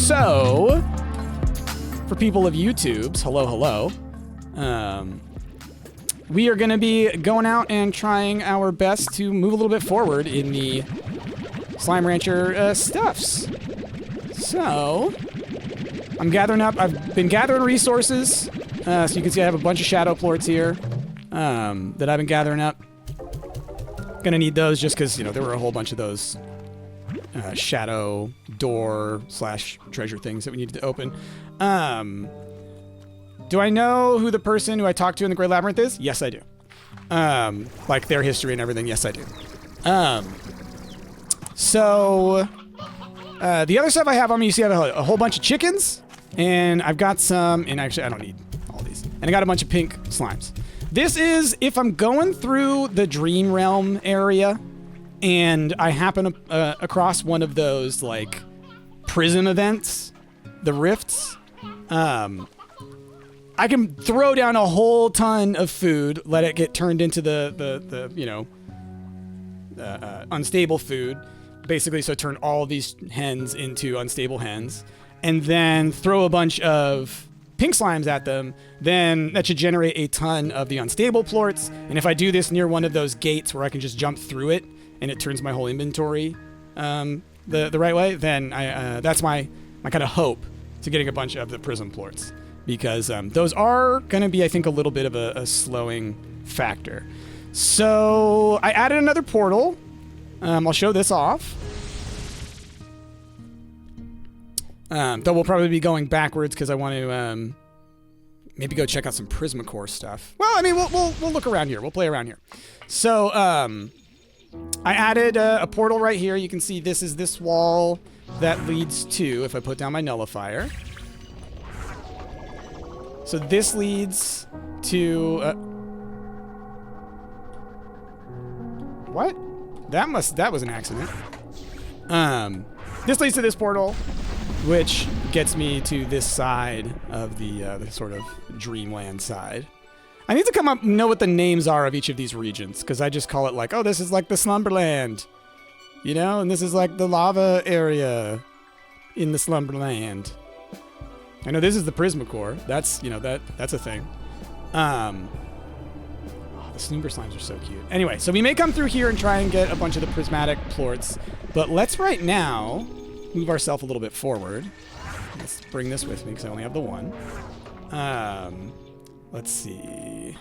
So, for people of YouTube's, hello. We are going to be going out and trying our best to move a little bit forward in the Slime Rancher stuffs. So, I've been gathering resources. So you can see I have a bunch of shadow plorts here that I've been gathering up. Gonna need those just because, there were a whole bunch of those shadow door / treasure things that we needed to open. Do I know who the person who I talked to in the Great Labyrinth is? Yes, I do. Like their history and everything. Yes, I do. So, the other stuff I have on me, you see I have a whole bunch of chickens, and I've got some, and actually I don't need all these. And I got a bunch of pink slimes. This is if I'm going through the Dream Realm area, and I happen across one of those, like, prism events, the rifts, I can throw down a whole ton of food, let it get turned into the unstable food, basically, so turn all these hens into unstable hens, and then throw a bunch of pink slimes at them. Then that should generate a ton of the unstable plorts, and if I do this near one of those gates where I can just jump through it, and it turns my whole inventory the right way, then that's my kind of hope to getting a bunch of the prism plorts. Because those are going to be, I think, a little bit of a slowing factor. So I added another portal. I'll show this off. Though we'll probably be going backwards because I want to maybe go check out some Prismacore stuff. Well, I mean, we'll look around here. We'll play around here. So I added a portal right here. You can see this is this wall that leads to, if I put down my nullifier. So this leads to what? That was an accident. This leads to this portal, which gets me to this side of the sort of dreamland side. I need to know what the names are of each of these regions, because I just call it like, oh, this is like the Slumberland, and this is like the lava area in the Slumberland. I know this is the Prismacore. That's, that's a thing. The Snooper Slimes are so cute. Anyway, so we may come through here and try and get a bunch of the prismatic plorts, but let's right now move ourselves a little bit forward. Let's bring this with me because I only have the one. Let's see.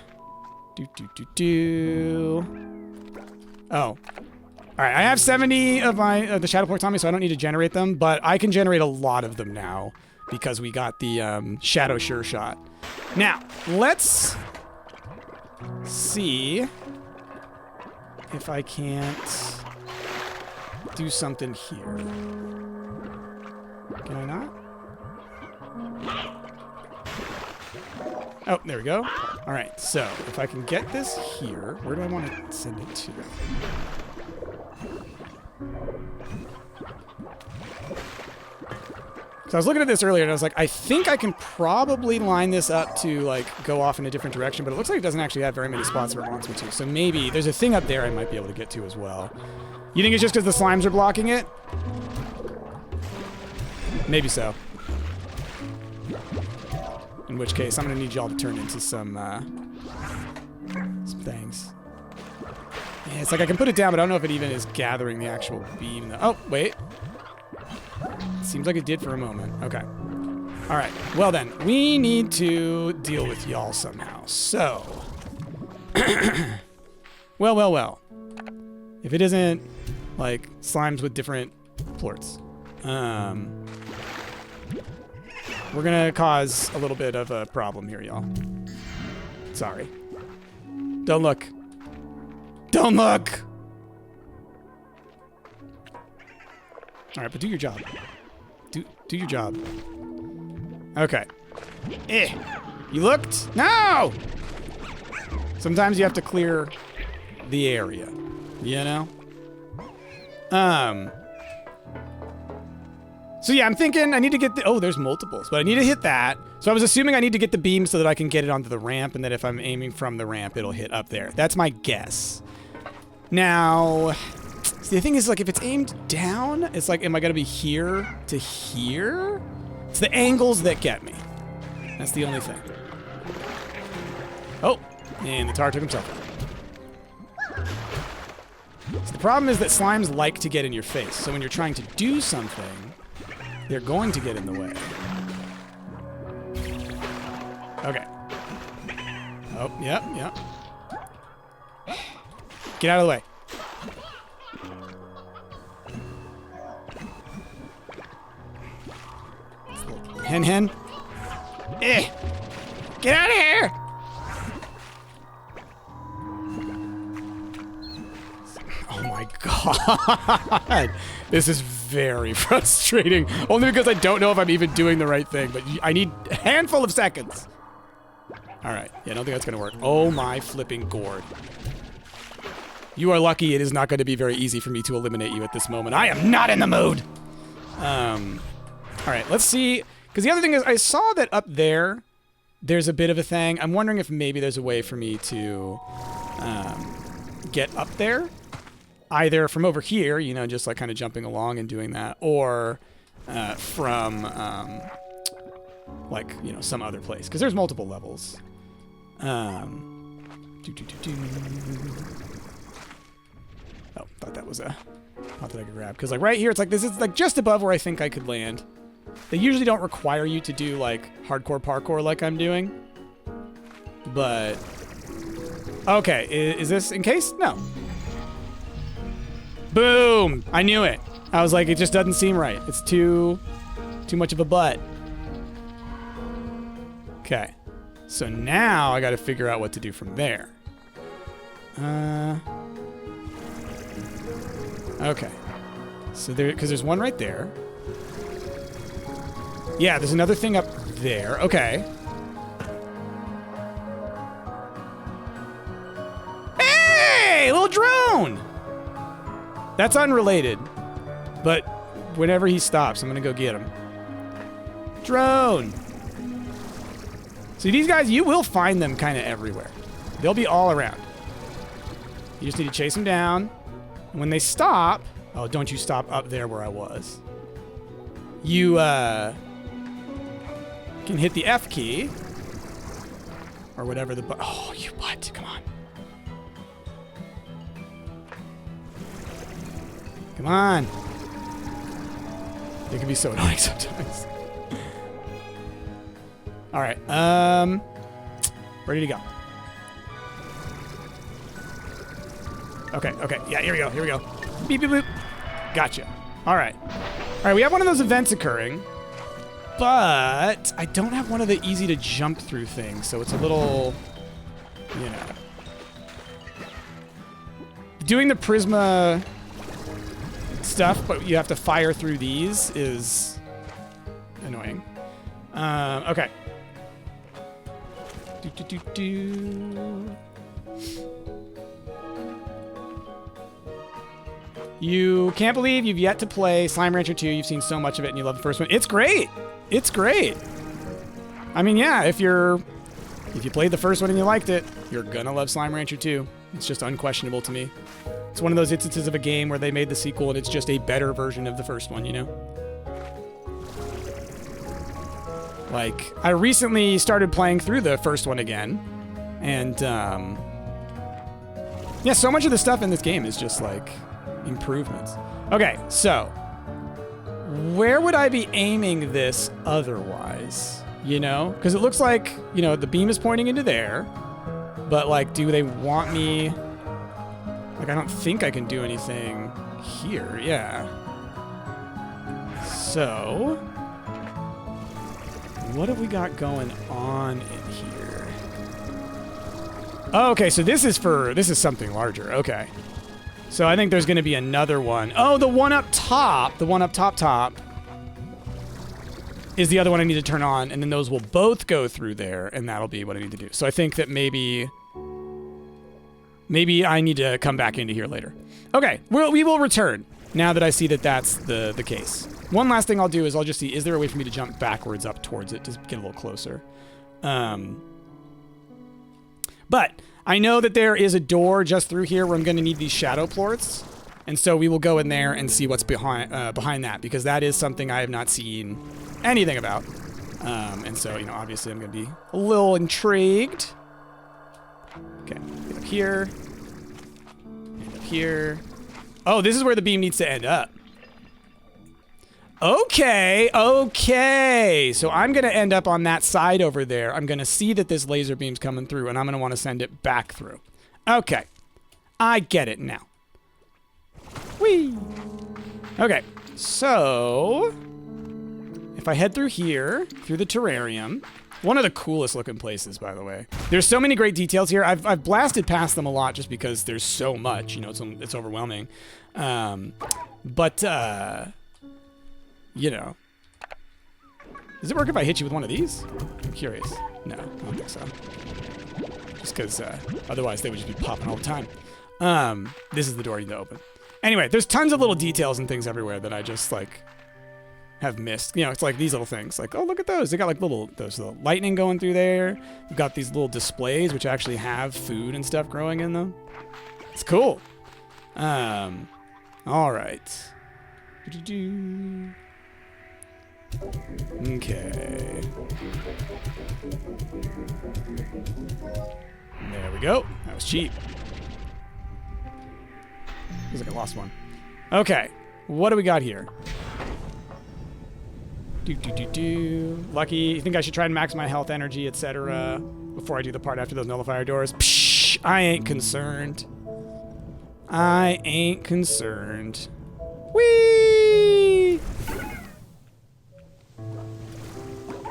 Oh. All right, I have 70 of my the shadow plorts on me, so I don't need to generate them, but I can generate a lot of them now, because we got the Shadow Sure Shot. Now, let's see if I can't do something here. Can I not? Oh, there we go. All right, so if I can get this here, where do I want to send it to? So I was looking at this earlier, and I was like, I think I can probably line this up to, like, go off in a different direction, but it looks like it doesn't actually have very many spots where it wants me to. So maybe there's a thing up there I might be able to get to as well. You think it's just because the slimes are blocking it? Maybe so. In which case, I'm going to need y'all to turn into some things. Yeah, it's like I can put it down, but I don't know if it even is gathering the actual beam. Oh, wait. Seems like it did for a moment. Okay. All right. Well, then, we need to deal with y'all somehow. So. Well. If it isn't, like, slimes with different plorts. We're going to cause a little bit of a problem here, y'all. Sorry. Don't look. Don't look! All right, but do your job. Do your job. Okay. You looked? No! Sometimes you have to clear the area. So yeah, I'm thinking I need to get the... Oh, there's multiples, but I need to hit that. So I was assuming I need to get the beam so that I can get it onto the ramp, and that if I'm aiming from the ramp, it'll hit up there. That's my guess. Now, it's See, the thing is, like, if it's aimed down, it's like, am I gonna be here to here? It's the angles that get me. That's the only thing. Oh, and the tar took himself out. So the problem is that slimes like to get in your face. So when you're trying to do something, they're going to get in the way. Okay. Oh, yep, yep. Get out of the way. Hen. Eh! Get out of here! Oh my god! This is very frustrating. Only because I don't know if I'm even doing the right thing, but I need a handful of seconds. Alright, yeah, I don't think that's gonna work. Oh my flipping gourd. You are lucky it is not going to be very easy for me to eliminate you at this moment. I am not in the mood! Alright, let's see. Because the other thing is, I saw that up there, there's a bit of a thing. I'm wondering if maybe there's a way for me to get up there. Either from over here, you know, just like kind of jumping along and doing that, or from, like, you know, some other place. Because there's multiple levels. Oh, thought that was a... Not that I could grab. Because, like, right here, it's like, this is, like, just above where I think I could land. They usually don't require you to do, like, hardcore parkour like I'm doing. But... Okay, is this in case? No. Boom! I knew it. I was like, it just doesn't seem right. It's too much of a butt. Okay. So now I gotta figure out what to do from there. Okay. So because there's one right there. Yeah, there's another thing up there. Okay. Hey! Little drone! That's unrelated. But whenever he stops, I'm gonna go get him. Drone! See, these guys, you will find them kind of everywhere. They'll be all around. You just need to chase them down. And when they stop... Oh, don't you stop up there where I was. You, can hit the F key. Or whatever the... Oh, you what? Come on. Come on. It can be so annoying sometimes. All right. Ready to go. Okay. Yeah, here we go. Beep, beep, boop. Gotcha. All right. We have one of those events occurring, but I don't have one of the easy to jump through things, so it's a little, you know. Doing the Prisma stuff, but you have to fire through these is annoying. Okay. You can't believe you've yet to play Slime Rancher 2. You've seen so much of it and you love the first one. It's great. It's great. I mean, yeah, if you played the first one and you liked it, you're gonna love Slime Rancher 2. It's just unquestionable to me. It's one of those instances of a game where they made the sequel and it's just a better version of the first one, you know? Like, I recently started playing through the first one again, and, yeah, so much of the stuff in this game is just, like, improvements. Okay, so, where would I be aiming this otherwise, you know? Because it looks like, you know, the beam is pointing into there, but, like, do they want me... Like, I don't think I can do anything here, yeah. So... What have we got going on in here? Oh, okay, so this is something larger. Okay. So I think there's going to be another one. Oh, the one up top. The one up top is the other one I need to turn on, and then those will both go through there, and that'll be what I need to do. So I think that maybe I need to come back into here later. Okay, we will return now that I see that that's the case. One last thing I'll do is I'll just see, is there a way for me to jump backwards up towards it to get a little closer? But I know that there is a door just through here where I'm going to need these shadow plorts. And so we will go in there and see what's behind that, because that is something I have not seen anything about. And so, you know, obviously I'm going to be a little intrigued. Okay, get up here. And up here. Oh, this is where the beam needs to end up. Okay, okay. So I'm going to end up on that side over there. I'm going to see that this laser beam's coming through, and I'm going to want to send it back through. Okay. I get it now. Whee! Okay, so if I head through here, through the terrarium, one of the coolest looking places, by the way. There's so many great details here. I've blasted past them a lot just because there's so much. You know, it's overwhelming. You know. Does it work if I hit you with one of these? I'm curious. No, I don't think so. Just because otherwise they would just be popping all the time. This is the door you need to open. Anyway, there's tons of little details and things everywhere that I just, like, have missed. You know, it's like these little things. Like, oh, look at those. They got, like, those little lightning going through there. We've got these little displays which actually have food and stuff growing in them. It's cool. All right. Okay. There we go. That was cheap. Feels like I lost one. Okay. What do we got here? Lucky. You think I should try and max my health, energy, etc. before I do the part after those nullifier doors? Psh, I ain't concerned. I ain't concerned. Whee!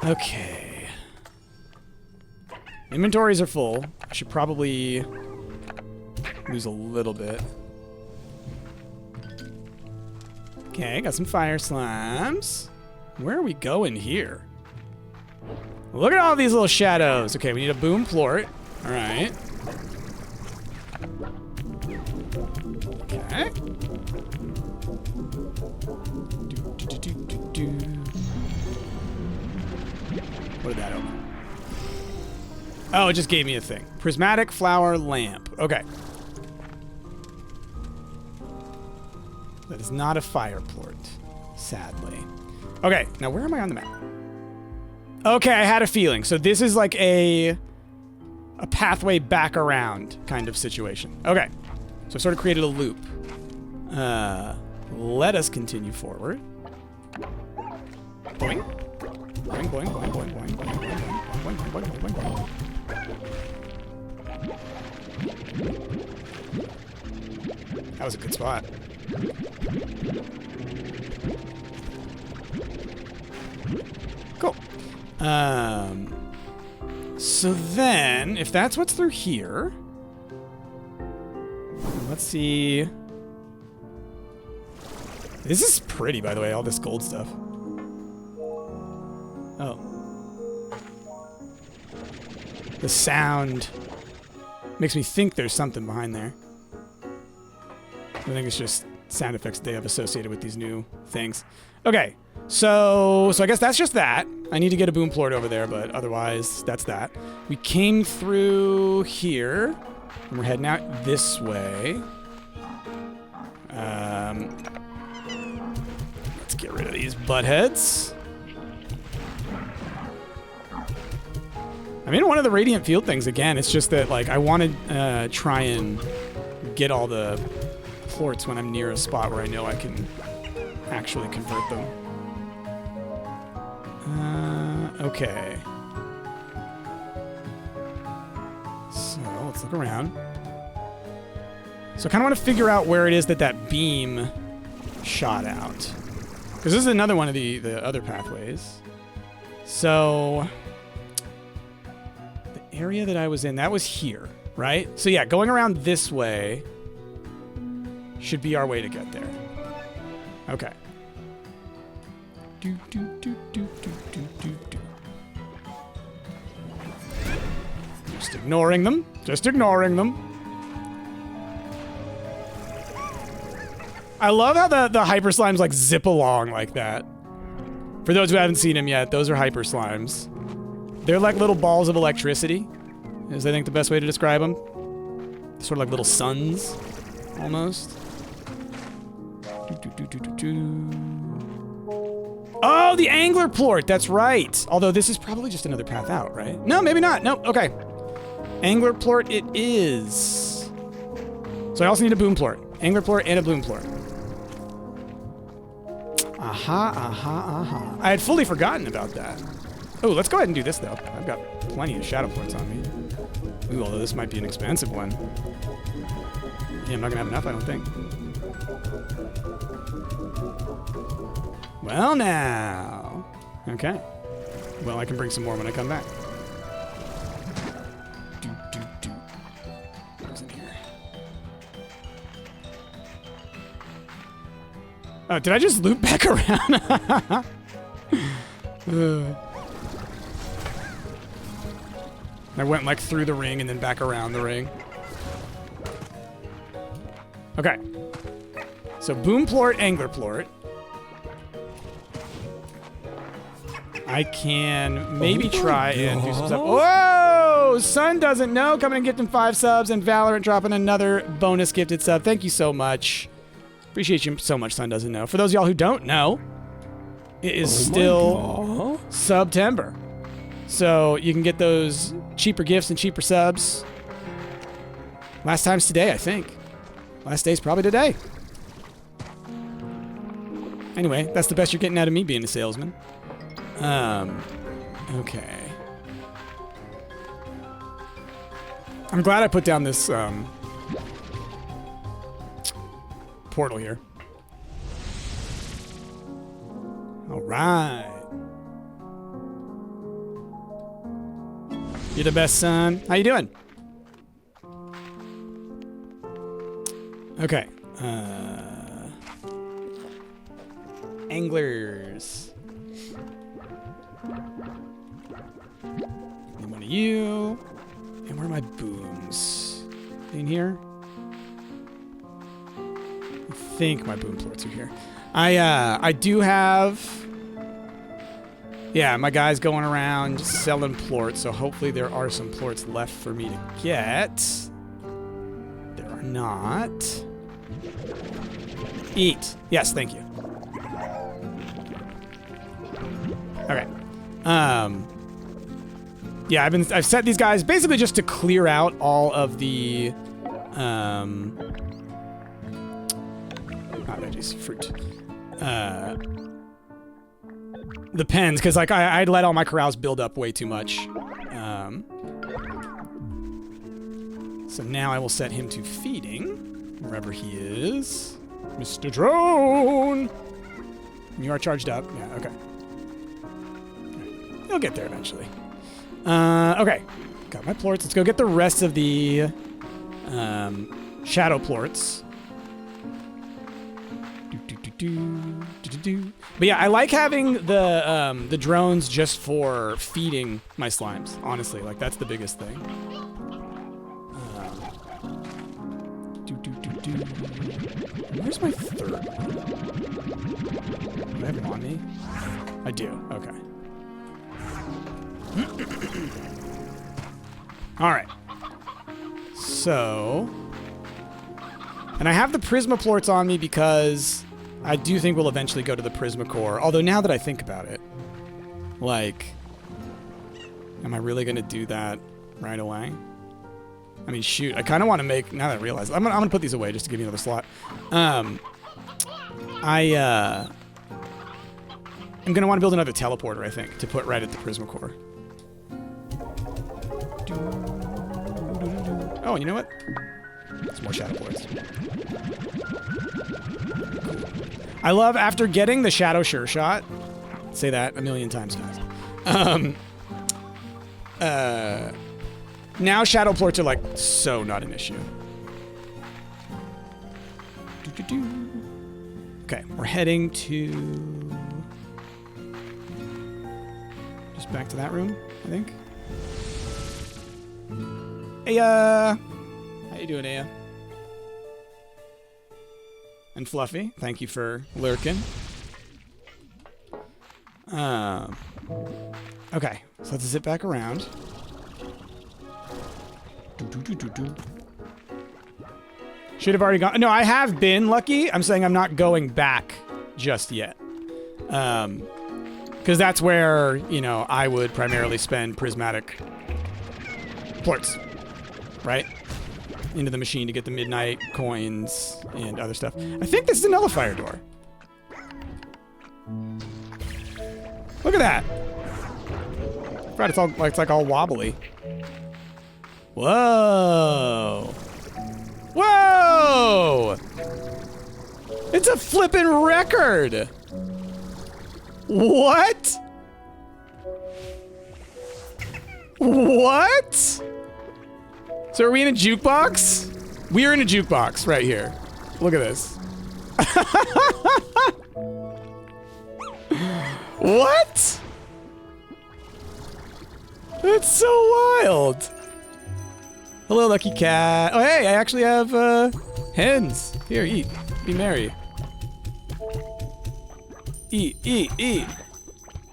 Okay. Inventories are full. I should probably lose a little bit. Okay, got some fire slimes. Where are we going here? Look at all these little shadows. Okay, we need a boom plort. All right. Okay. What did that open? Oh, it just gave me a thing. Prismatic flower lamp. Okay. That is not a fire plort, sadly. Okay, now where am I on the map? Okay, I had a feeling. So this is like a pathway back around kind of situation. Okay, so I sort of created a loop. Let us continue forward. Boing. Boing, boing, boing, boing, boing, boing, boing, boing, boing, boing, boing, boing. That was a good spot. Cool. So then, if that's what's through here, let's see. This is pretty, by the way, all this gold stuff. Oh. The sound makes me think there's something behind there. I think it's just sound effects they have associated with these new things. Okay, so I guess that's just that. I need to get a boom plort over there, but otherwise, that's that. We came through here, and we're heading out this way. Let's get rid of these buttheads. I'm in one of the radiant field things again. It's just that, like, I want to try and get all the plorts when I'm near a spot where I know I can actually convert them. Okay. So, let's look around. So I kind of want to figure out where it is that beam shot out. Because this is another one of the other pathways. So the area that I was in, that was here, right? So yeah, going around this way should be our way to get there. Okay. Just ignoring them. Just ignoring them. I love how the hyper slimes like zip along like that. For those who haven't seen them yet, those are hyper slimes. They're like little balls of electricity, is I think the best way to describe them. Sort of like little suns, almost. Oh, the angler plort. That's right. Although this is probably just another path out, right? No, maybe not. Nope. Okay. Angler plort it is. So I also need a boom plort. Angler plort and a boom plort. Aha. I had fully forgotten about that. Oh, let's go ahead and do this, though. I've got plenty of shadow plorts on me. Ooh, although this might be an expensive one. Yeah, I'm not going to have enough, I don't think. Well, now. Okay. Well, I can bring some more when I come back. What's in here? Oh, did I just loop back around? I went like through the ring and then back around the ring. Okay. So boom plort, angler plort. I can maybe try and do some stuff. Whoa! Sun doesn't know. Coming and gifting 5 subs, and Valorant dropping another bonus gifted sub. Thank you so much. Appreciate you so much, Sun doesn't know. For those of y'all who don't know, it is still September. So you can get those cheaper gifts and cheaper subs. Last time's today, I think. Last day's probably today. Anyway, that's the best you're getting out of me being a salesman. Okay. I'm glad I put down this, portal here. All right. You're the best, son. How you doing? Okay. Anglers. And one of you. And where are my booms? In here? I think my boom plorts are here. I do have... Yeah, my guy's going around selling plorts, so hopefully there are some plorts left for me to get. There are not. Eat. Yes, thank you. Okay. Yeah, I've set these guys basically just to clear out all of the not veggies, fruit. The pens, because like I'd let all my corrals build up way too much. So now I will set him to feeding wherever he is. Mr. Drone! You are charged up. Yeah, okay. He'll get there eventually. Okay. Got my plorts. Let's go get the rest of the shadow plorts. But yeah, I like having the drones just for feeding my slimes. Honestly, like that's the biggest thing. Where's my third one? Do I have it on me? I do. Okay. All right. So, and I have the Prisma plorts on me because I do think we'll eventually go to the Prisma core. Although now that I think about it, like, am I really going to do that right away? I mean, shoot, I kind of want to make, now that I realize, I'm gonna put these away just to give you another slot. I'm going to want to build another teleporter, I think, to put right at the Prisma core. Oh, you know what? Some more shadow plorts. I love, after getting the Shadow Sure Shot, say that a million times, guys. Now shadow plorts are like so not an issue. Okay, we're heading to just back to that room, I think. Hey, how you doing, Aya? And Fluffy, thank you for lurking. Okay, so let's zip back around. Should have already gone. No, I have been lucky. I'm saying I'm not going back just yet. Because that's where, you know, I would primarily spend prismatic ports, right? Into the machine to get the midnight coins and other stuff. I think this is a nullifier door. Look at that. Right, it's like all wobbly. Whoa. Whoa! It's a flippin' record! What? What? So are we in a jukebox? We are in a jukebox right here. Look at this. What? That's so wild. Hello, lucky cat. Oh, hey, I actually have hens. Here, eat. Be merry. Eat, eat, eat.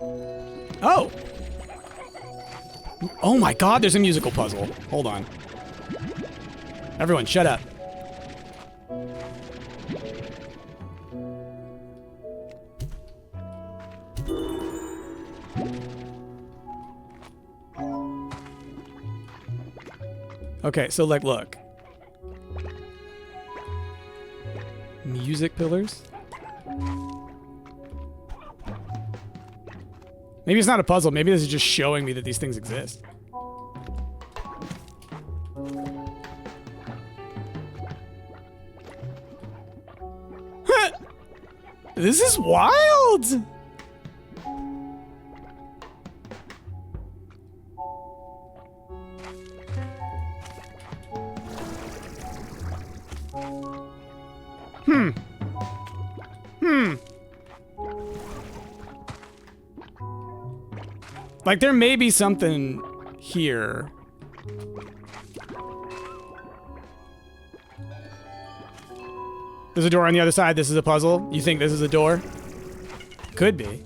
Oh. Oh my god, there's a musical puzzle. Hold on. Everyone, shut up. Okay, so like, look. Music pillars? Maybe it's not a puzzle. Maybe this is just showing me that these things exist. This is wild! Like, there may be something here. There's a door on the other side. This is a puzzle. You think this is a door? Could be.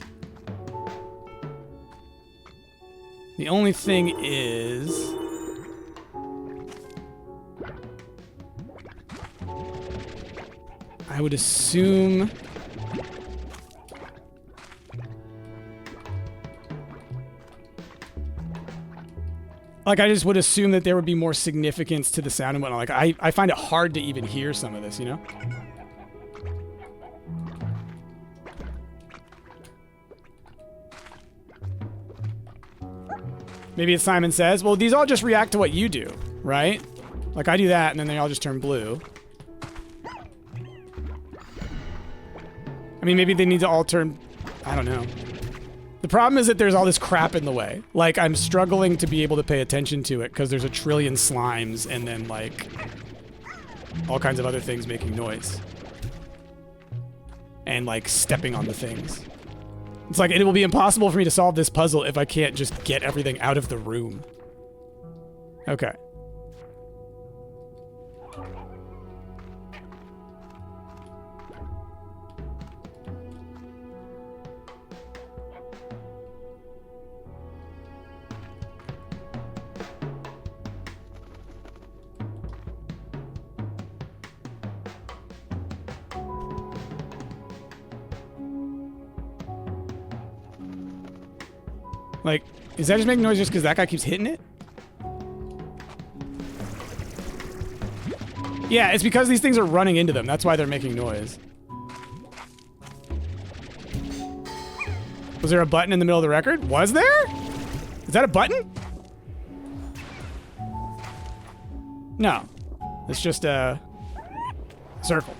The only thing is... I would assume... Like, I just would assume that there would be more significance to the sound and whatnot. Like, I find it hard to even hear some of this, you know? Maybe it's Simon Says. Well, these all just react to what you do, right? Like, I do that, and then they all just turn blue. I mean, maybe they need to all turn... I don't know. The problem is that there's all this crap in the way. Like, I'm struggling to be able to pay attention to it because there's a trillion slimes and then, like, all kinds of other things making noise. And, like, stepping on the things. It's like, it will be impossible for me to solve this puzzle if I can't just get everything out of the room. Okay. Like, is that just making noise just because that guy keeps hitting it? Yeah, it's because these things are running into them. That's why they're making noise. Was there a button in the middle of the record? Was there? Is that a button? No. It's just a circle.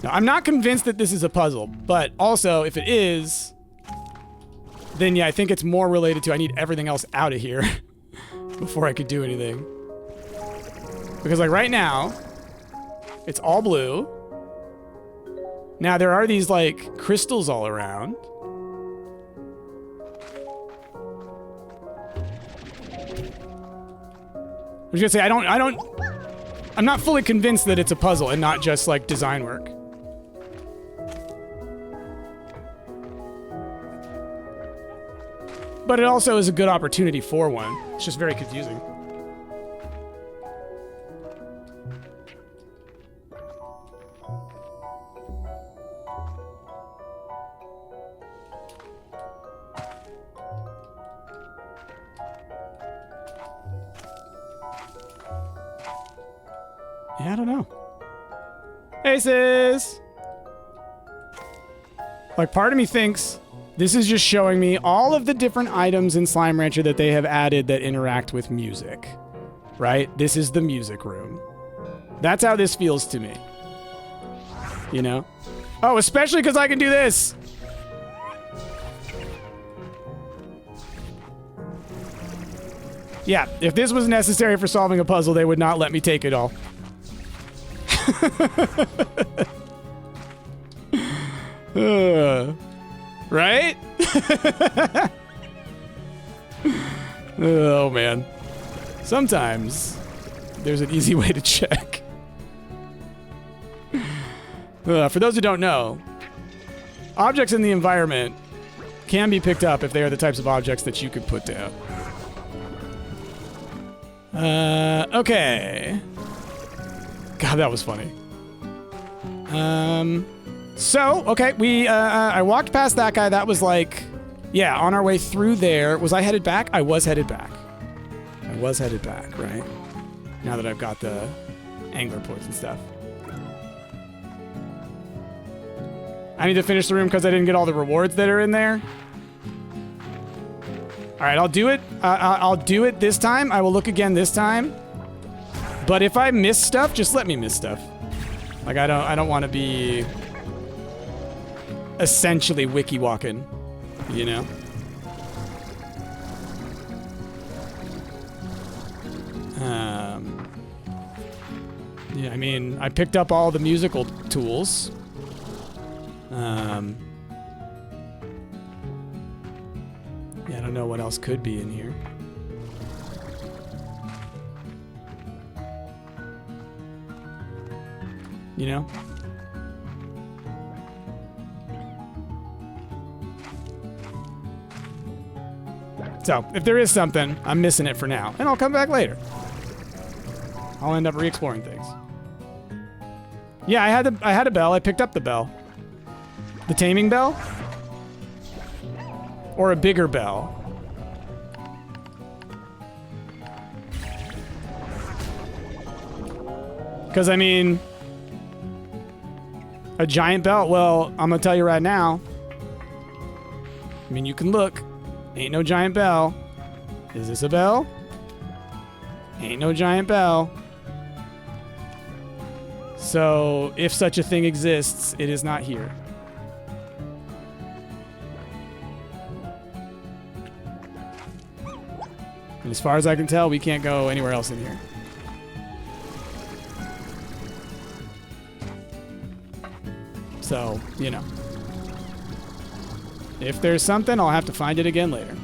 Now, I'm not convinced that this is a puzzle, but also, if it is... then yeah, I think it's more related to I need everything else out of here before I could do anything. Because like right now, it's all blue. Now there are these like crystals all around. I was gonna say, I'm not fully convinced that it's a puzzle and not just like design work. But it also is a good opportunity for one. It's just very confusing. Yeah, I don't know. Aces! Like, part of me thinks this is just showing me all of the different items in Slime Rancher that they have added that interact with music. Right? This is the music room. That's how this feels to me. You know? Oh, especially because I can do this! Yeah, if this was necessary for solving a puzzle, they would not let me take it all. Right? Oh, man. Sometimes there's an easy way to check. For those who don't know, objects in the environment can be picked up if they are the types of objects that you could put down. Okay. God, that was funny. So, okay, I walked past that guy. That was like, yeah, on our way through there. Was I headed back? I was headed back. I was headed back, right? Now that I've got the angler ports and stuff. I need to finish the room because I didn't get all the rewards that are in there. All right, I'll do it. I'll do it this time. I will look again this time. But if I miss stuff, just let me miss stuff. Like, I don't want to be essentially wiki walking, you know? Yeah, I mean, I picked up all the musical tools. Yeah, I don't know what else could be in here. You know? So, if there is something, I'm missing it for now. And I'll come back later. I'll end up re-exploring things. Yeah, I had a bell. I picked up the bell. The taming bell? Or a bigger bell? Because, I mean, a giant bell, well, I'm going to tell you right now. I mean, you can look. Ain't no giant bell. Is this a bell? Ain't no giant bell. So, if such a thing exists, it is not here. And as far as I can tell, we can't go anywhere else in here. So, you know. If there's something, I'll have to find it again later.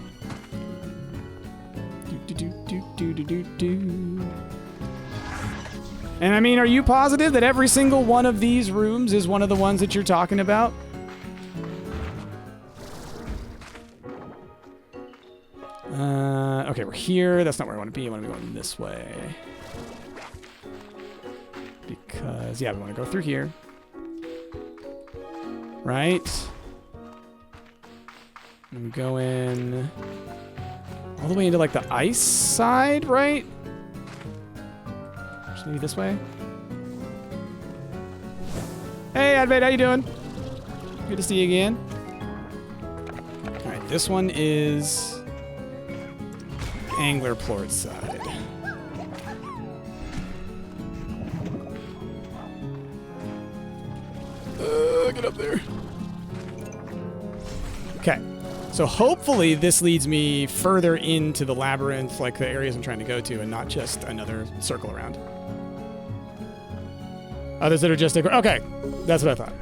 And I mean, are you positive that every single one of these rooms is one of the ones that you're talking about? Okay, we're here. That's not where I want to be. I want to be going this way. Because, yeah, we want to go through here. Right? And go in all the way into, like, the ice side, right? Just maybe this way. Hey, Advait, how you doing? Good to see you again. All right, this one is angler port side. Get up there. Okay. So hopefully this leads me further into the labyrinth, like the areas I'm trying to go to, and not just another circle around. Others that are just... Okay. That's what I thought.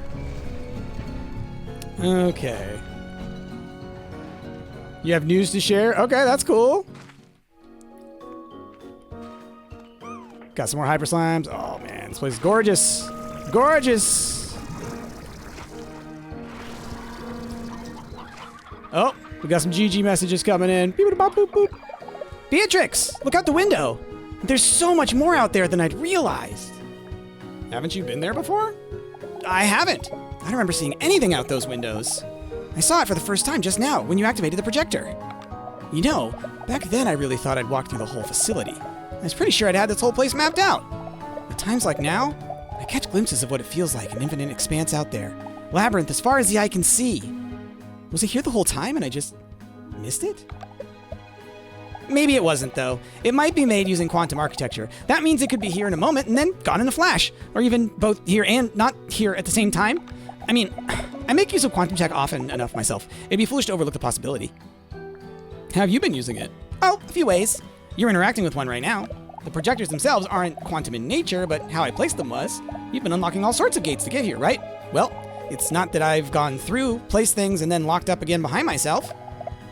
Okay. You have news to share? Okay, that's cool. Got some more hyper slimes. Oh, man. This place is gorgeous. Gorgeous. Oh, we got some GG messages coming in. Beatrix, look out the window. There's so much more out there than I'd realized. Haven't you been there before? I haven't. I don't remember seeing anything out those windows. I saw it for the first time just now when you activated the projector. You know, back then I really thought I'd walked through the whole facility. I was pretty sure I'd had this whole place mapped out. The Times like now, I catch glimpses of what it feels like, an infinite expanse out there. Labyrinth as far as the eye can see. Was it here the whole time and I just missed it? Maybe it wasn't, though. It might be made using quantum architecture. That means it could be here in a moment and then gone in a flash. Or even both here and not here at the same time. I mean, I make use of quantum tech often enough myself. It'd be foolish to overlook the possibility. How have you been using it? Oh, a few ways. You're interacting with one right now. The projectors themselves aren't quantum in nature, but how I placed them was. You've been unlocking all sorts of gates to get here, right? Well, it's not that I've gone through, placed things, and then locked up again behind myself.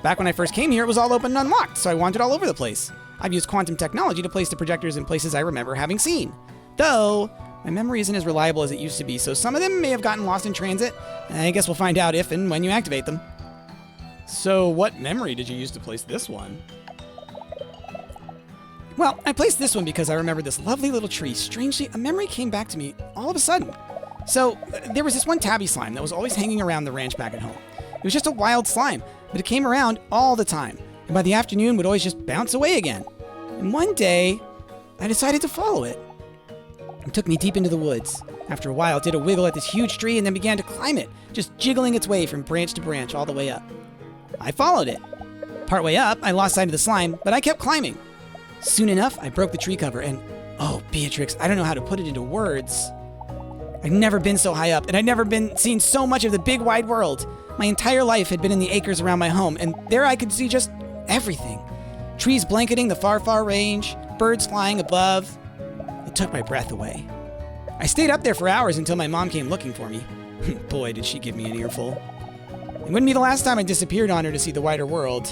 Back when I first came here, it was all open and unlocked, so I wandered all over the place. I've used quantum technology to place the projectors in places I remember having seen. Though, my memory isn't as reliable as it used to be, so some of them may have gotten lost in transit. I guess we'll find out if and when you activate them. So, what memory did you use to place this one? Well, I placed this one because I remembered this lovely little tree. Strangely, a memory came back to me all of a sudden. So, there was this one tabby slime that was always hanging around the ranch back at home. It was just a wild slime, but it came around all the time, and by the afternoon would always just bounce away again. And one day, I decided to follow it. It took me deep into the woods. After a while, it did a wiggle at this huge tree and then began to climb it, just jiggling its way from branch to branch all the way up. I followed it. Partway up, I lost sight of the slime, but I kept climbing. Soon enough, I broke the tree cover and, oh, Beatrix, I don't know how to put it into words. I've never been so high up, and I'd never seen so much of the big wide world. My entire life had been in the acres around my home, and there I could see just everything. Trees blanketing the far, far range, birds flying above. It took my breath away. I stayed up there for hours until my mom came looking for me. Boy, did she give me an earful. It wouldn't be the last time I disappeared on her to see the wider world.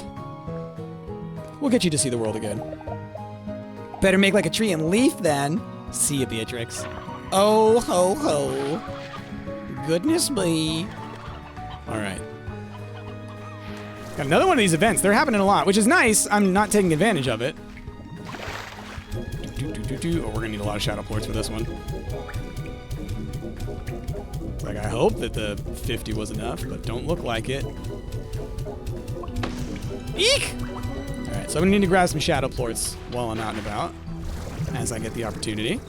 We'll get you to see the world again. Better make like a tree and leaf then. See ya, Beatrix. Oh, ho, ho. Goodness me. All right. Got another one of these events. They're happening a lot, which is nice. I'm not taking advantage of it. Oh, we're gonna need a lot of shadow ports for this one. Like, I hope that the 50 was enough, but don't look like it. Eek! All right, so I'm gonna need to grab some shadow ports while I'm out and about, as I get the opportunity.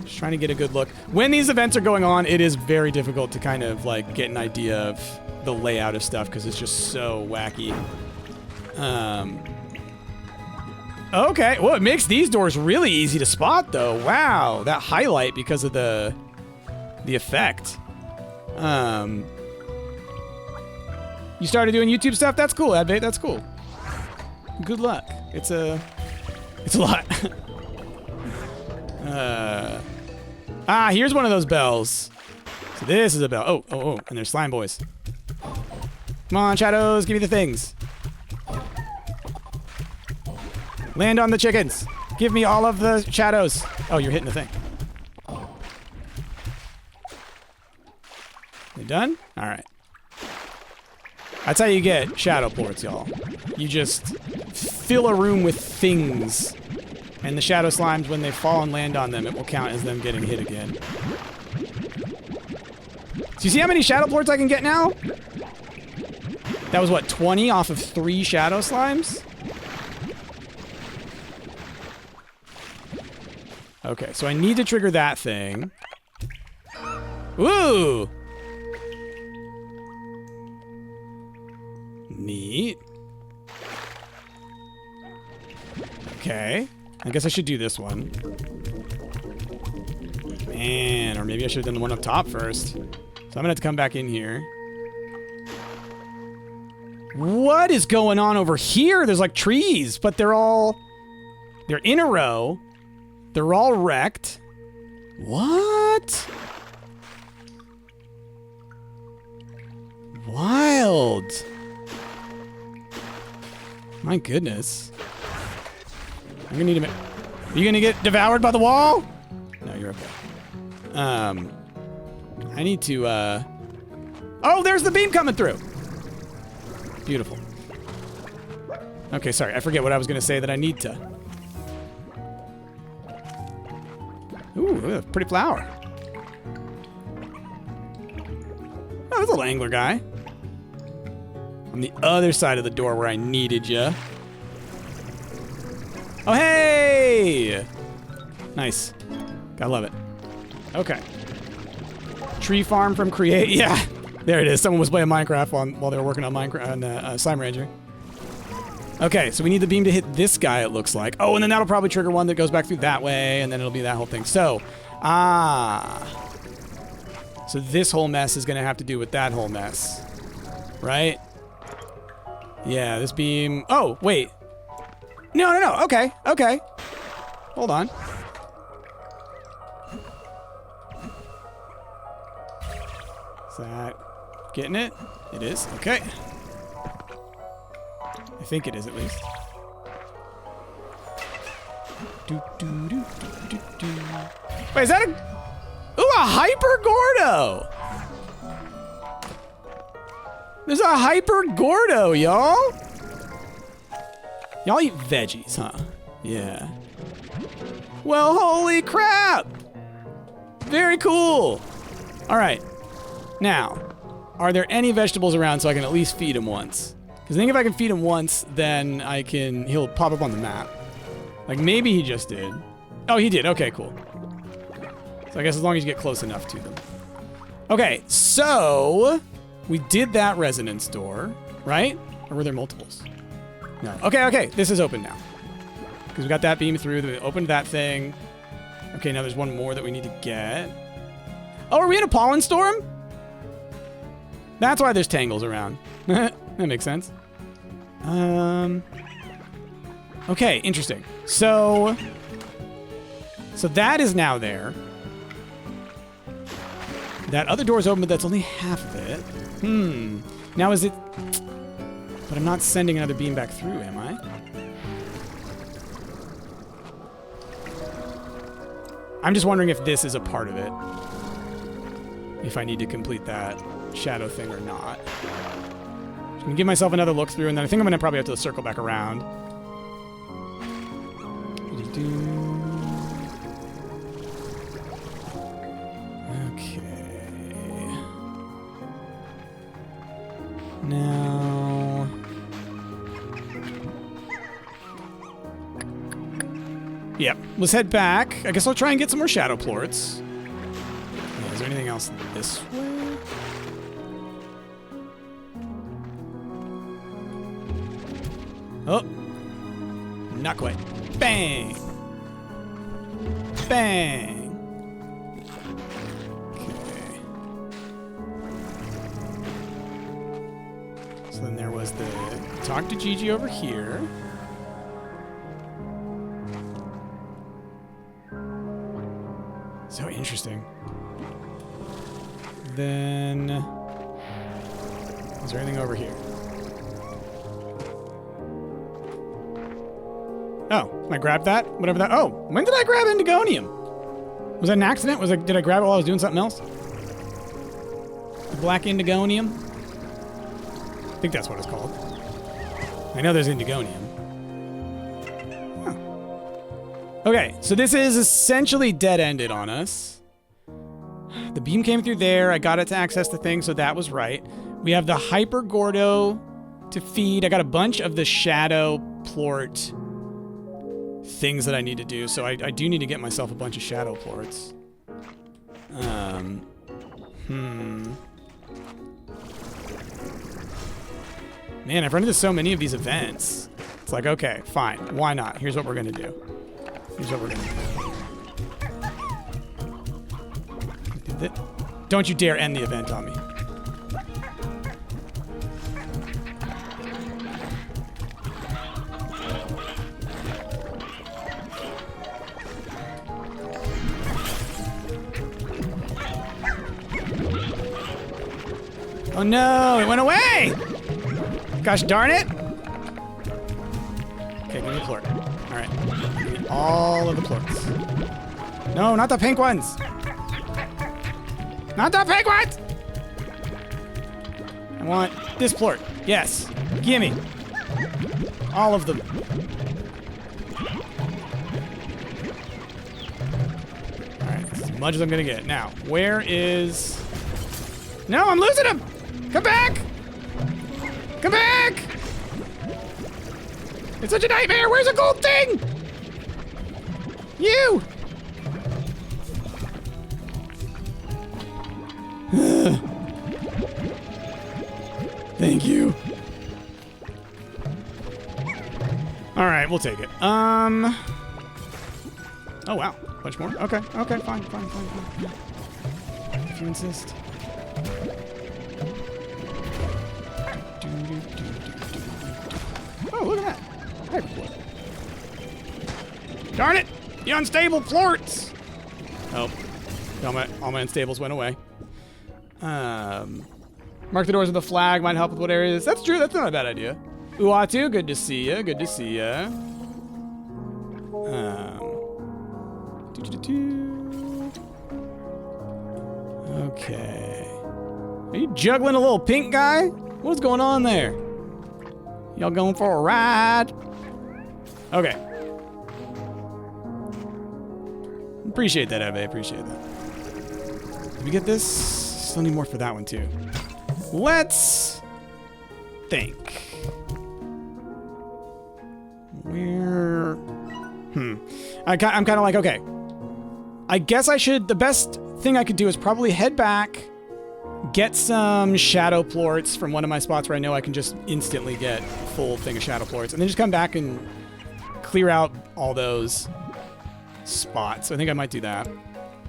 Just trying to get a good look. When these events are going on, it is very difficult to kind of like get an idea of the layout of stuff because it's just so wacky. Okay, well, it makes these doors really easy to spot, though. Wow, that highlight because of the effect. You started doing YouTube stuff? That's cool, Advait. That's cool. Good luck. It's a lot. Here's one of those bells. So this is a bell. Oh, and there's slime boys. Come on, shadows, give me the things. Land on the chickens. Give me all of the shadows. Oh, you're hitting the thing. You done? All right. That's how you get shadow ports, y'all. You just fill a room with things. And the shadow slimes, when they fall and land on them, it will count as them getting hit again. So you see how many shadow ports I can get now? That was what, 20 off of 3 shadow slimes? Okay, so I need to trigger that thing. Ooh! Neat. Okay. I guess I should do this one. Man, or maybe I should have done the one up top first. So I'm gonna have to come back in here. What is going on over here? There's like trees, but they're in a row. They're all wrecked. What? Wild. My goodness. I'm gonna need to. Are you gonna get devoured by the wall? No, you're okay. I need to. Oh, there's the beam coming through. Beautiful. Okay, sorry. I forget what I was gonna say that I need to. Ooh, a pretty flower. Oh, there's a little angler guy. On the other side of the door where I needed you. Oh, hey! Yay! Nice. Gotta love it. Okay. Tree farm from create. Yeah, there it is. Someone was playing Minecraft while they were working on Slime Rancher. Okay, so we need the beam to hit this guy, it looks like. Oh, and then that'll probably trigger one that goes back through that way, and then it'll be that whole thing. So, so this whole mess is going to have to do with that whole mess, right? Yeah, this beam... Oh, wait. No. Okay. Hold on. Is that getting it? It is. Okay. I think it is, at least. Wait, is that a... Ooh, a Hyper Gordo! There's a Hyper Gordo, y'all! Y'all eat veggies, huh? Yeah. Well, holy crap! Very cool! Alright. Now, are there any vegetables around so I can at least feed him once? Because I think if I can feed him once, then he'll pop up on the map. Like, maybe he just did. Oh, he did. Okay, cool. So I guess as long as you get close enough to them. Okay, so we did that resonance door, right? Or were there multiples? No. Okay. This is open now. Because we got that beam through, we opened that thing. Okay, now there's one more that we need to get. Oh, are we in a pollen storm? That's why there's tangles around. That makes sense. Okay, interesting. So that is now there. That other door's open, but that's only half of it. Now is it... But I'm not sending another beam back through, am I? I'm just wondering if this is a part of it. If I need to complete that shadow thing or not. I'm gonna give myself another look through, and then I think I'm gonna probably have to circle back around. Okay. Now... Yep, let's head back. I guess I'll try and get some more shadow plorts. Is there anything else this way? Oh. Not quite. Bang! Bang! Okay. So then there was the... Talk to Gigi over here. So interesting. Then... Is there anything over here? Oh, can I grab that? Whatever that... Oh, when did I grab Indigonium? Was that an accident? Did I grab it while I was doing something else? The black Indigonium? I think that's what it's called. I know there's Indigonium. Huh. Okay, so this is essentially dead-ended on us. The beam came through there. I got it to access the thing, so that was right. We have the Hyper Gordo to feed. I got a bunch of the Shadow Plort things that I need to do, so I do need to get myself a bunch of Shadow Plorts. Man, I've run into so many of these events. It's like, okay, fine. Why not? Here's what we're gonna do. Don't you dare end the event on me. Oh no, it went away! Gosh darn it! Okay, give me a plort. Alright. Give me all of the plorts. No, not the pink ones! Not the pink ones! I want this plort. Yes. Gimme. All of them. Alright, as much as I'm gonna get. Now, where is... No, I'm losing him! Come back! Come back! It's such a nightmare! Where's the gold thing? You! Thank you. All right, we'll take it. Oh wow, bunch more. Okay, fine. If you insist. Oh, look at that. Hyperplort. Darn it! The unstable plorts! Oh, all my unstables went away. Mark the doors with a flag. Might help with what areas. That's true. That's not a bad idea. Uatu, good to see ya. Good to see ya. Okay. Are you juggling a little pink guy? What's going on there? Y'all going for a ride? Okay. Appreciate that, Ebe. Appreciate that. Did we get this? Still need more for that one, too. Let's think. Where? I'm kind of like, okay. I guess I should, the best thing I could do is probably head back, get some shadow plorts from one of my spots where I know I can just instantly get a full thing of shadow plorts, and then just come back and clear out all those spots. So I think I might do that.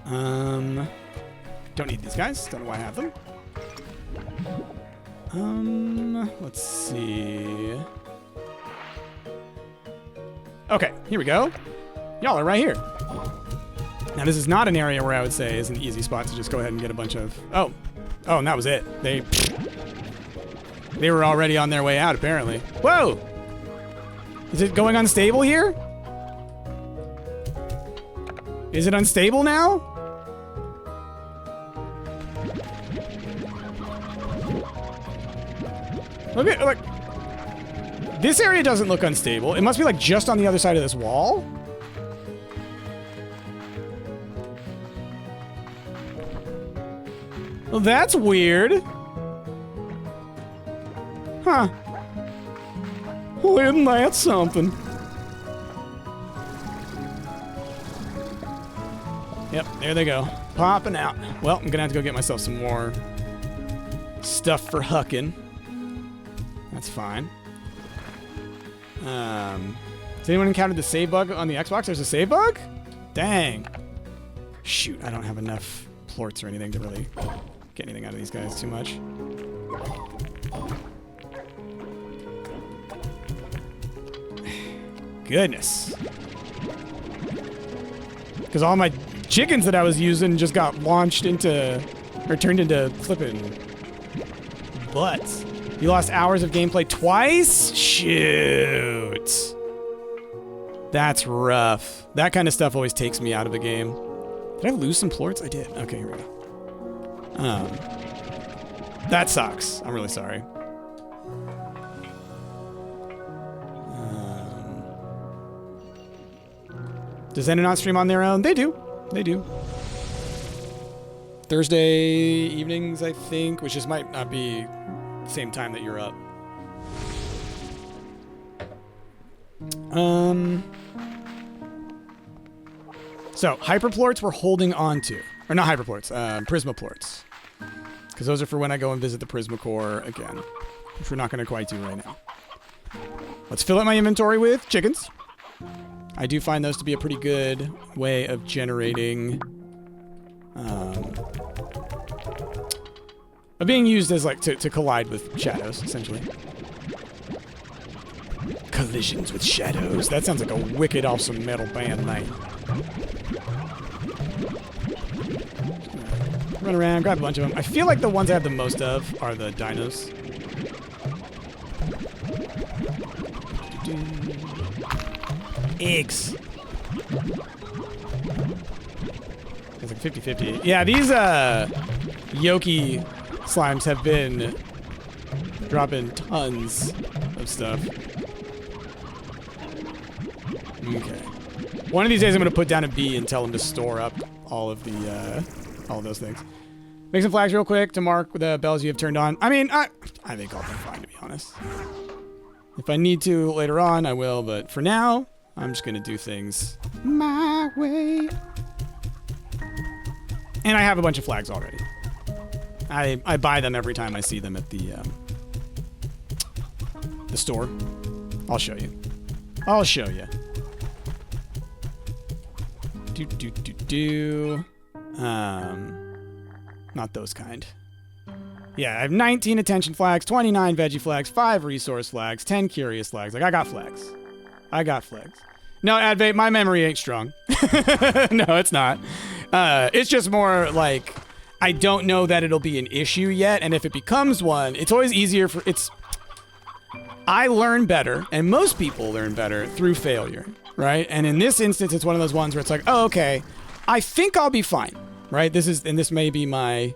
Don't need these guys. Don't know why I have them. Let's see. Okay, here we go. Y'all are right here. Now, this is not an area where I would say is an easy spot to just go ahead and get a bunch of... Oh, and that was it. They were already on their way out, apparently. Whoa! Is it going unstable here? Is it unstable now? Look at, like... This area doesn't look unstable. It must be, like, just on the other side of this wall? Well, that's weird. Huh. Well, isn't that something? Yep, there they go. Popping out. Well, I'm gonna have to go get myself some more stuff for hucking. That's fine. Has anyone encountered the save bug on the Xbox? There's a save bug? Dang. Shoot, I don't have enough plorts or anything to really get anything out of these guys too much. Goodness. Because all my chickens that I was using just got launched into, or turned into flipping butts. You lost hours of gameplay twice? Shoot. That's rough. That kind of stuff always takes me out of a game. Did I lose some plorts? I did. Okay, here we go. That sucks. I'm really sorry. Does Enonaut stream on their own? They do. They do. Thursday evenings, I think, which just might not be the same time that you're up. So, hyperplorts we're holding on to. Or not hyperplorts, prismaplorts. Because those are for when I go and visit the Prismacore again. Which we're not going to quite do right now. Let's fill up my inventory with chickens. I do find those to be a pretty good way of generating... of being used as, like, to collide with shadows, essentially. Collisions with shadows. That sounds like a wicked awesome metal band night. Run around, grab a bunch of them. I feel like the ones I have the most of are the dinos. Eggs. It's like 50-50. Yeah, these Yoki slimes have been dropping tons of stuff. Okay. One of these days I'm going to put down a bee and tell them to store up all of the all of those things. Make some flags real quick to mark the bells you have turned on. I mean, I think I'll be fine, to be honest. If I need to later on, I will, but for now, I'm just going to do things my way. And I have a bunch of flags already. I buy them every time I see them at the store. I'll show you. I'll show you. Not those kind. Yeah, I have 19 attention flags, 29 veggie flags, 5 resource flags, 10 curious flags. Like, I got flags. I got flags. No, Advait, my memory ain't strong. No, it's not. It's just more like, I don't know that it'll be an issue yet, and if it becomes one, it's always easier for, I learn better, and most people learn better through failure, right? And in this instance, it's one of those ones where it's like, oh, okay, I think I'll be fine, right? This may be my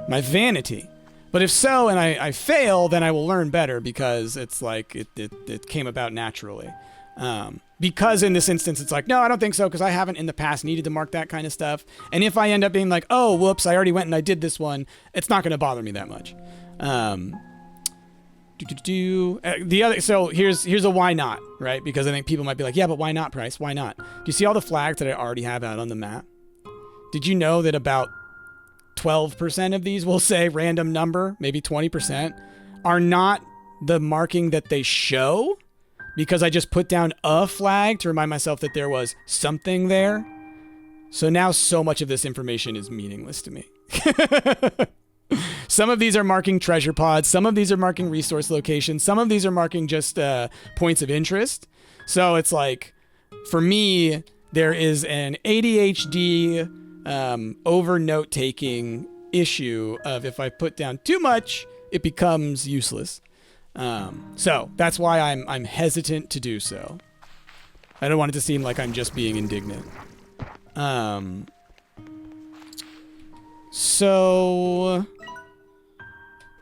vanity. But if so, and I fail, then I will learn better because it's like it came about naturally. Because in this instance, it's like, no, I don't think so because I haven't in the past needed to mark that kind of stuff. And if I end up being like, oh, whoops, I already went and I did this one, it's not going to bother me that much. So here's a why not, right? Because I think people might be like, yeah, but why not, Price? Why not? Do you see all the flags that I already have out on the map? Did you know that about 12% of these will say random number, maybe 20%, are not the marking that they show because I just put down a flag to remind myself that there was something there. So now so much of this information is meaningless to me. Some of these are marking treasure pods. Some of these are marking resource locations. Some of these are marking just points of interest. So it's like, for me, there is an ADHD over note-taking issue of if I put down too much, it becomes useless. So that's why I'm hesitant to do so. I don't want it to seem like I'm just being indignant. So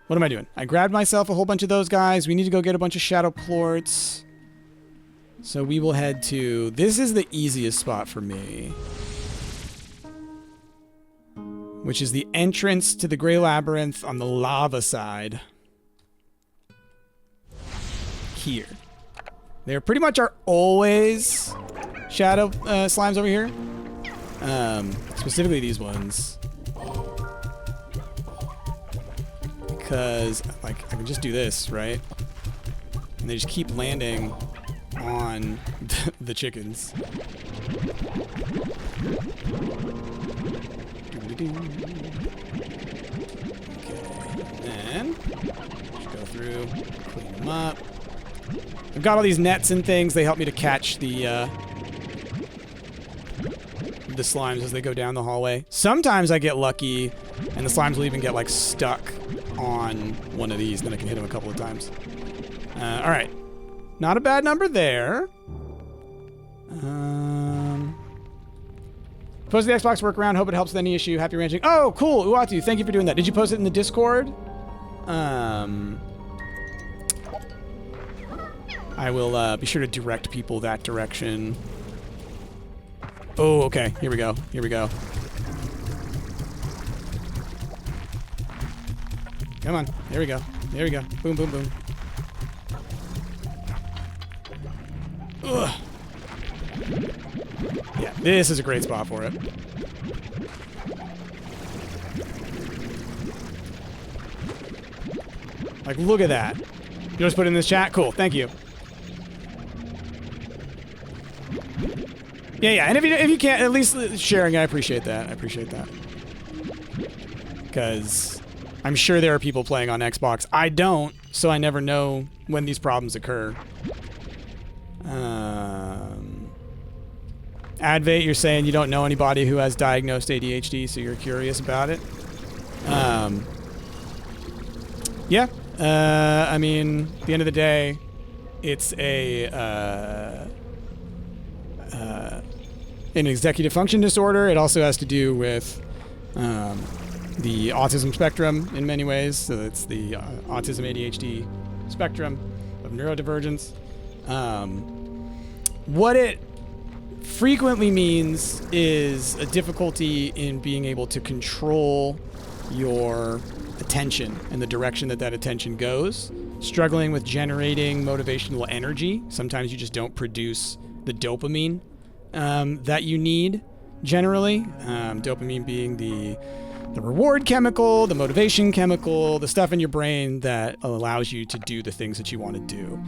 what am I doing? I grabbed myself a whole bunch of those guys. We need to go get a bunch of shadow plorts. So we will head to... This is the easiest spot for me, which is the entrance to the Grey Labyrinth on the lava side. Here. There pretty much are always shadow slimes over here. Specifically these ones. Because, like, I can just do this, right? And they just keep landing on the chickens. Okay, and just go through, clean them up. I've got all these nets and things. They help me to catch the slimes as they go down the hallway. Sometimes I get lucky, and the slimes will even get, like, stuck on one of these. Then I can hit them a couple of times. All right. Not a bad number there. Post the Xbox workaround. Hope it helps with any issue. Happy ranching. Oh, cool. Uatu, thank you for doing that. Did you post it in the Discord? I will be sure to direct people that direction. Oh, okay. Here we go. Here we go. Come on. There we go. There we go. Boom, boom, boom. Ugh. Yeah, this is a great spot for it. Like, look at that. You just put it in this chat? Cool, thank you. Yeah, and if you can't, at least sharing, I appreciate that. I appreciate that. Because I'm sure there are people playing on Xbox. I don't, so I never know when these problems occur. Advait, you're saying you don't know anybody who has diagnosed ADHD, so you're curious about it. Yeah. I mean, at the end of the day, it's an executive function disorder. It also has to do with the autism spectrum in many ways. So it's the autism ADHD spectrum of neurodivergence. What it frequently means is a difficulty in being able to control your attention and the direction that that attention goes. Struggling with generating motivational energy. Sometimes you just don't produce the dopamine that you need generally. Dopamine being the reward chemical, the motivation chemical, the stuff in your brain that allows you to do the things that you want to do.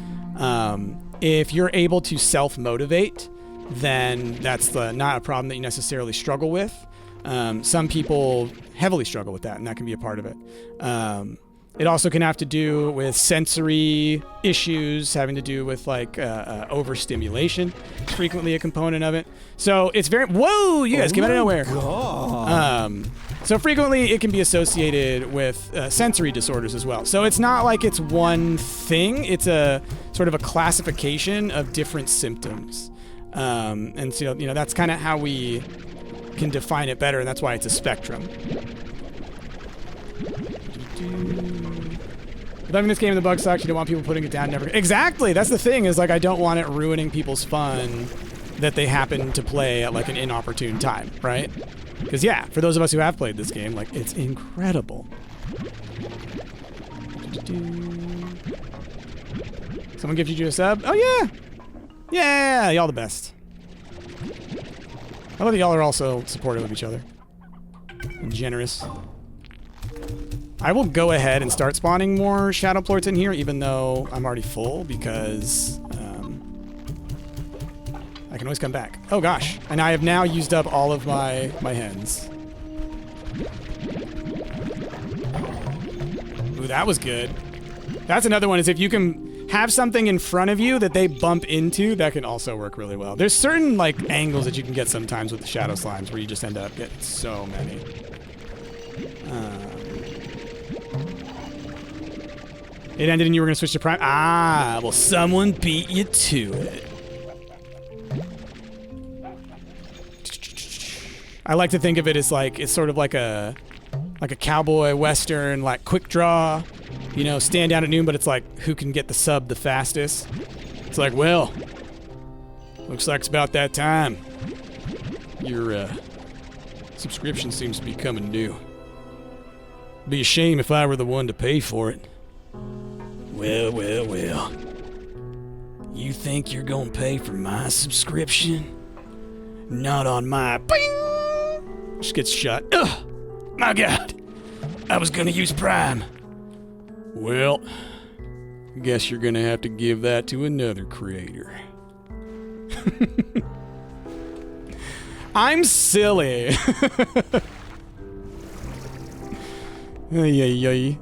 If you're able to self-motivate, then that's not a problem that you necessarily struggle with. Some people heavily struggle with that, and that can be a part of it. It also can have to do with sensory issues, having to do with like overstimulation. It's frequently a component of it. So it's very, whoa, you guys came out of nowhere. So frequently it can be associated with sensory disorders as well. So it's not like it's one thing. It's a sort of a classification of different symptoms. And so, you know, that's kind of how we can define it better, and that's why it's a spectrum. Loving this game, the bug sucks. You don't want people putting it down. Never. Exactly. That's the thing. Is like I don't want it ruining people's fun that they happen to play at like an inopportune time, right? Because yeah, for those of us who have played this game, like it's incredible. Someone gives you a sub? Oh yeah, yeah. Y'all the best. I love that y'all are also supportive of each other and generous. I will go ahead and start spawning more shadow plorts in here, even though I'm already full, because I can always come back. Oh gosh, and I have now used up all of my hens. Ooh, that was good. That's another one, is if you can have something in front of you that they bump into, that can also work really well. There's certain like angles that you can get sometimes with the shadow slimes where you just end up getting so many. It ended and you were going to switch to Prime? Ah, well, someone beat you to it. I like to think of it as like, it's sort of like a cowboy western, like quick draw, you know, stand down at noon, but it's like, who can get the sub the fastest? It's like, well, looks like it's about that time. Your subscription seems to be coming due. Be a shame if I were the one to pay for it. Well, well, well. You think you're gonna pay for my subscription? Not on my bing! Just gets shut. Ugh! My God! I was gonna use Prime. Well, guess you're gonna have to give that to another creator. I'm silly. Ay, ay, ay.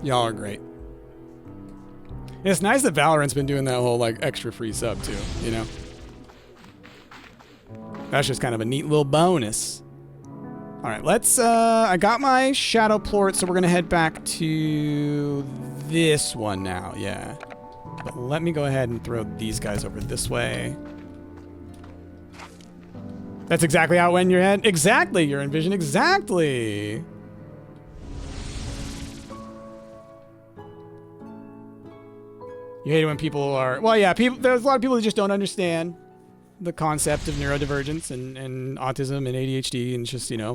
Y'all are great. It's nice that Valorant's been doing that whole like extra free sub too, you know? That's just kind of a neat little bonus. All right, let's, I got my shadow plort, so we're gonna head back to this one now, yeah. But let me go ahead and throw these guys over this way. That's exactly how it went in your head? Exactly, your envision, exactly. You hate it when people are, well, yeah, there's a lot of people that just don't understand the concept of neurodivergence and autism and ADHD, and it's just, you know,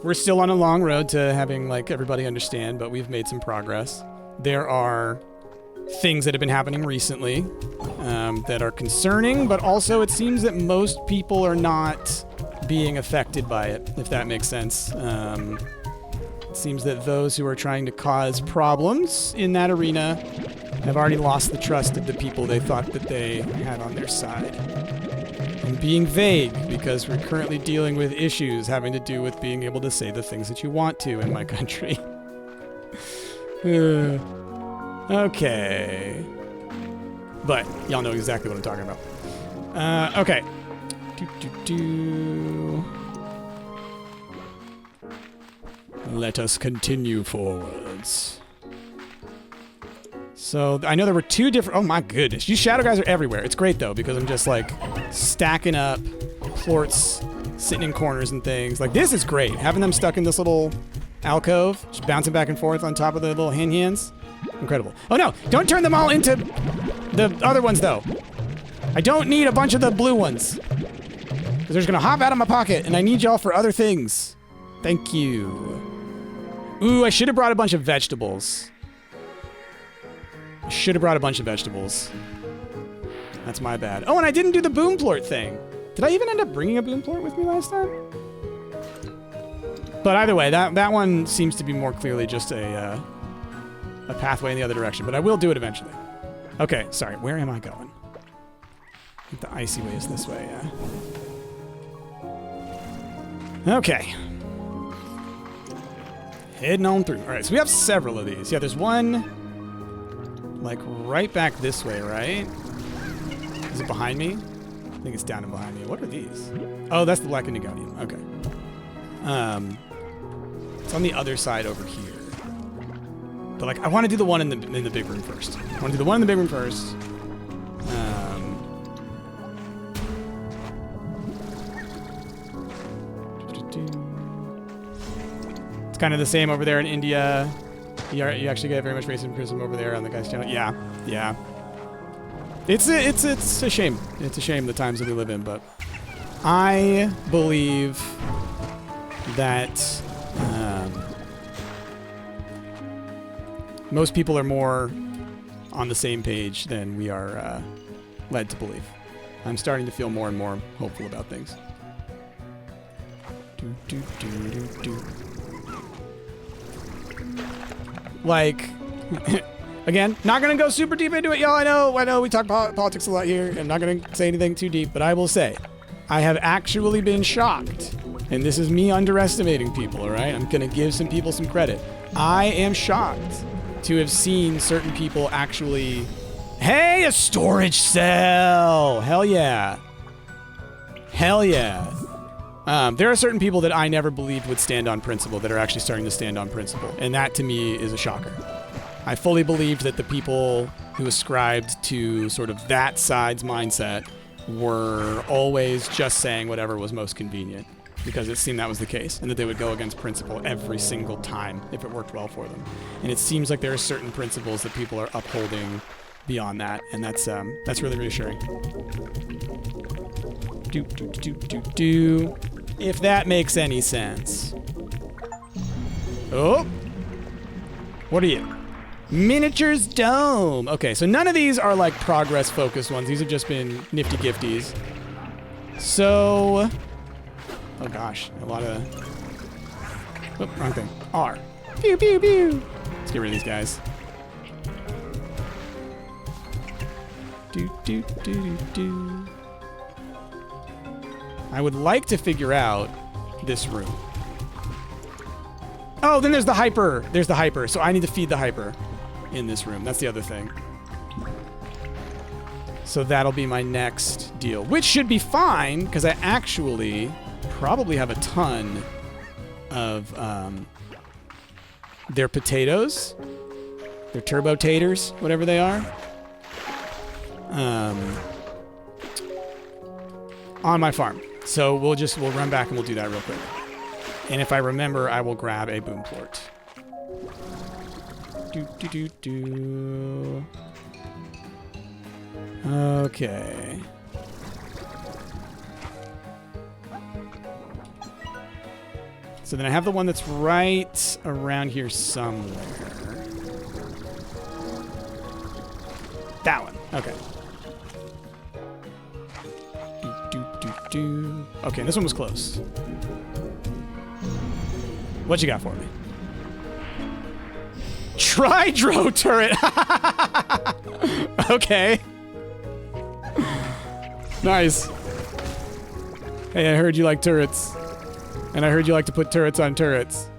we're still on a long road to having like everybody understand, but we've made some progress. There are things that have been happening recently that are concerning, but also it seems that most people are not being affected by it, if that makes sense. It seems that those who are trying to cause problems in that arena have already lost the trust of the people they thought that they had on their side. And being vague, because we're currently dealing with issues having to do with being able to say the things that you want to in my country. Okay. But y'all know exactly what I'm talking about. Okay. Let us continue forwards. So I know there were two different, oh my goodness. You shadow guys are everywhere. It's great though, because I'm just like stacking up plorts, sitting in corners and things. Like this is great. Having them stuck in this little alcove, just bouncing back and forth on top of the little hands. Incredible. Oh no, don't turn them all into the other ones though. I don't need a bunch of the blue ones. Because they're just gonna hop out of my pocket and I need y'all for other things. Thank you. Ooh, I should have brought a bunch of vegetables. Should have brought a bunch of vegetables. That's my bad. Oh, and I didn't do the boom plort thing. Did I even end up bringing a boom plort with me last time? But either way, that one seems to be more clearly just a pathway in the other direction. But I will do it eventually. Okay, sorry. Where am I going? I think the icy way is this way, yeah. Okay. Heading on through. All right, so we have several of these. Yeah, there's one, like, right back this way, right? Is it behind me? I think it's down and behind me. What are these? Oh, that's the Black Indigonian. Okay. It's on the other side over here. But, like, I want to do the one in the big room first. I want to do the one in the big room first. It's kind of the same over there in India. You actually get very much racism over there on the guy's channel. Yeah, yeah. It's a shame. It's a shame the times that we live in, but I believe that most people are more on the same page than we are led to believe. I'm starting to feel more and more hopeful about things. Like, again, not going to go super deep into it, y'all. I know we talk politics a lot here. I'm not going to say anything too deep, but I will say, I have actually been shocked. And this is me underestimating people, all right? I'm going to give some people some credit. I am shocked to have seen certain people actually... Hey, a storage cell! Hell yeah. Hell yeah. There are certain people that I never believed would stand on principle that are actually starting to stand on principle. And that, to me, is a shocker. I fully believed that the people who ascribed to sort of that side's mindset were always just saying whatever was most convenient, because it seemed that was the case, and that they would go against principle every single time if it worked well for them. And it seems like there are certain principles that people are upholding beyond that, and that's really reassuring. If that makes any sense. Oh! What are you? Miniatures Dome! Okay, so none of these are like progress-focused ones. These have just been nifty gifties. So... Oh gosh, a lot of... Oh, wrong thing. R. Pew, pew, pew! Let's get rid of these guys. Do. I would like to figure out this room. Oh, then there's the hyper. There's the hyper. So I need to feed the hyper in this room. That's the other thing. So that'll be my next deal, which should be fine because I actually probably have a ton of their potatoes, their turbo taters, whatever they are. On my farm. So we'll run back and we'll do that real quick. And if I remember, I will grab a boom plort. Okay. So then I have the one that's right around here somewhere. That one. Okay. Okay, this one was close. What you got for me? Tridro turret! Okay. Nice. Hey, I heard you like turrets. And I heard you like to put turrets on turrets.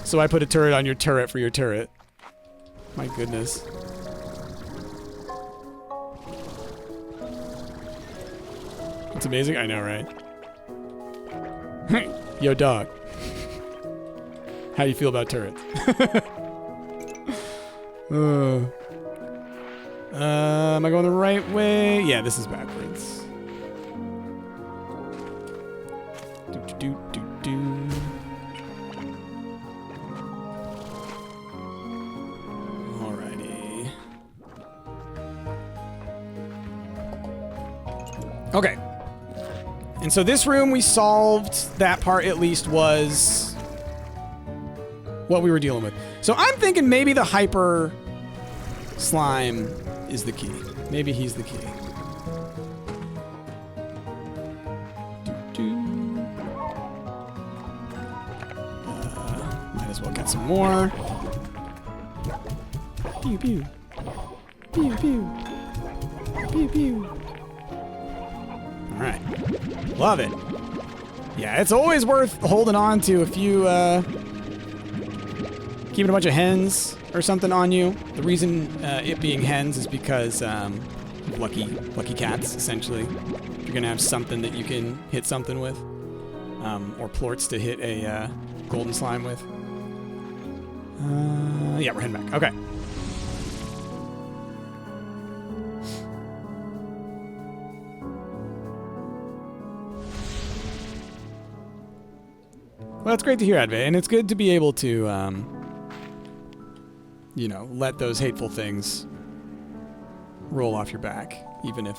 So I put a turret on your turret for your turret. My goodness. It's amazing. I know, right? Yo, dog. How do you feel about turrets? Am I going the right way? Yeah, this is backwards. Alrighty. Okay. And so this room we solved. That part at least was what we were dealing with. So I'm thinking maybe the hyper slime is the key. Maybe he's the key. Might as well get some more. Pew pew. Pew pew. Pew pew. Alright. Love it. Yeah, it's always worth holding on to a few, keeping a bunch of hens or something on you. The reason it being hens is because lucky cats, essentially. You're going to have something that you can hit something with. Or plorts to hit a golden slime with. Yeah, we're heading back. Okay. Well, that's great to hear, Adve, and it's good to be able to, you know, let those hateful things roll off your back, even if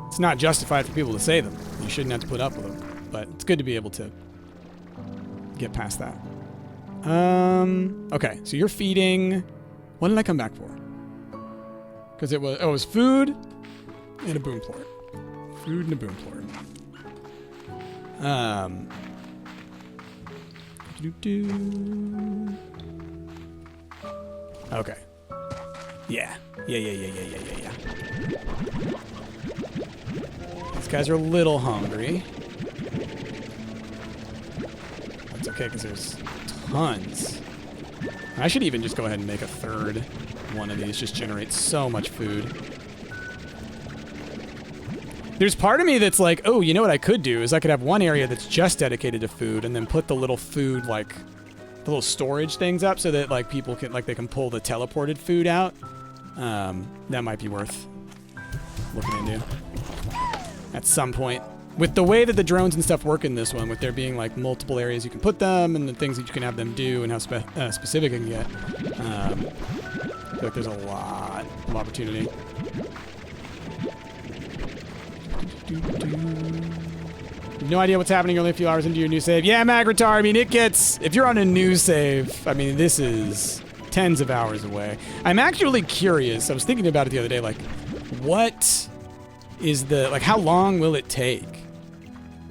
it's not justified for people to say them. You shouldn't have to put up with them, but it's good to be able to get past that. Okay, so you're feeding. What did I come back for? Because it was food and a boom plort. Food and a boom plort. Okay. Yeah. Yeah. These guys are a little hungry. That's okay, because there's tons. I should even just go ahead and make a third one of these. Just generates so much food. There's part of me that's like, oh, you know what I could do is I could have one area that's just dedicated to food and then put the little food, like, the little storage things up so that, like, people can, like, they can pull the teleported food out. That might be worth looking into at some point. With the way that the drones and stuff work in this one, with there being, like, multiple areas you can put them and the things that you can have them do and how specific it can get, I feel like there's a lot of opportunity. No idea what's happening only a few hours into your new save. Yeah, Magritar, I mean, it gets... If you're on a new save, I mean, this is tens of hours away. I'm actually curious. I was thinking about it the other day, like, what is the... Like, how long will it take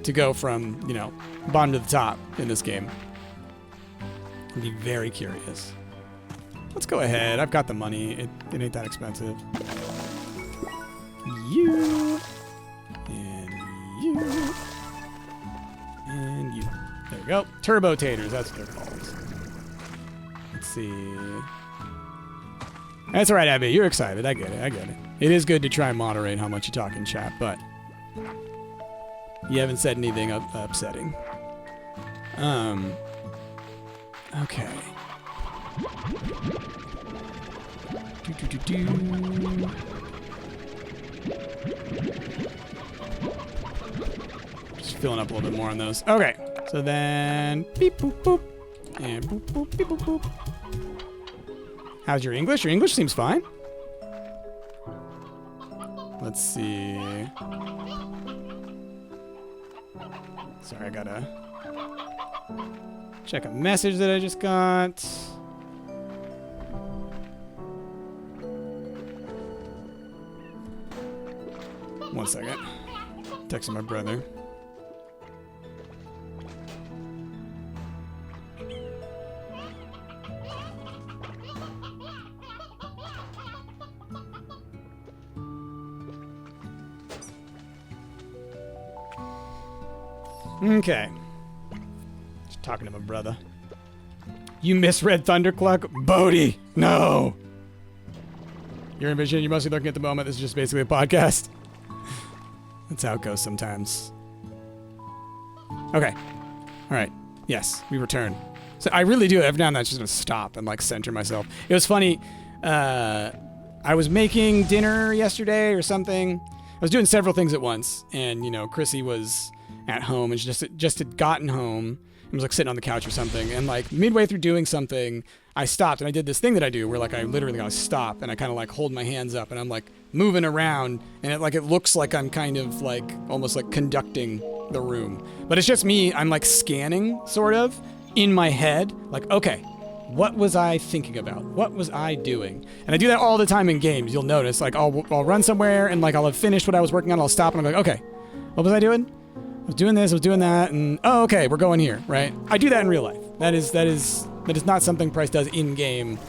to go from, you know, bottom to the top in this game? I'd be very curious. Let's go ahead. I've got the money. It ain't that expensive. You... And you. There we go. Turbo taters, that's what they're called. Let's see. That's alright, Abby. You're excited. I get it. It is good to try and moderate how much you talk in chat, but you haven't said anything upsetting. Okay. Just filling up a little bit more on those. Okay. So then beep boop boop. And boop boop beep boop boop. How's your English? Your English seems fine. Let's see. Sorry, I gotta check a message that I just got. One second. Texting my brother. Okay. Just talking to my brother. You misread Thundercluck? Bodhi! No! You're in vision, you're mostly looking at the moment. This is just basically a podcast. That's how it goes sometimes. Okay. Alright. Yes, we return. So I really do. Every now and then I'm just going to stop and like center myself. It was funny. I was making dinner yesterday or something. I was doing several things at once. And, you know, Chrissy was at home and she just had gotten home and was like sitting on the couch or something. And like midway through doing something, I stopped and I did this thing that I do where like I literally gotta stop and I kind of like hold my hands up and I'm like moving around and it looks like I'm kind of like almost like conducting the room. But it's just me. I'm like scanning sort of in my head. Like, okay, What was I thinking about? What was I doing? And I do that all the time in games. You'll notice, like, I'll run somewhere and, like, I'll have finished what I was working on. I'll stop and I'm like, okay, what was I doing? I was doing this, I was doing that, and oh, okay, we're going here, right? I do that in real life. That is not something Price does in game.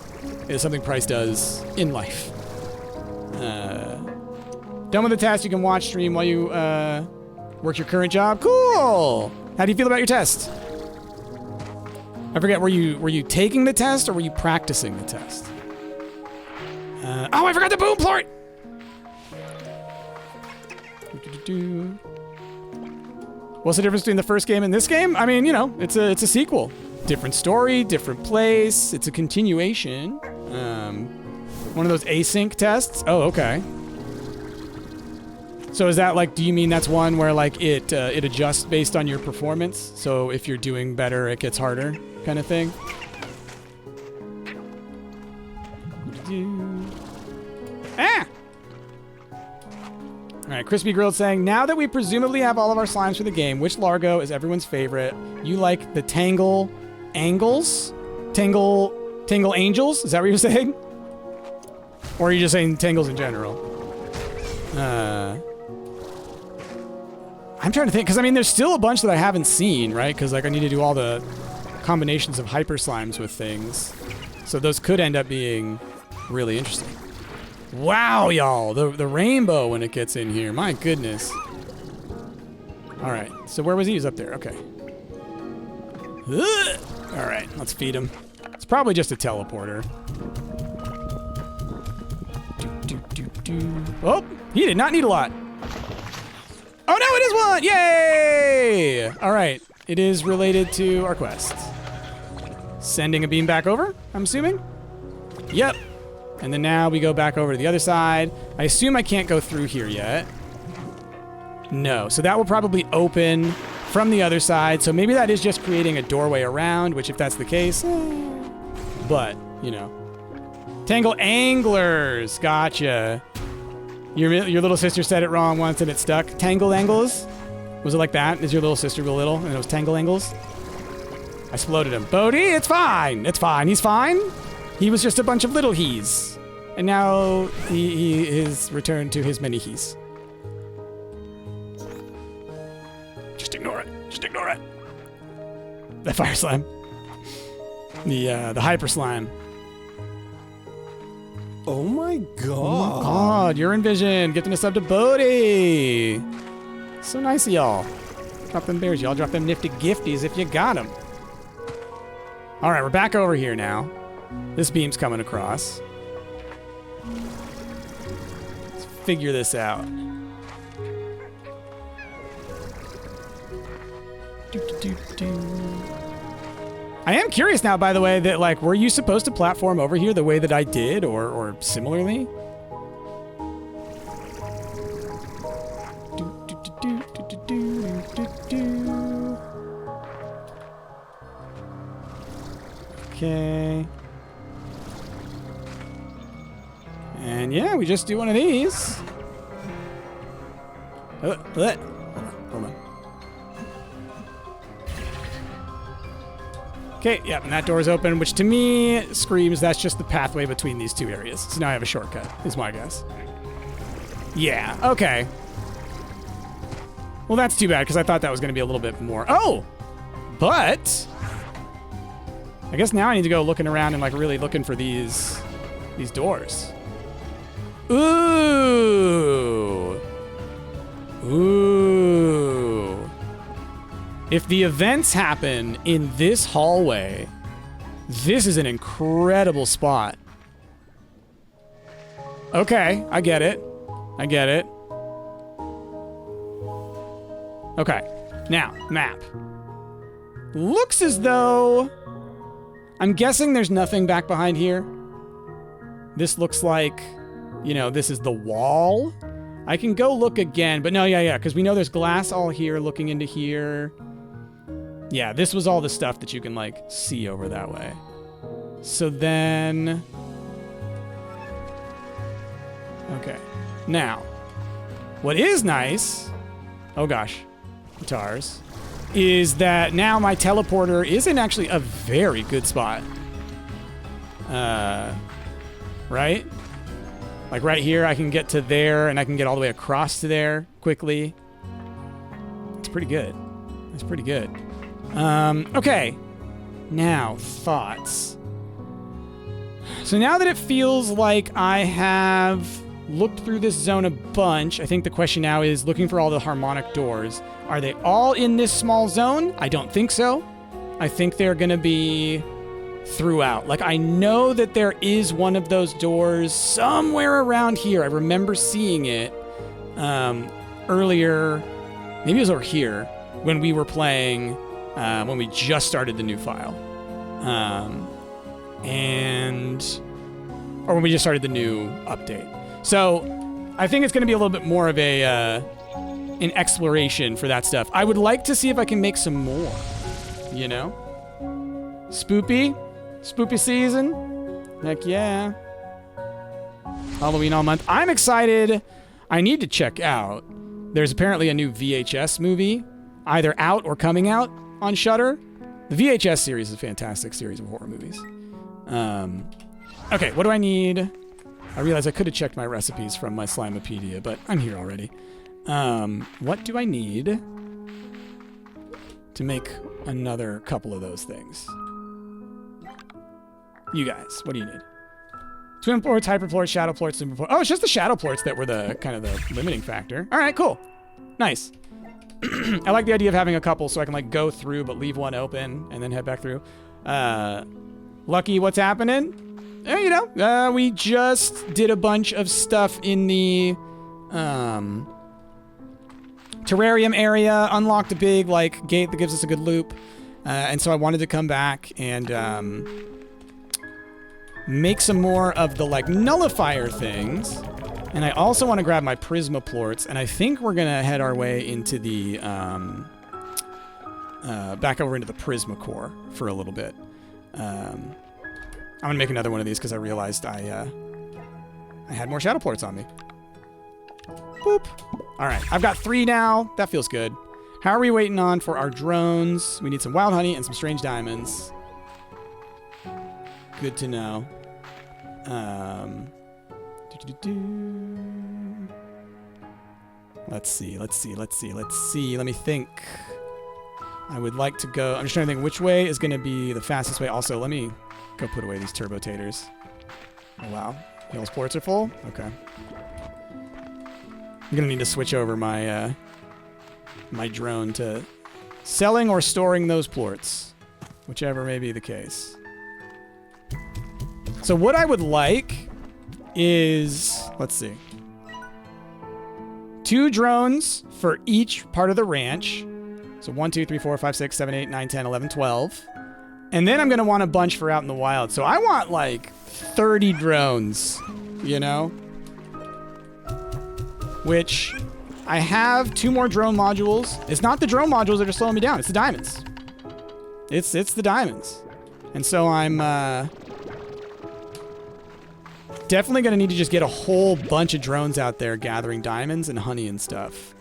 It is something Price does in life. Done with the test. You can watch stream while you work your current job. Cool. How do you feel about your test? I forget. Were you taking the test or were you practicing the test? Oh, I forgot the boom plort. What's the difference between the first game and this game? I mean, you know, it's a sequel. Different story, different place. It's a continuation. One of those async tests. Oh, okay. So is that like, do you mean that's one where like it adjusts based on your performance? So if you're doing better, it gets harder kind of thing? Ah! All right, Crispy Grilled saying, now that we presumably have all of our slimes for the game, which Largo is everyone's favorite? You like the Tangle Angles? Tangle Angels? Is that what you're saying? Or are you just saying Tangles in general? I'm trying to think, because I mean, there's still a bunch that I haven't seen, right? Because like I need to do all the combinations of hyper slimes with things. So those could end up being really interesting. Wow, y'all, the rainbow when it gets in here. My goodness. All right, so where was he? He's up there. Okay. Ugh. All right, let's feed him. It's probably just a teleporter. Oh, he did not need a lot. Oh no, it is one! Yay! All right, it is related to our quest. Sending a beam back over, I'm assuming? Yep. And then now we go back over to the other side. I assume I can't go through here yet. No, so that will probably open from the other side. So maybe that is just creating a doorway around, which if that's the case, but, you know. Tangle Anglers, gotcha. Your little sister said it wrong once and it stuck. Tangle Angles? Was it like that? Is your little sister real little and it was Tangle Angles? I exploded him. Bodhi, it's fine. It's fine. He's fine. He was just a bunch of little he's. And now he is returned to his many he's. Just ignore it. Just ignore it. The fire slime. The hyper slime. Oh my god. Oh my god, you're in vision. Gifting a sub to Bodhi. So nice of y'all. Drop them bears, y'all. Drop them nifty gifties if you got them. All right, we're back over here now. This beam's coming across. Let's figure this out. I am curious now, by the way, that like, were you supposed to platform over here the way that I did, or similarly? Okay. And yeah, we just do one of these. Hold on. Okay, yeah, and that door's open, which to me screams that's just the pathway between these two areas. So now I have a shortcut, is my guess. Yeah, okay. Well, that's too bad, because I thought that was going to be a little bit more. Oh! But I guess now I need to go looking around and like really looking for these doors. Ooh. Ooh. If the events happen in this hallway, this is an incredible spot. Okay, I get it. I get it. Okay, now, map. Looks as though... I'm guessing there's nothing back behind here. This looks like, you know, this is the wall. I can go look again, but no, yeah, because we know there's glass all here looking into here. Yeah, this was all the stuff that you can, like, see over that way. So then... Okay. Now, what is nice... Oh, gosh. Guitars. Is that now my teleporter is in actually a very good spot. Right? Like right here, I can get to there, and I can get all the way across to there quickly. That's pretty good. That's pretty good. Okay. Now, thoughts. So now that it feels like I have looked through this zone a bunch, I think the question now is looking for all the harmonic doors. Are they all in this small zone? I don't think so. I think they're going to be throughout. Like, I know that there is one of those doors somewhere around here. I remember seeing it earlier. Maybe it was over here when we were playing, when we just started the new file. Or when we just started the new update. So I think it's going to be a little bit more of an exploration for that stuff. I would like to see if I can make some more, you know? Spoopy season. Heck yeah. Halloween all month. I'm excited. I need to check out. There's apparently a new VHS movie, either out or coming out on Shudder. The VHS series is a fantastic series of horror movies. Okay, what do I need? I realize I could have checked my recipes from my Slimepedia, but I'm here already. What do I need to make another couple of those things? You guys, what do you need? Twin plorts, hyper plorts, shadow plorts, super plorts. Oh, it's just the shadow plorts that were the kind of the limiting factor. All right, cool. Nice. I like the idea of having a couple so I can like go through but leave one open and then head back through. Lucky, what's happening? You know, we just did a bunch of stuff in the terrarium area, unlocked a big like gate that gives us a good loop, and so I wanted to come back and make some more of the like nullifier things. And I also want to grab my Prismaplorts, and I think we're going to head our way into the, back over into the Prismacore for a little bit. I'm going to make another one of these because I realized I had more Shadowplorts on me. Boop. All right, I've got 3 now. That feels good. How are we waiting on for our drones? We need some wild honey and some strange diamonds. Good to know. Let's see. Let me think. I would like to go. I'm just trying to think which way is going to be the fastest way. Also, let me go put away these turbo taters. Oh, wow. Those ports are full? Okay. I'm going to need to switch over my my drone to selling or storing those plorts, whichever may be the case. So what I would like is, let's see, 2 drones for each part of the ranch. So 1, 2, 3, 4, 5, 6, 7, 8, 9, 10, 11, 12. And then I'm going to want a bunch for out in the wild. So I want like 30 drones, you know? Which I have 2 more drone modules. It's not the drone modules that are slowing me down. It's the diamonds. It's the diamonds. And so I'm definitely going to need to just get a whole bunch of drones out there gathering diamonds and honey and stuff.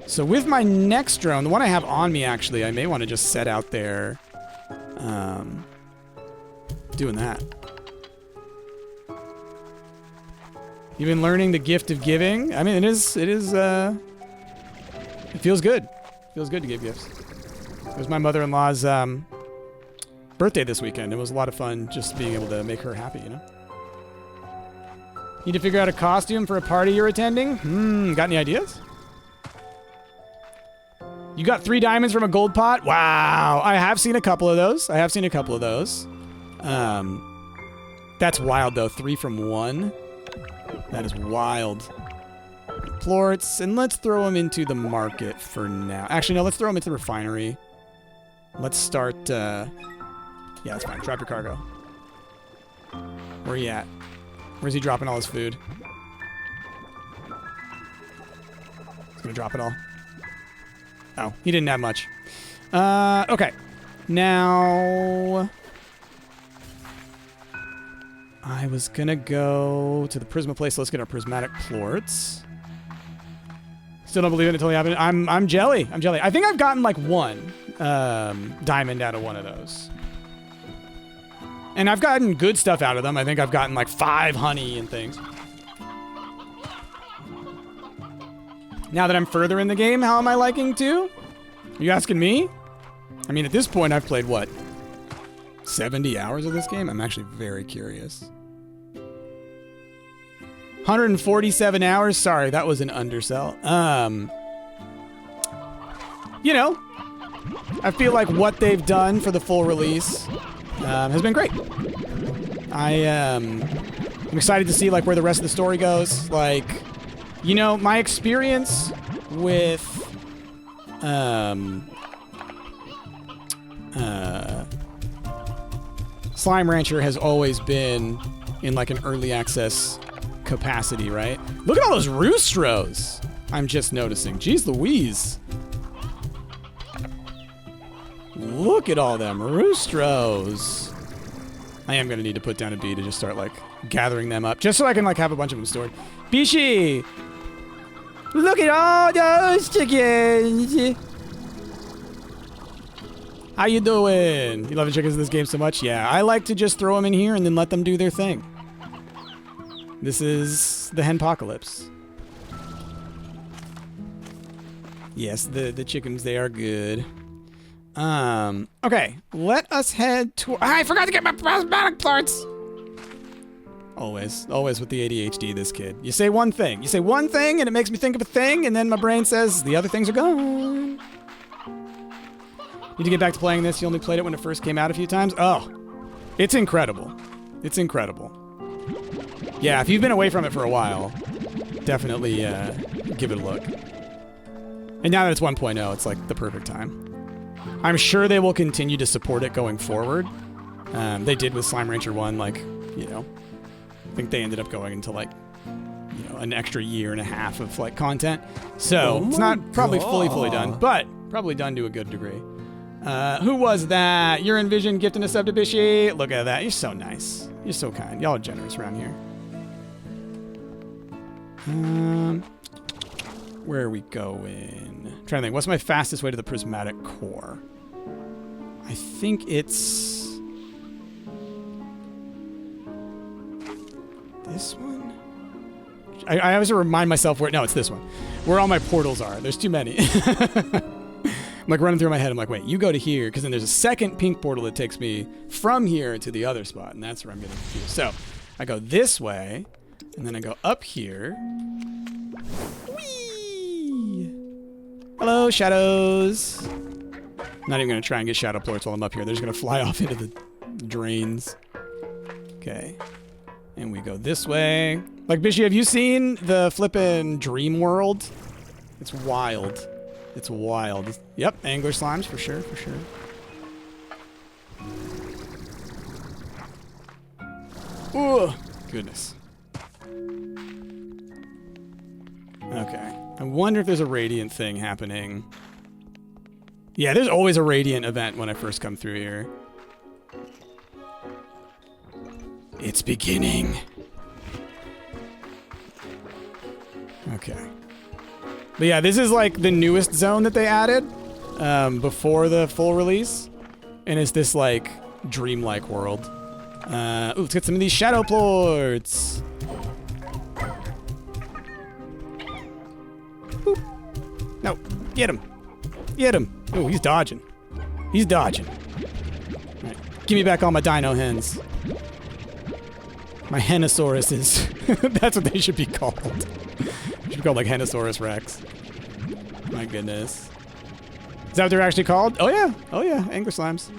So with my next drone, the one I have on me actually, I may want to just set out there doing that. You've been learning the gift of giving. I mean, it feels good. It feels good to give gifts. It was my mother-in-law's birthday this weekend. It was a lot of fun just being able to make her happy, you know? Need to figure out a costume for a party you're attending? Got any ideas? You got 3 diamonds from a gold pot? Wow. I have seen a couple of those. That's wild, though. 3 from 1. That is wild. Plorts, and let's throw them into the market for now. Actually, no, let's throw them into the refinery. Let's start, yeah, that's fine. Drop your cargo. Where are you at? Where's he dropping all his food? He's gonna drop it all. Oh, he didn't have much. Okay. Now, I was gonna go to the Prisma place. Let's get our prismatic plorts. Still don't believe it until it happened. I'm jelly. I think I've gotten like 1 diamond out of one of those. And I've gotten good stuff out of them. I think I've gotten like 5 honey and things. Now that I'm further in the game, how am I liking to? Are you asking me? I mean, at this point, I've played, what, 70 hours of this game? I'm actually very curious. 147 hours? Sorry, that was an undersell. You know, I feel like what they've done for the full release has been great. I'm excited to see, like, where the rest of the story goes. Like, you know, my experience with Slime Rancher has always been in like an early access capacity, right? Look at all those roostros. I'm just noticing. Jeez Louise. Look at all them roostros. I am going to need to put down a bee to just start like gathering them up just so I can like have a bunch of them stored. Bishi! Look at all those chickens! How you doing? You loving chickens in this game so much? Yeah, I like to just throw them in here and then let them do their thing. This is the henpocalypse. Yes, the chickens, they are good. Okay, let us head to... I forgot to get my prismatic parts! Always with the ADHD, this kid. You say one thing and it makes me think of a thing, and then my brain says the other things are gone. Need to get back to playing this. You only played it when it first came out a few times. Oh, it's incredible. It's incredible. Yeah, if you've been away from it for a while, definitely give it a look. And now that it's 1.0, it's like the perfect time. I'm sure they will continue to support it going forward. They did with Slime Rancher 1, like, you know, I think they ended up going into like, you know, an extra year and a half of like content. So it's not probably fully done, but probably done to a good degree. Who was that? You're Envision gifting a sub to Bishi. Look at that. You're so nice. You're so kind. Y'all are generous around here. Where are we going? I'm trying to think. What's my fastest way to the prismatic core? I think it's this one. I always remind myself where. No, it's this one. Where all my portals are. There's too many. I'm like running through my head. I'm like, wait, you go to here, because then there's a second pink portal that takes me from here to the other spot, and that's where I'm getting confused. So I go this way, and then I go up here. Whee! Hello, shadows. I'm not even going to try and get shadow plorts while I'm up here. They're just going to fly off into the drains. Okay. And we go this way. Like, Bishi, have you seen the flippin' Dream World? It's wild. It's wild. Yep, angler slimes for sure, for sure. Ooh, goodness. Okay. I wonder if there's a radiant thing happening. Yeah, there's always a radiant event when I first come through here. It's beginning. Okay. But yeah, this is like the newest zone that they added before the full release. And it's this like dreamlike world. Ooh, let's get some of these shadow plorts. Boop. No, get him. Get him. Ooh, he's dodging. He's dodging. All right, give me back all my dino hens. My Henosauruses. That's what they should be called. They should be called like Henosaurus Rex. My goodness. Is that what they're actually called? Oh yeah. Oh yeah. Angler slimes.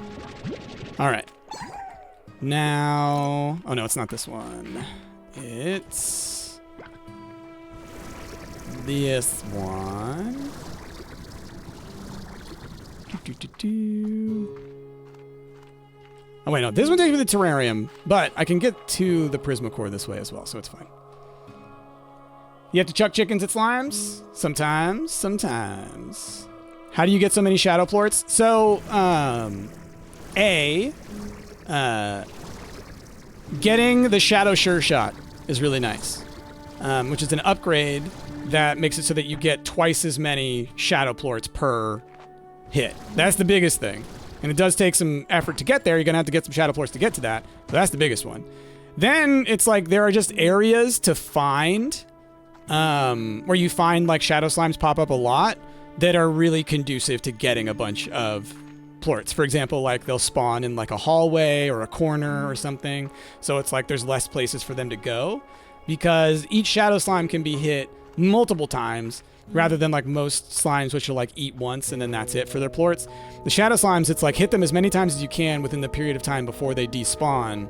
All right. Now. Oh no, it's not this one. It's this one. Oh wait, no. This one takes me to the terrarium, but I can get to the Prismacore this way as well, so it's fine. You have to chuck chickens at slimes? Sometimes, sometimes. How do you get so many shadow plorts? So, getting the Shadow Sure Shot is really nice, which is an upgrade that makes it so that you get twice as many shadow plorts per hit. That's the biggest thing. And it does take some effort to get there. You're going to have to get some shadow plorts to get to that. But that's the biggest one. Then it's like there are just areas to find where you find like shadow slimes pop up a lot that are really conducive to getting a bunch of plorts. For example, like they'll spawn in like a hallway or a corner or something. So it's like there's less places for them to go because each shadow slime can be hit multiple times rather than like most slimes, which will like eat once and then that's it for their plorts. The shadow slimes, it's like hit them as many times as you can within the period of time before they despawn.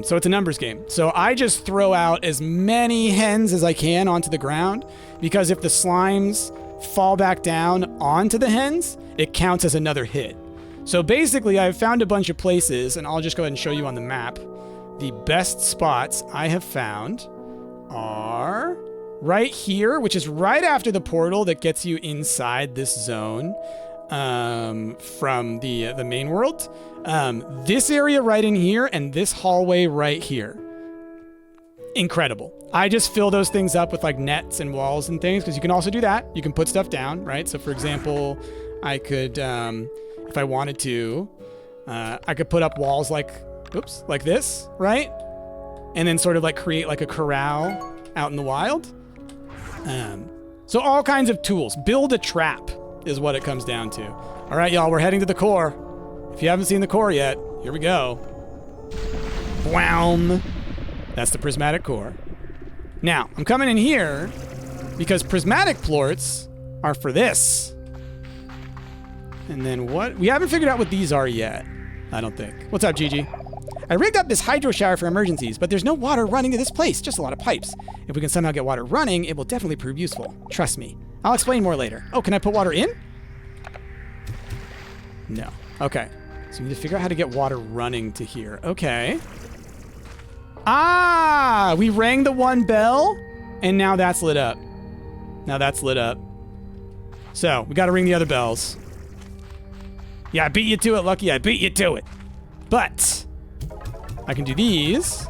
So it's a numbers game. So I just throw out as many hens as I can onto the ground because if the slimes fall back down onto the hens, it counts as another hit. So basically I've found a bunch of places, and I'll just go ahead and show you on the map. The best spots I have found are right here, which is right after the portal that gets you inside this zone from the main world. This area right in here and this hallway right here. Incredible. I just fill those things up with like nets and walls and things because you can also do that. You can put stuff down, right? So for example, I could, if I wanted to, I could put up walls like, oops, like this, right? And then sort of like create like a corral out in the wild. So all kinds of tools. Build a trap is what it comes down to. All right, y'all, we're heading to the core. If you haven't seen the core yet, here we go. Wham! That's the prismatic core. Now, I'm coming in here because prismatic plorts are for this. And then what? We haven't figured out what these are yet, I don't think. What's up, Gigi? I rigged up this hydro shower for emergencies, but there's no water running to this place, just a lot of pipes. If we can somehow get water running, it will definitely prove useful. Trust me. I'll explain more later. Oh, can I put water in? No. Okay. So we need to figure out how to get water running to here. Okay. Ah! We rang the one bell, and now that's lit up. Now that's lit up. So, we gotta ring the other bells. Yeah, I beat you to it, Lucky. I beat you to it. But I can do these.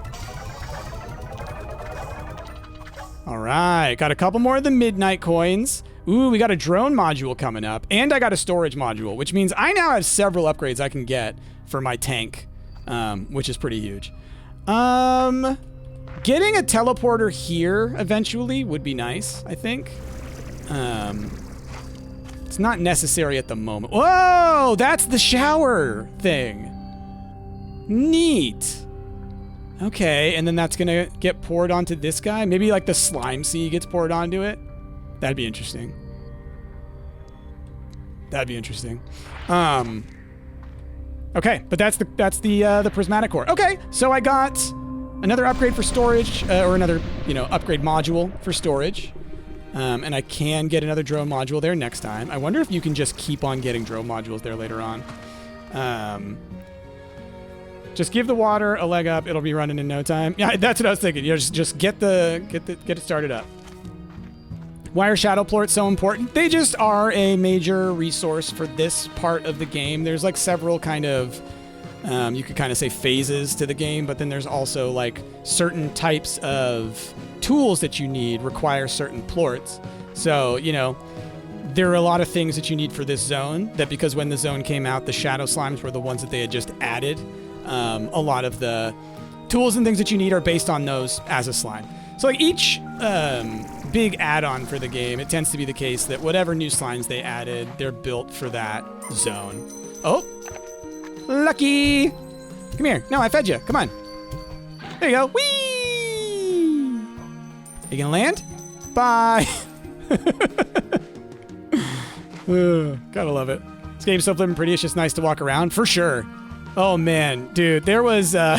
All right. Got a couple more of the midnight coins. Ooh, we got a drone module coming up. And I got a storage module, which means I now have several upgrades I can get for my tank, which is pretty huge. Getting a teleporter here eventually would be nice, I think. It's not necessary at the moment. Whoa, that's the shower thing. Neat. Okay, and then that's gonna get poured onto this guy. Maybe like the slime sea gets poured onto it. That'd be interesting. That'd be interesting. Okay, but that's the prismatic core. Okay, so I got another upgrade for storage, or another, upgrade module for storage. And I can get another drone module there next time. I wonder if you can just keep on getting drone modules there later on. Just give the water a leg up. It'll be running in no time. Yeah, that's what I was thinking. Just get it started up. Why are shadow plorts so important? They just are a major resource for this part of the game. There's like several kind of, you could kind of say phases to the game, but then there's also like certain types of tools that you need require certain plorts. So, there are a lot of things that you need for this zone that because when the zone came out, the shadow slimes were the ones that they had just added. A lot of the tools and things that you need are based on those as a slime. So like each big add-on for the game, it tends to be the case that whatever new slimes they added, they're built for that zone. Oh, Lucky. Come here. No, I fed you. Come on. There you go. Whee! You gonna land? Bye. Gotta love it. This game's so flippin' pretty. It's just nice to walk around for sure. Oh man, dude, there was a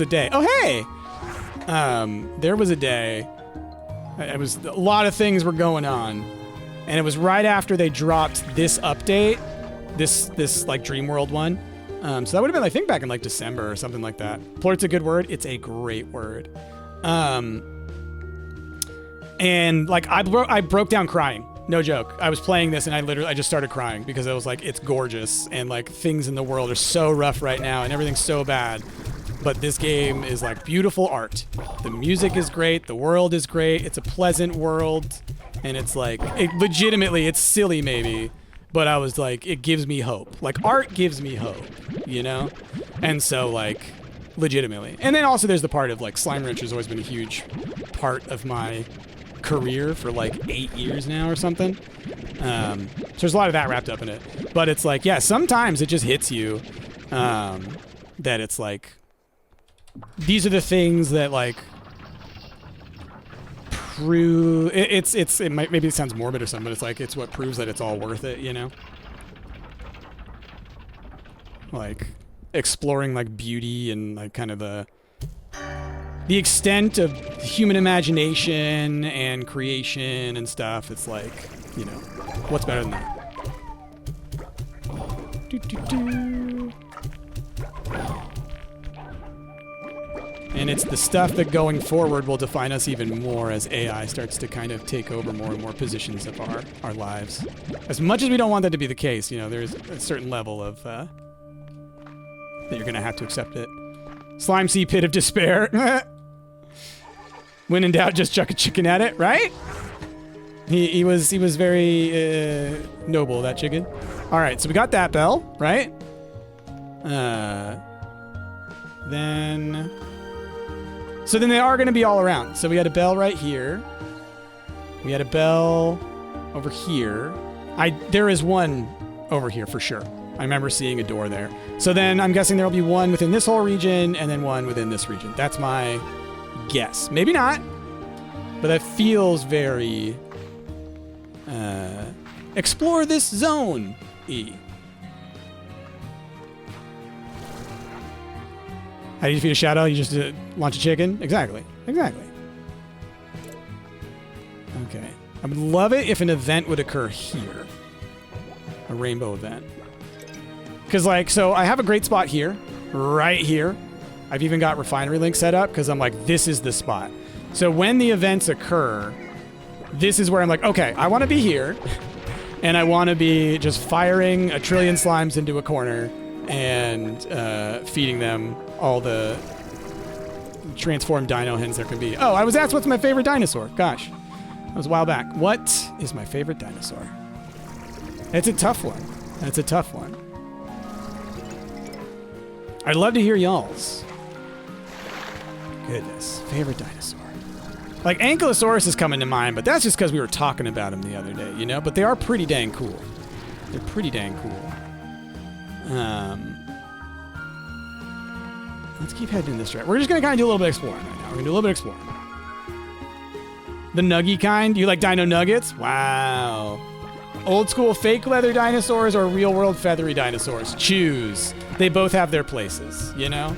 day. Oh hey, there was a day. It was a lot of things were going on, and it was right after they dropped this update, this like Dream World one. So that would have been, I think, back in like December or something like that. Plort's a good word. It's a great word. And like I broke down crying. No joke. I was playing this and I just started crying because I was like, it's gorgeous and like things in the world are so rough right now and everything's so bad. But this game is like beautiful art. The music is great. The world is great. It's a pleasant world. And it's like, legitimately, it's silly maybe, but I was like, it gives me hope. Like, art gives me hope, you know? And so, like, legitimately. And then also there's the part of, like, Slime Rancher has always been a huge part of my career for, like, 8 years now or something. So there's a lot of that wrapped up in it. But it's like, yeah, sometimes it just hits you that it's like, these are the things that, like, prove it might, maybe it sounds morbid or something, but it's like, it's what proves that it's all worth it, you know? Like, exploring, like, beauty and, like, kind of the extent of human imagination and creation and stuff. It's like, you know, what's better than that? And it's the stuff that going forward will define us even more as AI starts to kind of take over more and more positions of our lives. As much as we don't want that to be the case, you know, there's a certain level of that you're going to have to accept it. Slime Sea Pit of Despair. When in doubt, just chuck a chicken at it, right? He was very noble, that chicken. All right, so we got that bell, right? So then they are going to be all around. So we had a bell right here. We had a bell over here. There is one over here for sure. I remember seeing a door there. So then I'm guessing there will be one within this whole region and then one within this region. That's my guess. Maybe not, but that feels very explore this zone-y. How do you defeat a shadow? You just launch a chicken? Exactly. Exactly. Okay. I would love it if an event would occur here. A rainbow event. Because, like, so I have a great spot here. Right here. I've even got Refinery Link set up because I'm like, this is the spot. So when the events occur, this is where I'm like, okay, I want to be here. And I want to be just firing a trillion slimes into a corner and feeding them all the transformed dino hens there can be. Oh, I was asked what's my favorite dinosaur. Gosh, that was a while back. What is my favorite dinosaur? It's a tough one. That's a tough one. I'd love to hear y'all's. Goodness, favorite dinosaur. Like, Ankylosaurus is coming to mind, but that's just because we were talking about him the other day, you know? But they are pretty dang cool. They're pretty dang cool. Let's keep heading in this direction. We're just going to kind of do a little bit of exploring right now. We're going to do a little bit of exploring. The nuggy kind? You like dino nuggets? Wow. Old school fake leather dinosaurs or real world feathery dinosaurs? Choose. They both have their places, you know?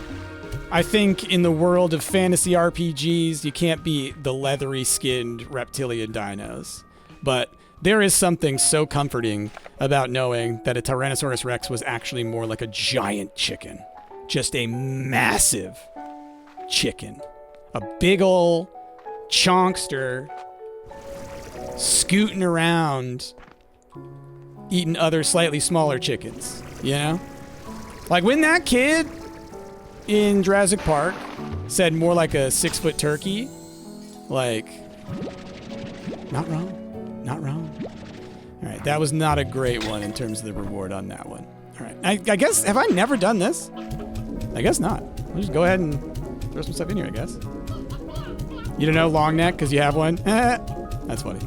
I think in the world of fantasy RPGs, you can't beat the leathery skinned reptilian dinos. But there is something so comforting about knowing that a Tyrannosaurus Rex was actually more like a giant chicken. Just a massive chicken. A big ol' chonkster scooting around eating other slightly smaller chickens, you know? Like when that kid in Jurassic Park said more like a 6-foot turkey, like, not wrong, not wrong. All right, that was not a great one in terms of the reward on that one. All right, I guess, have I never done this? I guess not. I'll just go ahead and throw some stuff in here, I guess. You don't know long neck because you have one? That's funny.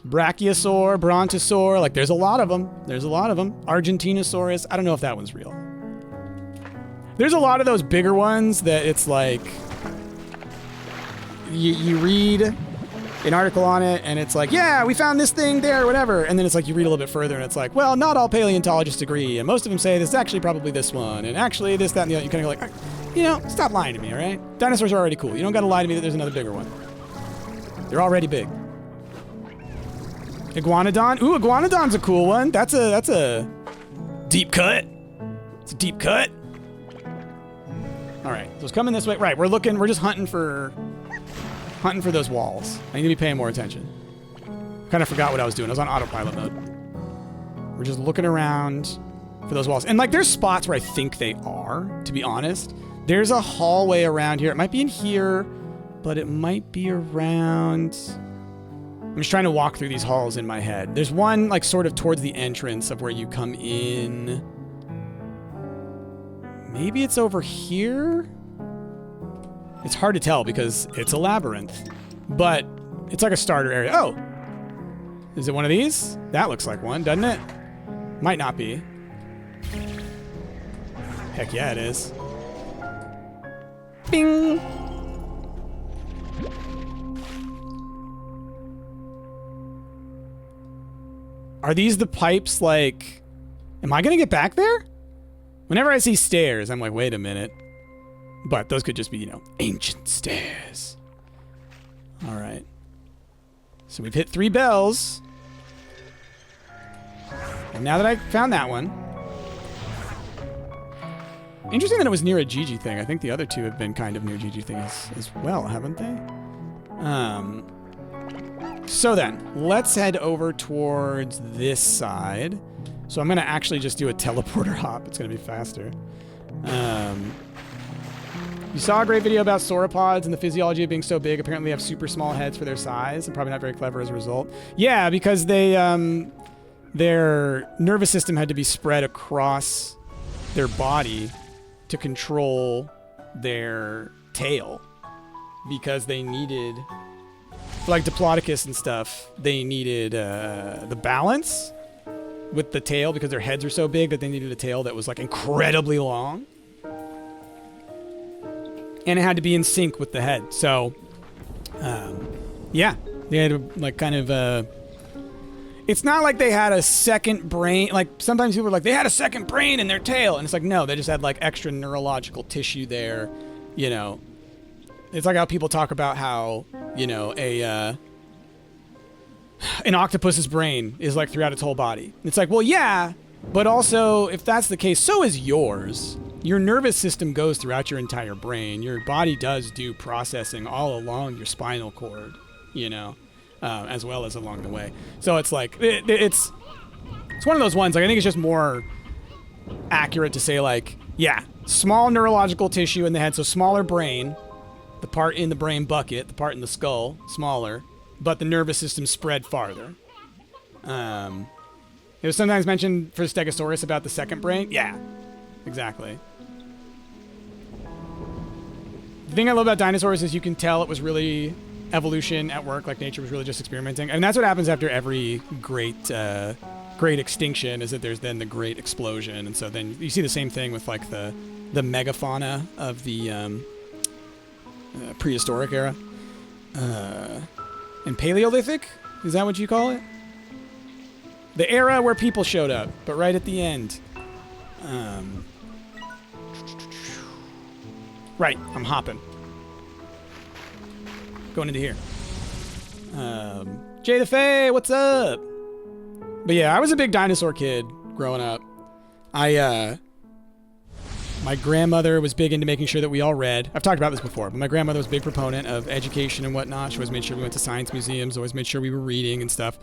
Brachiosaur, Brontosaur, like there's a lot of them. There's a lot of them. Argentinosaurus, I don't know if that one's real. There's a lot of those bigger ones that it's like, you read an article on it and it's like, yeah, we found this thing there or whatever. And then it's like, you read a little bit further and it's like, well, not all paleontologists agree. And most of them say this is actually probably this one. And actually this, that, and the other. You kind of go like, you know, stop lying to me, all right? Dinosaurs are already cool. You don't got to lie to me that there's another bigger one. They're already big. Iguanodon. Ooh, Iguanodon's a cool one. That's a deep cut. It's a deep cut. All right, so it's coming this way. Right, we're just hunting for those walls. I need to be paying more attention. Kind of forgot what I was doing. I was on autopilot mode. We're just looking around for those walls. And like there's spots where I think they are, to be honest. There's a hallway around here. It might be in here, but it might be around I'm just trying to walk through these halls in my head. There's one, like, sort of towards the entrance of where you come in. Maybe it's over here? It's hard to tell because it's a labyrinth. But it's like a starter area. Oh! Is it one of these? That looks like one, doesn't it? Might not be. Heck yeah, it is. Bing! Are these the pipes, like... Am I gonna get back there? Whenever I see stairs, I'm like, wait a minute. But those could just be, you know, ancient stairs. Alright. So we've hit 3 bells. And now that I found that one... Interesting that it was near a Gigi thing. I think the other 2 have been kind of near Gigi things as well, haven't they? So then, let's head over towards this side. So I'm going to actually just do a teleporter hop. It's going to be faster. You saw a great video about sauropods and the physiology of being so big. Apparently they have super small heads for their size and probably not very clever as a result. Yeah, because they their nervous system had to be spread across their body to control their tail. Because they needed... For like Diplodocus and stuff, they needed the balance with the tail because their heads are so big that they needed a tail that was like incredibly long. And it had to be in sync with the head. So, yeah, they had to, like, kind of, it's not like they had a second brain. Like, sometimes people are like, they had a second brain in their tail. And it's like, no, they just had, like, extra neurological tissue there, you know. It's like how people talk about how, you know, an octopus's brain is, like, throughout its whole body. It's like, well, yeah, but also, if that's the case, so is yours. Your nervous system goes throughout your entire brain. Your body does do processing all along your spinal cord, you know, as well as along the way. So it's like, it's one of those ones, like, I think it's just more accurate to say, like, yeah, small neurological tissue in the head, so smaller brain, the part in the brain bucket, the part in the skull, smaller, but the nervous system spread farther. It was sometimes mentioned for Stegosaurus about the second brain. Yeah, exactly. The thing I love about dinosaurs is you can tell it was really evolution at work, like nature was really just experimenting. And that's what happens after every great extinction, is that there's then the great explosion. And so then you see the same thing with like the megafauna of the prehistoric era. And Paleolithic? Is that what you call it? The era where people showed up, but right at the end. Right, I'm hopping. Going into here. Jay the Fae, what's up? But yeah, I was a big dinosaur kid growing up. My grandmother was big into making sure that we all read. I've talked about this before, but my grandmother was a big proponent of education and whatnot. She always made sure we went to science museums, always made sure we were reading and stuff.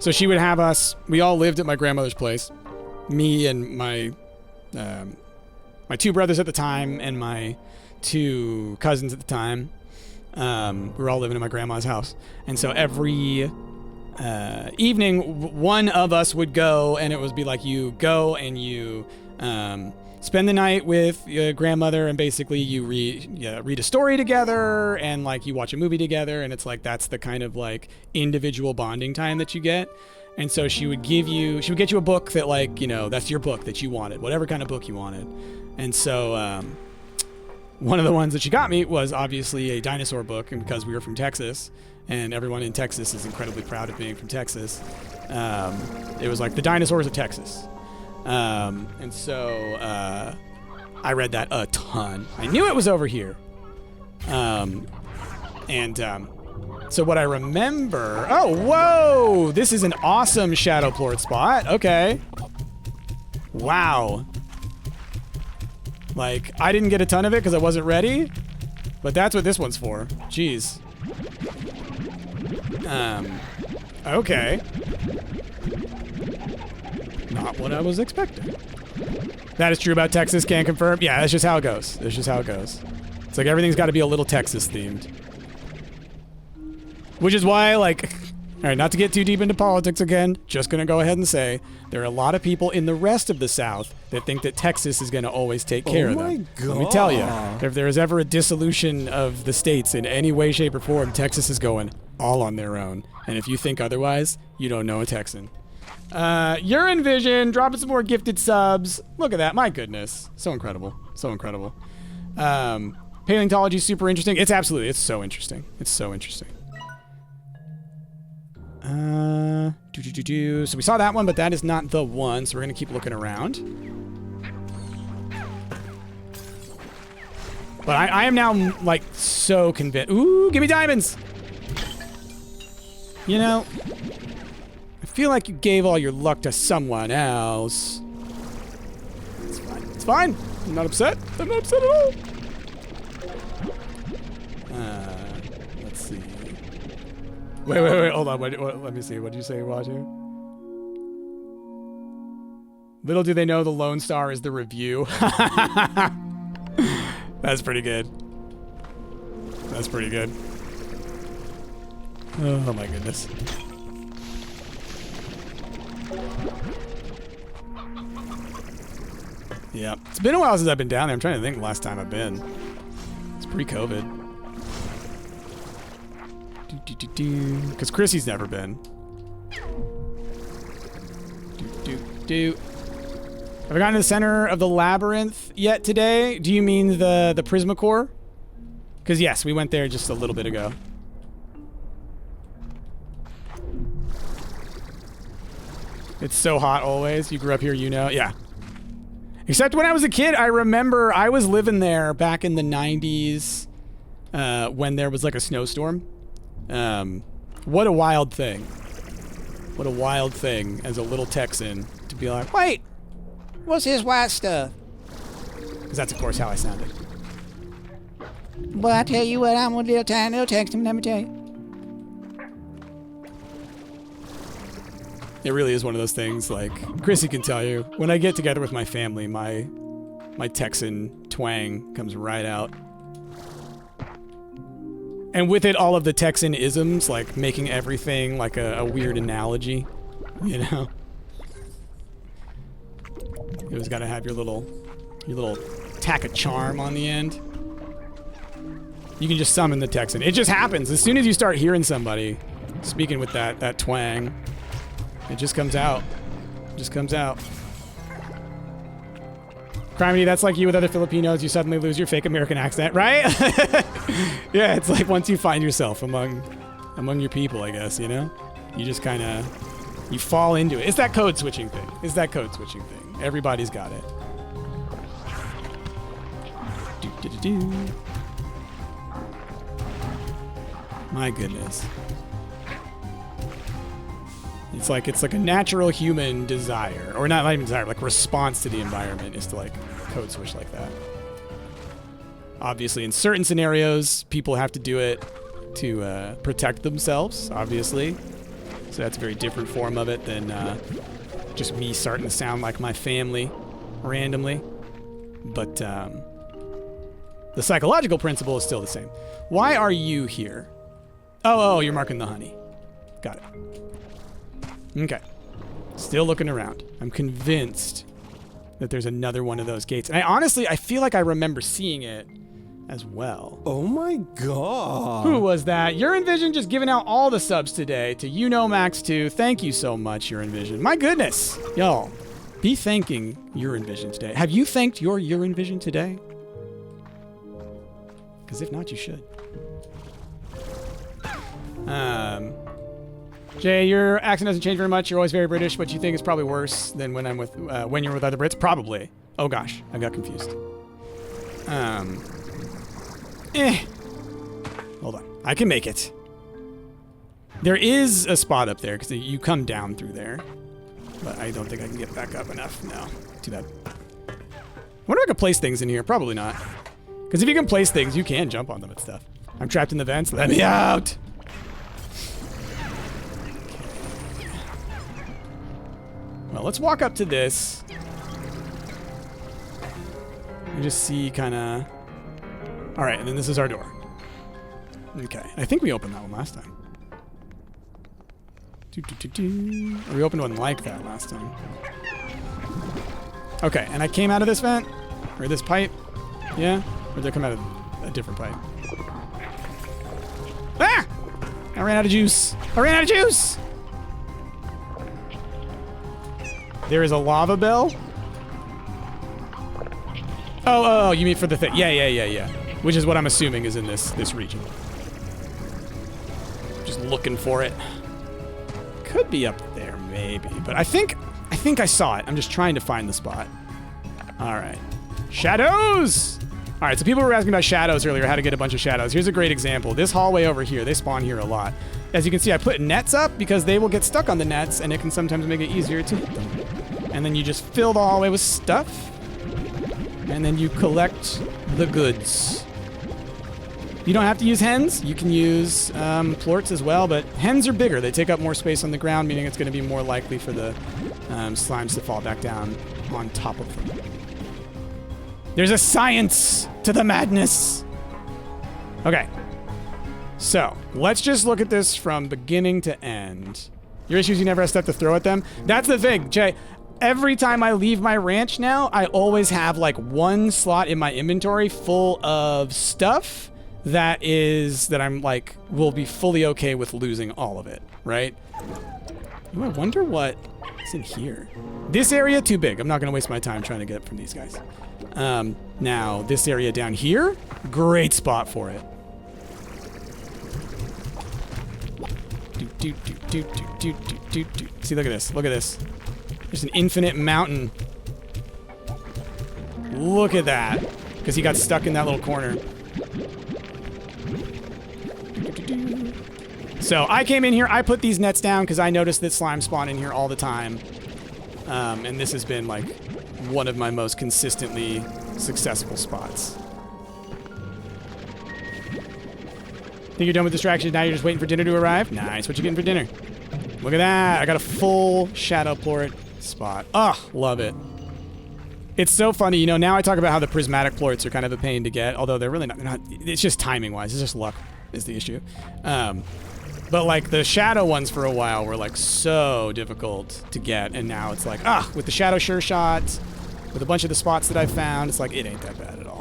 So she would have us, we all lived at my grandmother's place. Me and my 2 brothers at the time and my 2 cousins at the time. We were all living in my grandma's house. And so every evening, one of us would go, and it would be like you go and you spend the night with your grandmother, and basically you read a story together, and like you watch a movie together, and it's like that's the kind of like individual bonding time that you get. And so she would get you a book that, like, you know, that's your book that you wanted, whatever kind of book you wanted. And so one of the ones that she got me was obviously a dinosaur book, and because we were from Texas, and everyone in Texas is incredibly proud of being from Texas, it was like the dinosaurs of Texas. And so I read that a ton. I knew it was over here. So what I remember... Oh, whoa! This is an awesome Shadowplort spot. Okay. Wow. Like, I didn't get a ton of it because I wasn't ready, but that's what this one's for. Jeez. Okay. Not what I was expecting. That is true about Texas, can confirm. Yeah, that's just how it goes. That's just how it goes. It's like everything's got to be a little Texas themed. Which is why, like, All right, not to get too deep into politics again, just going to go ahead and say there are a lot of people in the rest of the South that think that Texas is going to always take care of them. Oh my God. Let me tell you, if there is ever a dissolution of the states in any way, shape, or form, Texas is going all on their own. And if you think otherwise, you don't know a Texan. Urine Vision, dropping some more gifted subs. Look at that. My goodness. So incredible. So incredible. Paleontology is super interesting. It's so interesting. It's so interesting. So we saw that one, but that is not the one. So we're going to keep looking around. But I am now, like, so convinced. Ooh, give me diamonds. You know, I feel like you gave all your luck to someone else. It's fine. It's fine. I'm not upset. I'm not upset at all. Let's see. Wait. Hold on. Let me see. What did you say, Roger? Little do they know the Lone Star is the review. That's pretty good. That's pretty good. Oh my goodness. Yeah. It's been a while since I've been down there. I'm trying to think the last time I've been. It's pre-COVID. Because Chrissy's never been. Have I gotten to the center of the labyrinth yet today? Do you mean the Prismacore? Because yes, we went there just a little bit ago. It's so hot always. You grew up here, you know. Yeah. Except when I was a kid, I remember I was living there back in the 90s when there was like a snowstorm. What a wild thing. What a wild thing as a little Texan to be like, wait, what's this white stuff? Because that's, of course, how I sounded. Well, I tell you what, I'm a little tiny little Texan, let me tell you. It really is one of those things, like, Chrissy can tell you, when I get together with my family, my Texan twang comes right out. And with it, all of the Texan isms, like making everything like a weird analogy, you know? You always gotta have your little tack of charm on the end. You can just summon the Texan. It just happens. As soon as you start hearing somebody speaking with that twang, it just comes out. It just comes out. Criminy, that's like you with other Filipinos. You suddenly lose your fake American accent, right? Yeah, it's like once you find yourself among your people, I guess, you know? You just kind of, you fall into it. It's that code switching thing. It's that code switching thing. Everybody's got it. My goodness. It's like a natural human desire, or not even desire, like response to the environment is to like code switch like that. Obviously, in certain scenarios, people have to do it to protect themselves, obviously. So that's a very different form of it than just me starting to sound like my family randomly. But the psychological principle is still the same. Why are you here? Oh, you're marking the honey. Got it. Okay. Still looking around. I'm convinced that there's another one of those gates. And I feel like I remember seeing it as well. Oh my God. Who was that? Urine Vision just giving out all the subs today to Max2. Thank you so much, Urine Vision. My goodness. Y'all, be thanking Urine Vision today. Have you thanked your Urine Vision today? Because if not, you should. Jay, your accent doesn't change very much. You're always very British, but you think it's probably worse than when when you're with other Brits? Probably. Oh gosh, I got confused. Hold on. I can make it. There is a spot up there, because you come down through there. But I don't think I can get back up enough. No. Too bad. I wonder if I can place things in here. Probably not. Because if you can place things, you can jump on them and stuff. I'm trapped in the vents. Let me out! Well, let's walk up to this. And just see kind of... Alright, and then this is our door. Okay. I think we opened that one last time. We opened one like that last time. Okay, and I came out of this vent? Or this pipe? Yeah? Or did I come out of a different pipe? Ah! I ran out of juice. I ran out of juice! There is a lava bell? Oh, you mean for the thing. Yeah. Which is what I'm assuming is in this region. Just looking for it. Could be up there, maybe. But I think I saw it. I'm just trying to find the spot. All right. Shadows! All right, so people were asking about shadows earlier, how to get a bunch of shadows. Here's a great example. This hallway over here, they spawn here a lot. As you can see, I put nets up because they will get stuck on the nets, and it can sometimes make it easier to hit them. And then you just fill the hallway with stuff, and then you collect the goods. You don't have to use hens. You can use plorts as well, but hens are bigger. They take up more space on the ground, meaning it's going to be more likely for the slimes to fall back down on top of them. There's a science to the madness. Okay. So, let's just look at this from beginning to end. Your issue is you never have stuff to throw at them? That's the thing, Jay. Every time I leave my ranch now, I always have like one slot in my inventory full of stuff that I'm like, will be fully okay with losing all of it, right? Ooh, I wonder what's in here. This area, too big. I'm not going to waste my time trying to get it from these guys. Now, this area down here, great spot for it. See, look at this. Look at this. There's an infinite mountain. Look at that. Because he got stuck in that little corner. So I came in here, I put these nets down because I noticed that slime spawn in here all the time. And this has been like one of my most consistently successful spots. Think you're done with distractions, now you're just waiting for dinner to arrive? Nice, what you getting for dinner? Look at that, I got a full shadow plort spot. Ugh, love it. It's so funny, you know, now I talk about how the prismatic plorts are kind of a pain to get, although they're really not, it's just timing-wise, it's just luck is the issue. But like the shadow ones for a while were like so difficult to get, and now it's like, with the shadow sure shot, with a bunch of the spots that I found, it's like, it ain't that bad at all.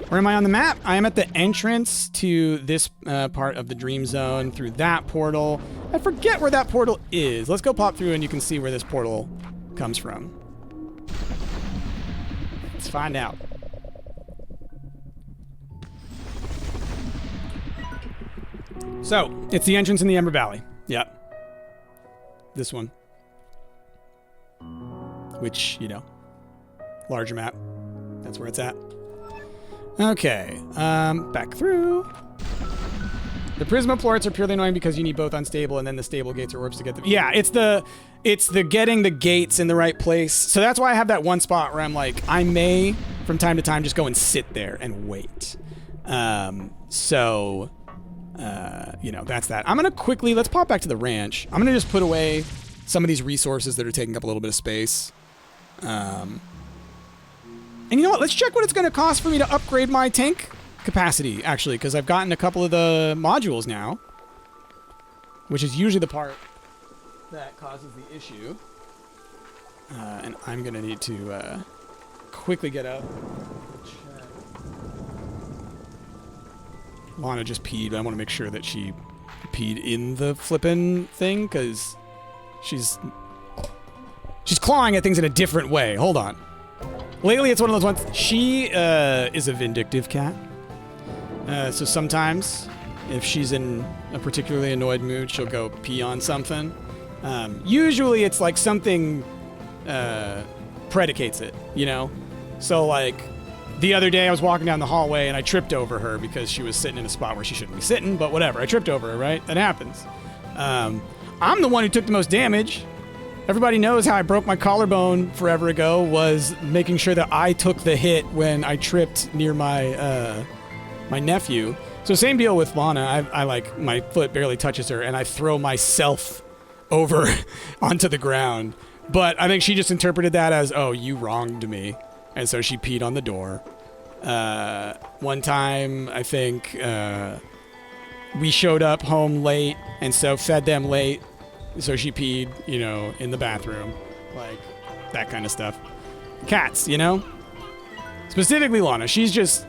Where am I on the map? I am at the entrance to this part of the dream zone through that portal. I forget where that portal is. Let's go pop through and you can see where this portal comes from. Let's find out. So, it's the entrance in the Ember Valley. Yep. This one. Which, you know, larger map. That's where it's at. Okay, back through. The Prisma plorts are purely annoying because you need both unstable and then the stable gates or orbs to get them. Yeah, it's the getting the gates in the right place. So that's why I have that one spot where I'm like, I may, from time to time, just go and sit there and wait. You know, that's that. I'm gonna quickly, let's pop back to the ranch. I'm gonna just put away some of these resources that are taking up a little bit of space. And you know what? Let's check what it's going to cost for me to upgrade my tank capacity, actually, because I've gotten a couple of the modules now, which is usually the part that causes the issue. And I'm going to need to quickly get up. Lana just peed, but I want to make sure that she peed in the flippin' thing, because she's clawing at things in a different way. Hold on. Lately, it's one of those ones. She is a vindictive cat. So sometimes, if she's in a particularly annoyed mood, she'll go pee on something. Usually, it's like something predicates it, you know? So, like, the other day I was walking down the hallway and I tripped over her because she was sitting in a spot where she shouldn't be sitting, but whatever. I tripped over her, right? That happens. I'm the one who took the most damage. Everybody knows how I broke my collarbone forever ago was making sure that I took the hit when I tripped near my my nephew. So same deal with Lana. I like, my foot barely touches her and I throw myself over onto the ground. But I think she just interpreted that as, oh, you wronged me. And so she peed on the door. One time, I think, we showed up home late, and so fed them late, so she peed, you know, in the bathroom. Like, that kind of stuff. Cats, you know? Specifically Lana. She thinks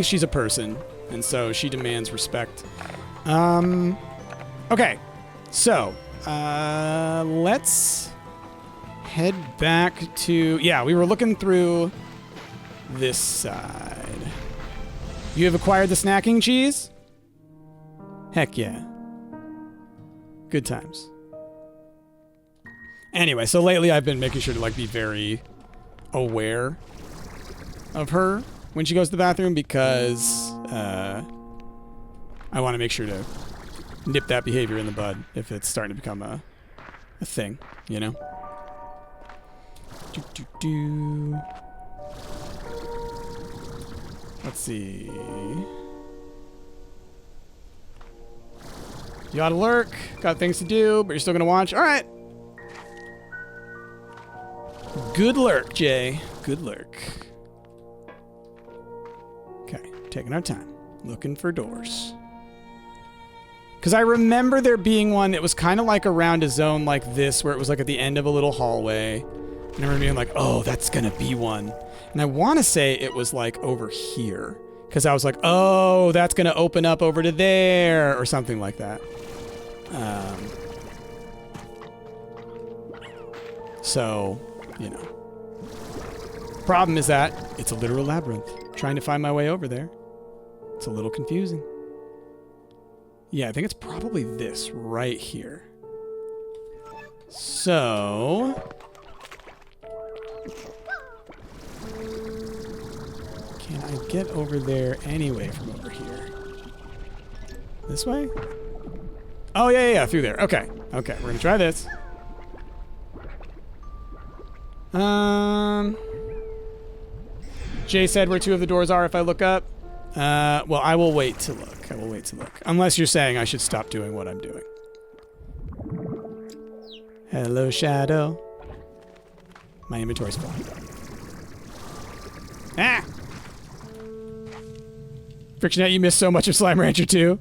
she's a person, and so she demands respect. Okay. So, let's head back to... Yeah, we were looking through this side. You have acquired the snacking cheese? Heck yeah. Good times. Anyway, so lately I've been making sure to like be very aware of her when she goes to the bathroom because I want to make sure to nip that behavior in the bud if it's starting to become a thing, you know? Let's see. You ought to lurk. Got things to do, but you're still gonna watch. All right. Good lurk, Jay. Good lurk. Okay, taking our time. Looking for doors. Because I remember there being one that was kind of like around a zone like this, where it was like at the end of a little hallway. And I remember being like, oh, that's gonna be one. And I want to say it was like over here. Because I was like, oh, that's gonna open up over to there, or something like that. So, you know. Problem is that it's a literal labyrinth. Trying to find my way over there. It's a little confusing. Yeah, I think it's probably this right here. So... can I get over there anyway from over here? This way? Oh, yeah, through there. Okay, okay, we're gonna try this. Jay said where 2 of the doors are if I look up. Well, I will wait to look. I will wait to look. Unless you're saying I should stop doing what I'm doing. Hello, Shadow. My inventory's full. Ah! Frictionette, you missed so much of Slime Rancher 2.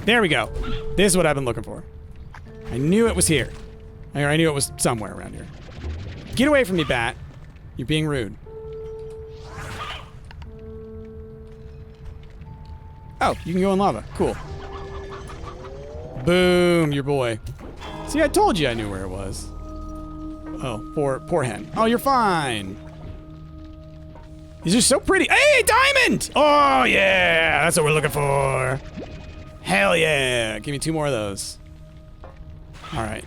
There we go. This is what I've been looking for. I knew it was here. I knew it was somewhere around here. Get away from me, Bat. You're being rude. Oh, you can go in lava. Cool. Boom, your boy. See, I told you I knew where it was. Oh, poor hen. Oh, you're fine. These are so pretty. Hey, diamond! Oh, yeah, that's what we're looking for. Hell yeah. Give me 2 more of those. All right.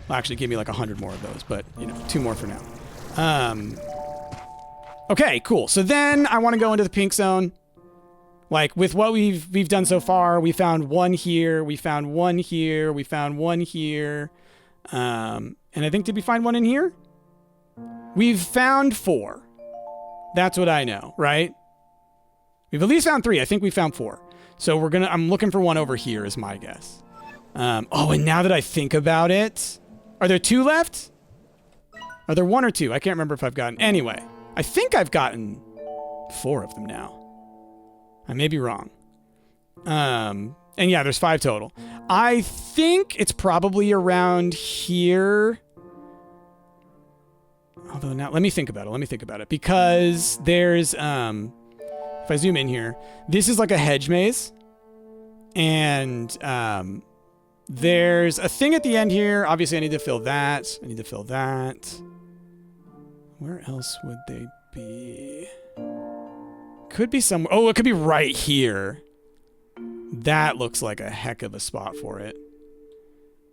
Well, actually, give me like 100 more of those, but, you know, 2 more for now. Okay, cool. So then I want to go into the pink zone. Like, with what we've done so far, we found 1 here, we found 1 here, we found 1 here. And I think, did we find 1 in here? We've found 4. That's what I know, right? We've at least found 3. I think we found 4. So I'm looking for 1 over here is my guess. Oh, and now that I think about it, are there 2 left? Are there 1 or 2? I can't remember if I've gotten, anyway, I think I've gotten 4 of them now. I may be wrong. And yeah, there's 5 total. I think it's probably around here. Although now, let me think about it. Because there's, if I zoom in here, this is like a hedge maze. And, there's a thing at the end here. Obviously, I need to fill that. Where else would they be? Could be somewhere. Oh, it could be right here. That looks like a heck of a spot for it.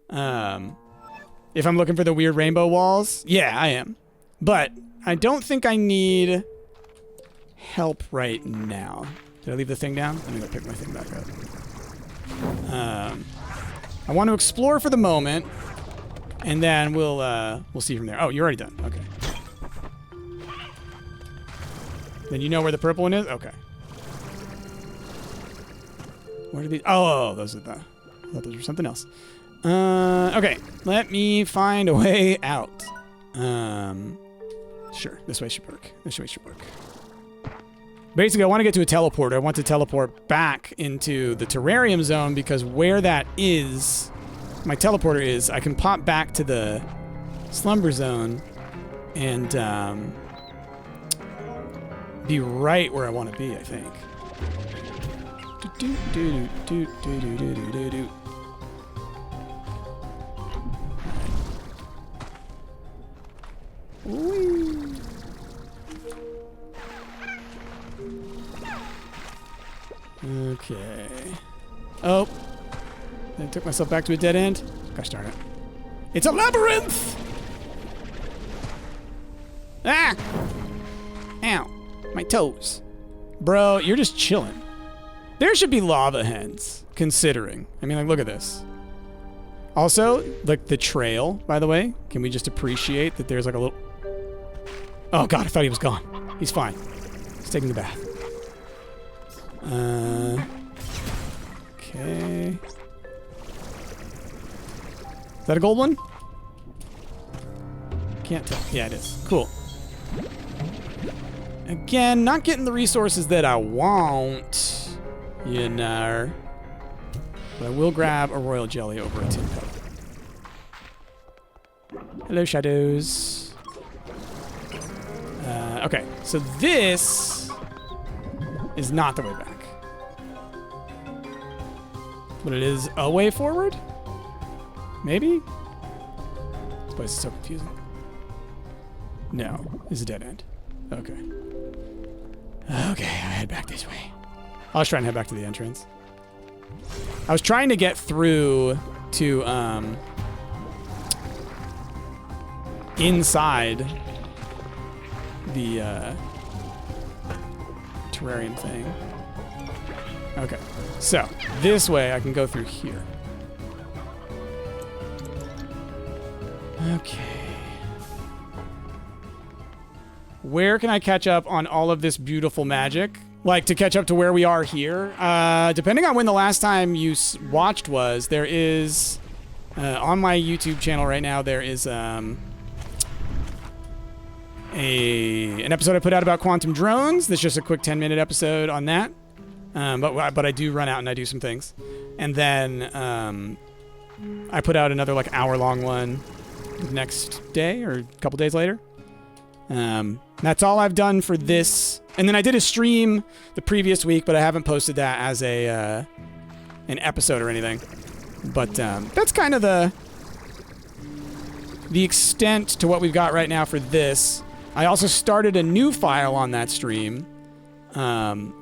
If I'm looking for the weird rainbow walls, yeah, I am. But I don't think I need help right now. Did I leave the thing down? Let me go pick my thing back up. I want to explore for the moment, and then we'll see from there. Oh, you're already done. Okay. Then you know where the purple one is? Okay. Where did these... Oh, those are the... I thought those were something else. Okay. Let me find a way out. Sure. This way should work. Basically, I want to get to a teleporter. I want to teleport back into the terrarium zone because where that is, my teleporter is, I can pop back to the slumber zone and be right where I want to be, I think. Whee. Okay. Oh. I took myself back to a dead end. Gosh darn it. It's a labyrinth! Ah! Ow. My toes. Bro, you're just chilling. There should be lava hens, considering. I mean, like, look at this. Also, like, the trail, by the way. Can we just appreciate that there's, like, a little... Oh, God, I thought he was gone. He's fine. He's taking the bath. Okay. Is that a gold one? Can't tell. Yeah, it is. Cool. Again, not getting the resources that I want, you know. But I will grab a royal jelly over a tin cup. Hello, shadows. Okay, so this is not the way back. But it is a way forward? Maybe? This place is so confusing. No, it's a dead end. Okay. Okay, I head back this way. I was trying to head back to the entrance. I was trying to get through to, inside the, terrarium thing. Okay, so this way I can go through here. Okay. Where can I catch up on all of this beautiful magic? Like, to catch up to where we are here? Depending on when the last time you watched was, there is, on my YouTube channel right now, there is, an episode I put out about quantum drones. That's just a quick 10-minute episode on that. But I do run out and I do some things. And then, I put out another, like, hour-long one the next day or a couple days later. That's all I've done for this. And then I did a stream the previous week, but I haven't posted that as a an episode or anything. But that's kind of the extent to what we've got right now for this. I also started a new file on that stream,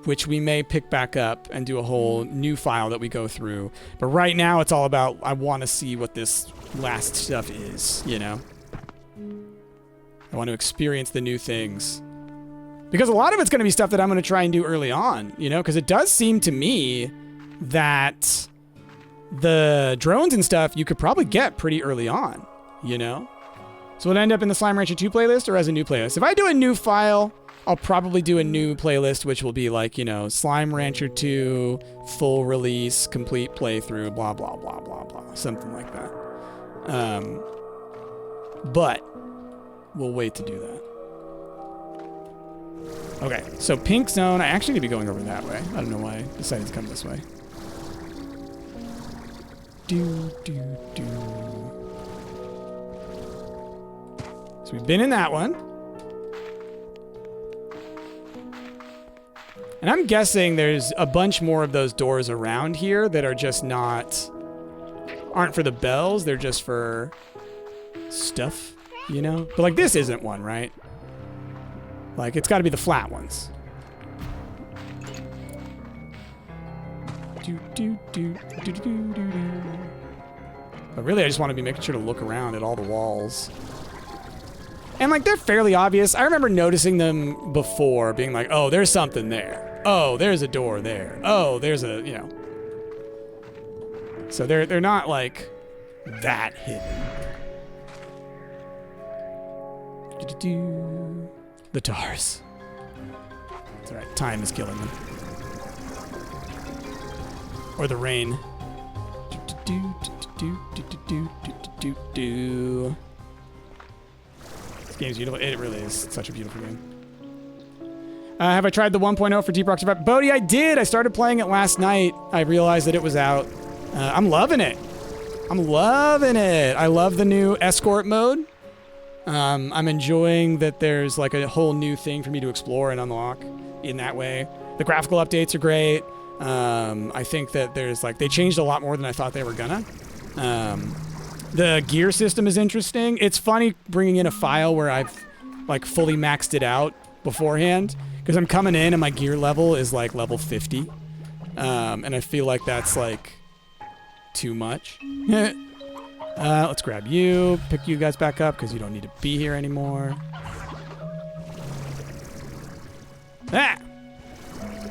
which we may pick back up and do a whole new file that we go through. But right now it's all about, I want to see what this last stuff is, you know? I want to experience the new things. Because a lot of it's going to be stuff that I'm going to try and do early on, you know? Because it does seem to me that the drones and stuff you could probably get pretty early on, you know? So will it end up in the Slime Rancher 2 playlist or as a new playlist? If I do a new file, I'll probably do a new playlist, which will be like, you know, Slime Rancher 2, full release, complete playthrough, blah, blah, blah, blah, blah. Something like that. But we'll wait to do that. Okay, so pink zone. I actually need to be going over that way. I don't know why I decided to come this way. So we've been in that one. And I'm guessing there's a bunch more of those doors around here that are just aren't for the bells. They're just for stuff, you know? But like this isn't one, right? Like it's got to be the flat ones. But really I just want to be making sure to look around at all the walls. And like they're fairly obvious. I remember noticing them before, being like, oh, there's something there. Oh, there's a door there. Oh, there's a, you know. So they're not like that hidden. The TARs. It's alright, time is killing them. Or the rain. This game's beautiful. It really is such a beautiful game. Have I tried the 1.0 for Deep Rock Survivor? Bodhi, I did. I started playing it last night. I realized that it was out. I'm loving it. I'm loving it. I love the new escort mode. I'm enjoying that there's like a whole new thing for me to explore and unlock in that way. The graphical updates are great. I think that there's like, they changed a lot more than I thought they were gonna. The gear system is interesting. It's funny bringing in a file where I've like fully maxed it out beforehand, because I'm coming in and my gear level is like level 50. And I feel like that's like too much. Let's grab you, pick you guys back up because you don't need to be here anymore. Ah!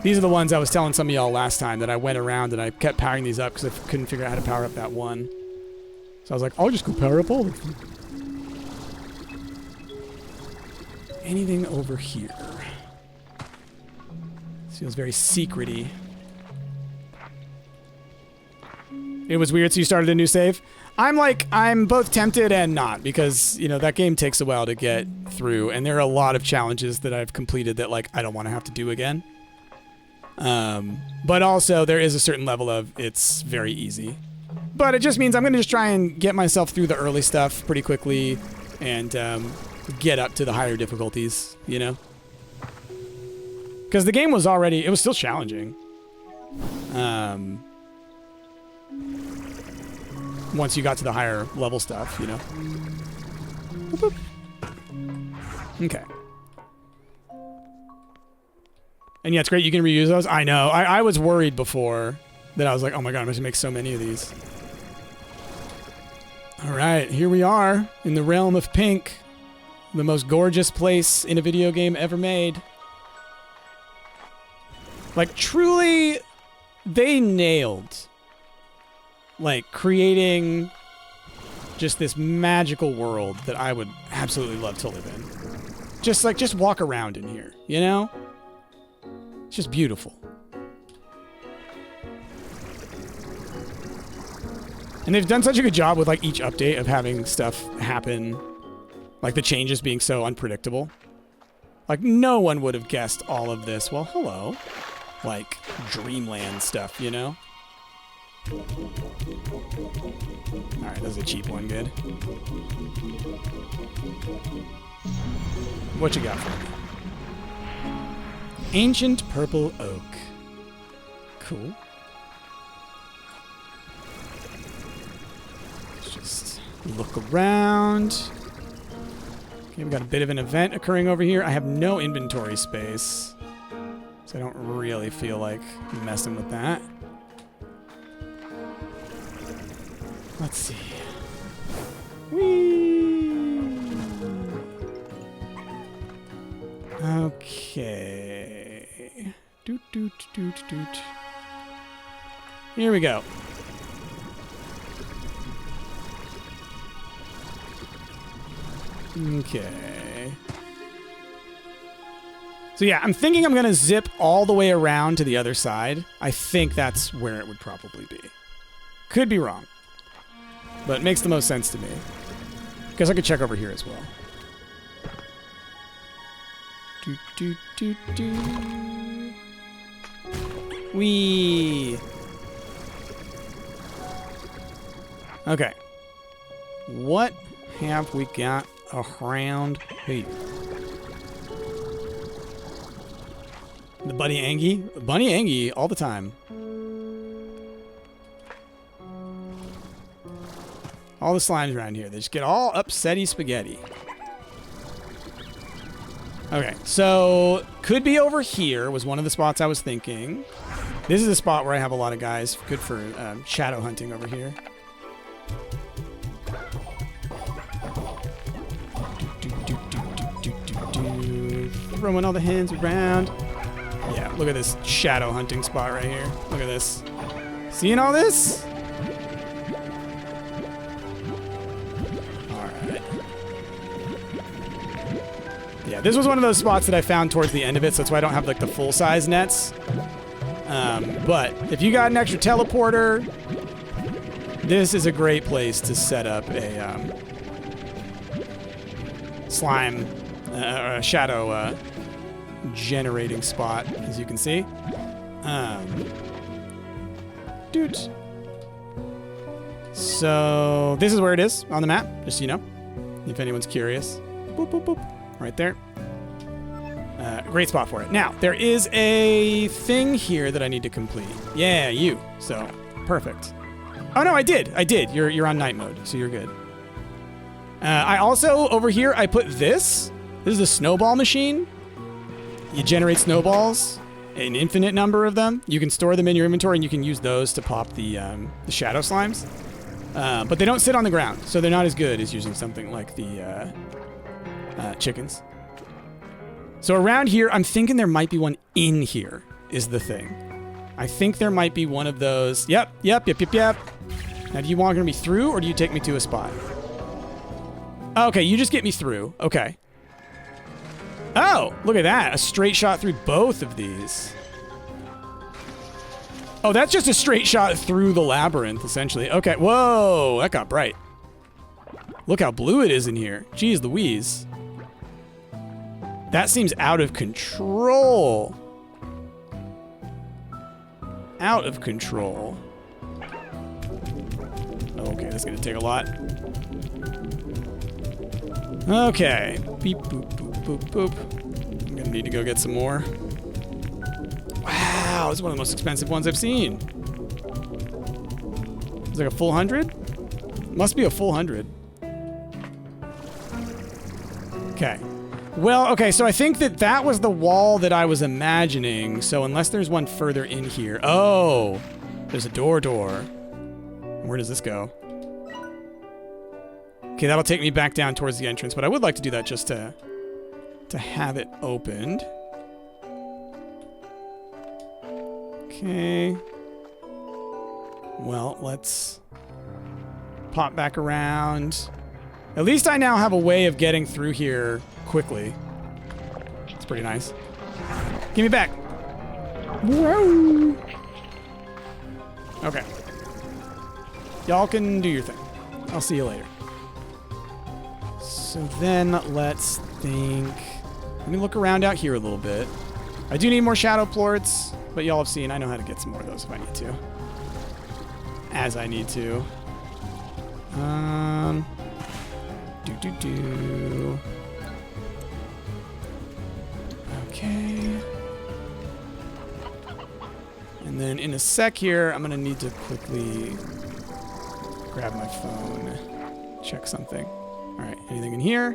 These are the ones I was telling some of y'all last time that I went around and I kept powering these up because I couldn't figure out how to power up that one. So I was like, I'll just go power up all of them. Anything over here? This feels very secret-y. It was weird, so you started a new save? I'm both tempted and not, because, you know, that game takes a while to get through, and there are a lot of challenges that I've completed that, like, I don't want to have to do again. But also, there is a certain level of it's very easy. But it just means I'm going to just try and get myself through the early stuff pretty quickly and get up to the higher difficulties, you know? Because the game was already, it was still challenging. Once you got to the higher level stuff, you know? Boop, boop. Okay. And yeah, it's great you can reuse those. I know. I was worried before that I was like, oh my god, I'm going to make so many of these. All right, here we are in the realm of pink. The most gorgeous place in a video game ever made. Like, truly, they nailed, like, creating just this magical world that I would absolutely love to live in. Just walk around in here, you know? It's just beautiful. And they've done such a good job with, like, each update of having stuff happen, like the changes being so unpredictable. Like, no one would have guessed all of this. Well, hello. Like, dreamland stuff, you know? Alright, that's a cheap one, good. What you got for me? Ancient purple oak. Cool. Let's just look around. Okay, we got a bit of an event occurring over here. I have no inventory space, so I don't really feel like messing with that. Let's see. Whee! Okay. Doot, doot, doot, doot. Here we go. Okay. So yeah, I'm thinking I'm going to zip all the way around to the other side. I think that's where it would probably be. Could be wrong. But it makes the most sense to me. Guess I could check over here as well. Do, do, do, do. Whee! Okay. What have we got around here? The Bunny Angie? Bunny Angie all the time. All the slimes around here. They just get all upsetty spaghetti. Okay, so could be over here was one of the spots I was thinking. This is a spot where I have a lot of guys. Good for shadow hunting over here. Throwing all the hands around. Yeah, look at this shadow hunting spot right here. Look at this. Seeing all this? Alright. Yeah, this was one of those spots that I found towards the end of it, so that's why I don't have like the full-size nets. But if you got an extra teleporter, this is a great place to set up a slime, or a shadow generating spot, as you can see. Dude. So this is where it is on the map, just so you know, if anyone's curious. Boop, boop, boop. Right there. Great spot for it. Now, there is a thing here that I need to complete. Yeah, you. So, perfect. Oh, no, I did. You're on night mode, so you're good. I also, over here, I put this. This is a snowball machine. You generate snowballs, an infinite number of them. You can store them in your inventory, and you can use those to pop the shadow slimes. But they don't sit on the ground, so they're not as good as using something like the chickens. So around here, I'm thinking there might be one in here, is the thing. I think there might be one of those. Yep. Now, do you want me through, or do you take me to a spot? Okay, you just get me through. Okay. Oh, look at that. A straight shot through both of these. Oh, that's just a straight shot through the labyrinth, essentially. Okay, whoa, that got bright. Look how blue it is in here. Jeez Louise. That seems out of control. Out of control. Okay, that's gonna take a lot. Okay. Beep, boop, boop, boop, boop. I'm gonna need to go get some more. Wow, this is one of the most expensive ones I've seen. It's like a full 100? Must be a full 100. Okay. Well, okay, so I think that was the wall that I was imagining. So unless there's one further in here. Oh, there's a door. Where does this go? Okay, that'll take me back down towards the entrance, but I would like to do that just to have it opened. Okay. Well, let's pop back around. At least I now have a way of getting through here quickly. It's pretty nice. Give me back. Whoa. Okay. Y'all can do your thing. I'll see you later. So then let's think. Let me look around out here a little bit. I do need more shadow plorts, but y'all have seen I know how to get some more of those if I need to. As I need to. Okay. And then in a sec here, I'm gonna need to quickly grab my phone, check something. All right, anything in here?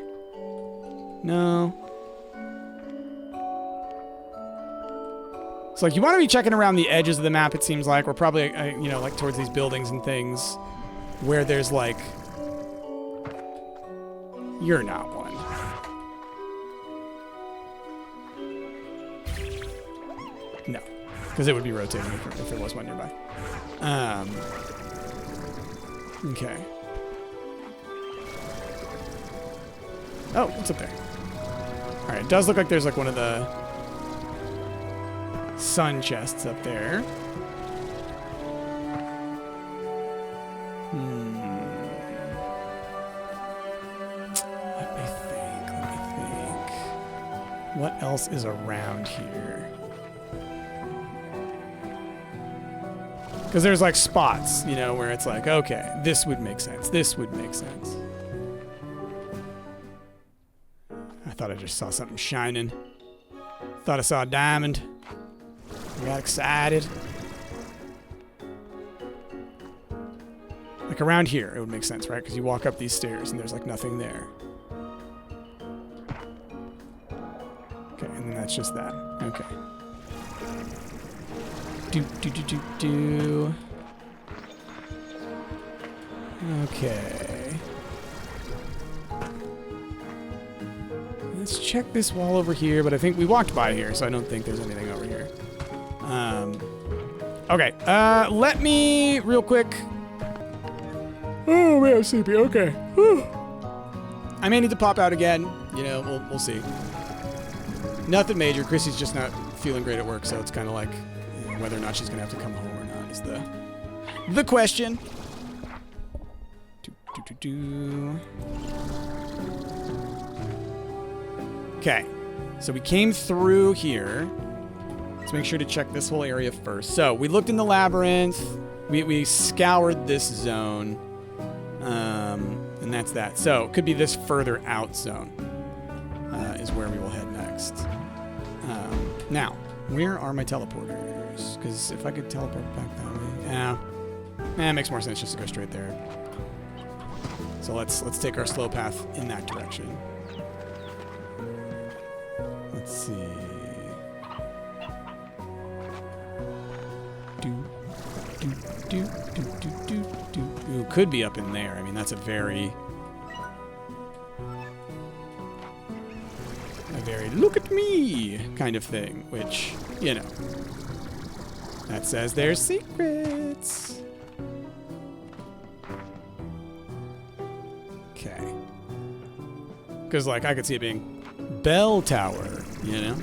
No. So like you want to be checking around the edges of the map, it seems like. We're probably, you know, like towards these buildings and things where there's like, you're not one. No, because it would be rotating if there was one nearby. Okay. Oh, what's up there? All right, it does look like there's like one of the sun chests up there. Let me think. What else is around here? Because there's like spots, you know, where it's like, okay, this would make sense. This would make sense. I thought I just saw something shining. Thought I saw a diamond. I got excited. Like around here, it would make sense, right? Because you walk up these stairs and there's like nothing there. Okay, and then that's just that. Okay. Do. Okay. Let's check this wall over here, but I think we walked by here, so I don't think there's anything over here. Okay. Let me real quick. Oh man, I'm sleepy. Okay. Whew. I may need to pop out again. You know, we'll see. Nothing major. Chrissy's just not feeling great at work, so it's kind of like whether or not she's gonna have to come home or not is the question. Okay. So we came through here. Let's make sure to check this whole area first. So we looked in the labyrinth. We scoured this zone. And that's that. So it could be this further out zone is where we will head next. Now, where are my teleporters? Because if I could teleport back that way, it makes more sense just to go straight there. So let's take our slow path in that direction. Let's see. Ooh, could be up in there. I mean, that's a very look at me kind of thing, which, you know, that says there's secrets. Okay. Because, like, I could see it being bell tower, you know?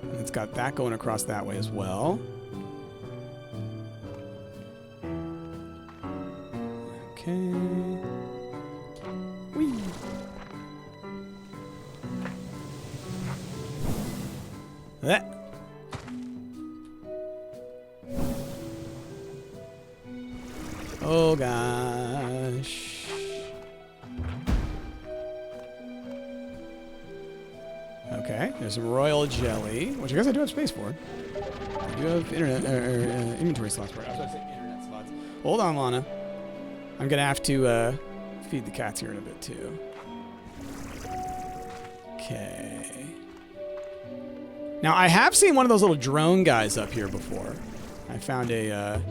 And it's got that going across that way as well. Okay. Whee. That. Oh gosh. Okay, there's some royal jelly, which I guess I do have space for. I do have inventory slots for it. I was about to say internet slots. Hold on, Lana. I'm gonna have to feed the cats here in a bit too. Okay. Now I have seen one of those little drone guys up here before. I found a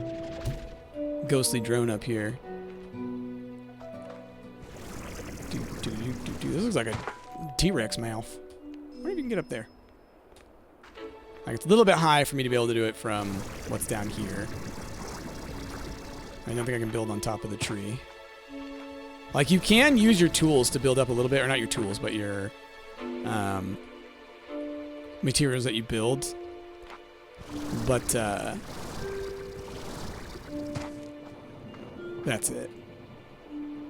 ghostly drone up here. This looks like a T-Rex mouth. I wonder if you can get up there. Like, it's a little bit high for me to be able to do it from what's down here. I don't think I can build on top of the tree. Like, you can use your tools to build up a little bit, or not your tools, but your materials that you build. But that's it.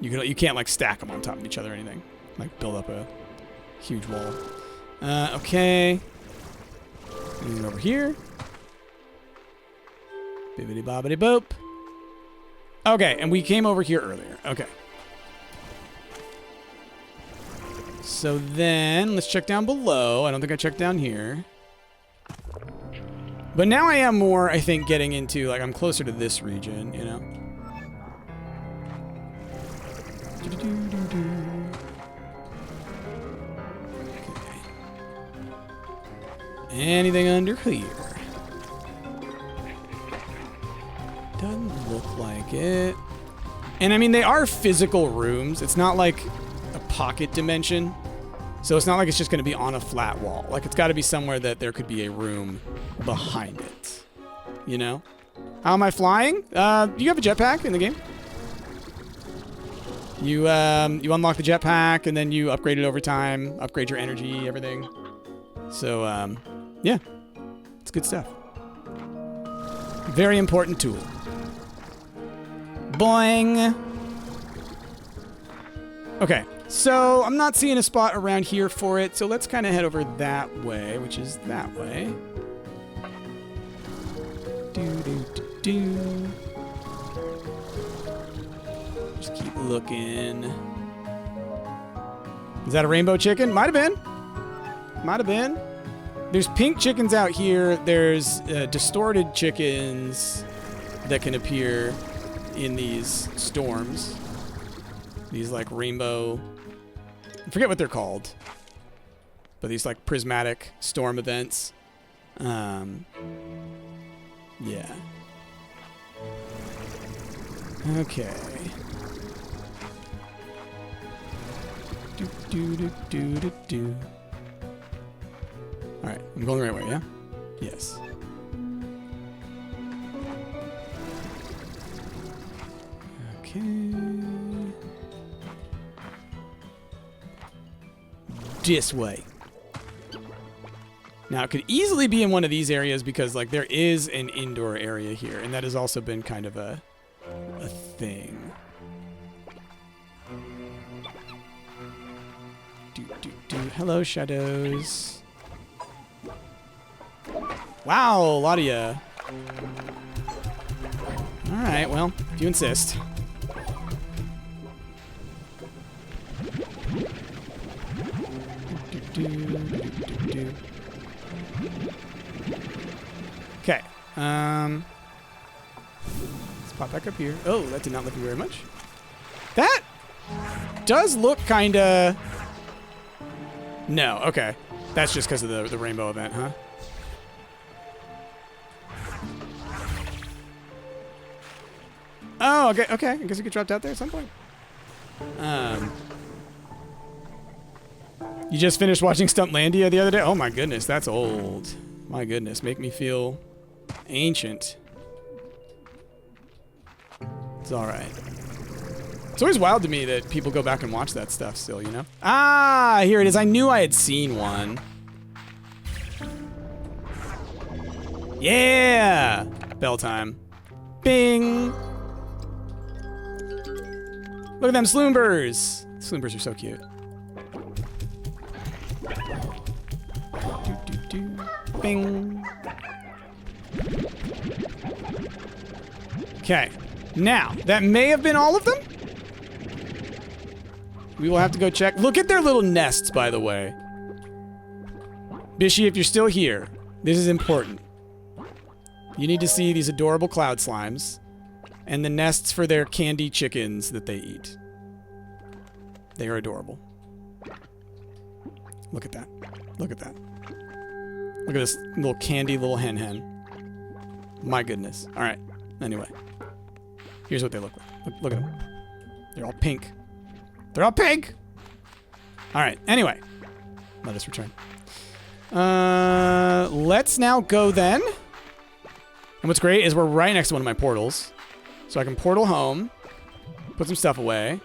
You can't like stack them on top of each other or anything. Like build up a huge wall. Okay. Moving over here. Bibbidi bobbidi boop. Okay, and we came over here earlier. Okay. So then, let's check down below. I don't think I checked down here. But now I am more, I think, getting into, like, I'm closer to this region, you know? Okay. Anything under here? Doesn't look like it. And I mean, they are physical rooms. It's not like a pocket dimension. So it's not like it's just going to be on a flat wall. Like, it's got to be somewhere that there could be a room behind it. You know? How am I flying? Do you have a jetpack in the game? You unlock the jetpack, and then you upgrade it over time. Upgrade your energy, everything. So, yeah. It's good stuff. Very important tool. Boing! Okay. So, I'm not seeing a spot around here for it, so let's kind of head over that way, which is that way. Just keep looking. Is that a rainbow chicken? Might have been. Might have been. There's pink chickens out here. There's distorted chickens that can appear in these storms. These, like, rainbow... I forget what they're called. But these, like, prismatic storm events. Yeah. Okay. Alright, I'm going the right way, yeah? Yes. Okay. This way. Now, it could easily be in one of these areas because, like, there is an indoor area here, and that has also been kind of a thing. Hello, shadows. Wow, a lot of ya. Alright, well, if you insist. Okay. Let's pop back up here. Oh, that did not look very much. That does look kinda... No, okay. That's just because of the rainbow event, huh? Oh, okay, okay. I guess it get dropped out there at some point. You just finished watching Stumptlandia the other day? Oh my goodness, that's old. My goodness, make me feel ancient. It's alright. It's always wild to me that people go back and watch that stuff still, you know? Ah, here it is. I knew I had seen one. Yeah! Bell time. Bing! Look at them sloombers! Sloombers are so cute. Bing! Okay. Now, that may have been all of them? We will have to go check. Look at their little nests, by the way. Bishy, if you're still here, this is important. You need to see these adorable cloud slimes and the nests for their candy chickens that they eat. They are adorable. Look at that. Look at that. Look at this little candy little hen. My goodness. All right. Anyway. Here's what they look like. Look at them. They're all pink. They're all pink! Alright, anyway. Let us return. Let's now go then. And what's great is we're right next to one of my portals. So I can portal home, put some stuff away,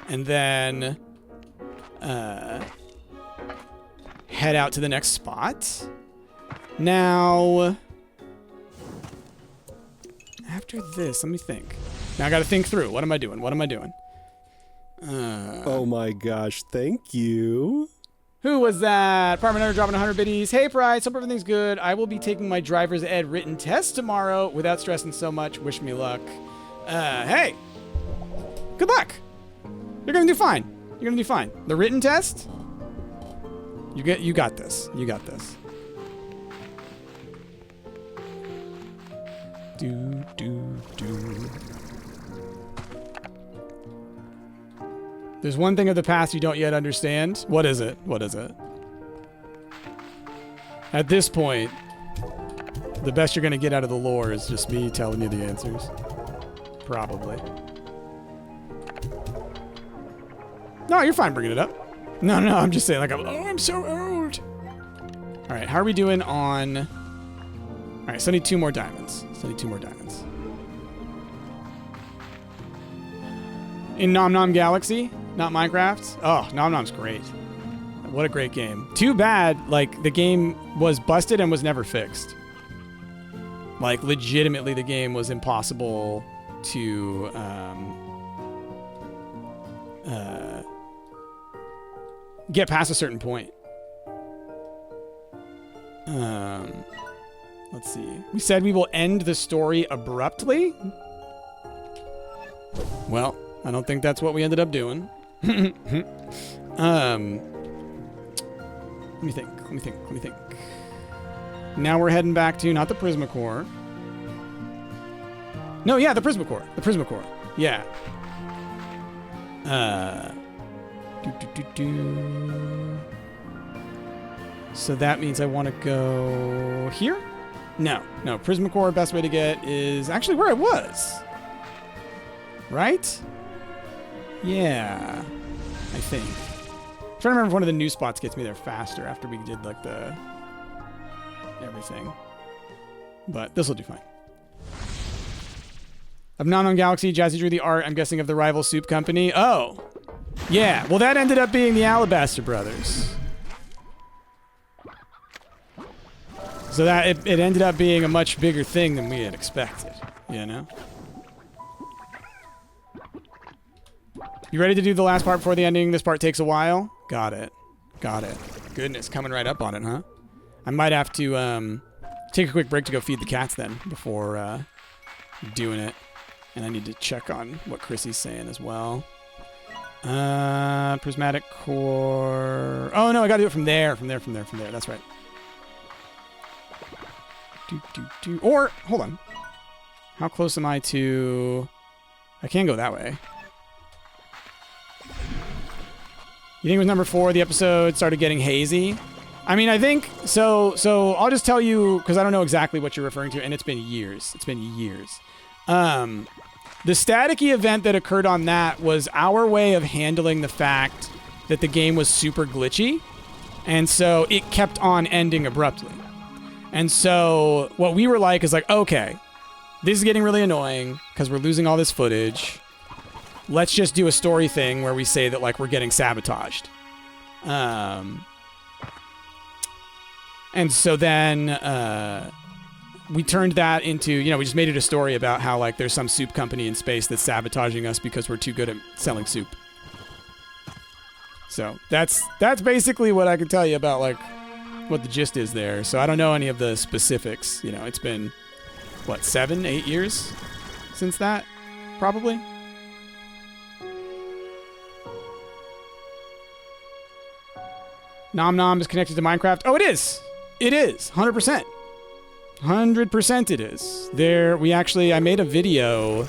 and then head out to the next spot. Now, after this, let me think. Now I gotta think through. What am I doing? What am I doing? Oh my gosh, thank you. Who was that? Apartment owner dropping 100 biddies. Hey, Price. Hope everything's good. I will be taking my driver's ed written test tomorrow without stressing so much. Wish me luck. Hey. Good luck. You're gonna do fine. You're gonna do fine. The written test? You got this. You got this. Do. There's one thing of the past you don't yet understand. What is it? What is it? At this point, the best you're going to get out of the lore is just me telling you the answers. Probably. No, you're fine bringing it up. No, I'm just saying, like, I'm so old. All right, how are we doing on... All right, so I need 2 more diamonds. In Nom Nom Galaxy, not Minecraft. Oh, Nom Nom's great. What a great game. Too bad, like, the game was busted and was never fixed. Like, legitimately, the game was impossible to, get past a certain point. Let's see. We said we will end the story abruptly? Well, I don't think that's what we ended up doing. Let me think. Now we're heading back to, not the Prismacore. No, yeah, the Prismacore. Yeah. So that means I want to go here? No, Prismacore, best way to get is actually where I was. Right? Yeah, I think. I'm trying to remember if one of the new spots gets me there faster after we did, like, the everything. But this will do fine. Of Nom Nom Galaxy, Jazzy drew the art, I'm guessing, of the rival soup company. Oh, yeah. Well, that ended up being the Alabaster Brothers. So that it ended up being a much bigger thing than we had expected, you know? You ready to do the last part before the ending? This part takes a while. Got it. Got it. Goodness, coming right up on it, huh? I might have to take a quick break to go feed the cats then before doing it. And I need to check on what Chrissy's saying as well. Prismatic core. Oh, no, I got to do it from there. That's right. Or, hold on. How close am I to... I can go that way. You think it was number 4, the episode started getting hazy? I mean, I think... So I'll just tell you, because I don't know exactly what you're referring to, and it's been years. It's been years. The staticky event that occurred on that was our way of handling the fact that the game was super glitchy, and so it kept on ending abruptly. And so what we were like is like, okay, this is getting really annoying because we're losing all this footage. Let's just do a story thing where we say that like we're getting sabotaged. And so then we turned that into, you know, we just made it a story about how like there's some soup company in space that's sabotaging us because we're too good at selling soup. So that's basically what I can tell you about like what the gist is there. So I don't know any of the specifics. You know, it's been, what, 7, 8 years since that? Probably. Nom Nom is connected to Minecraft. Oh, it is. It is. 100%. 100% it is. I made a video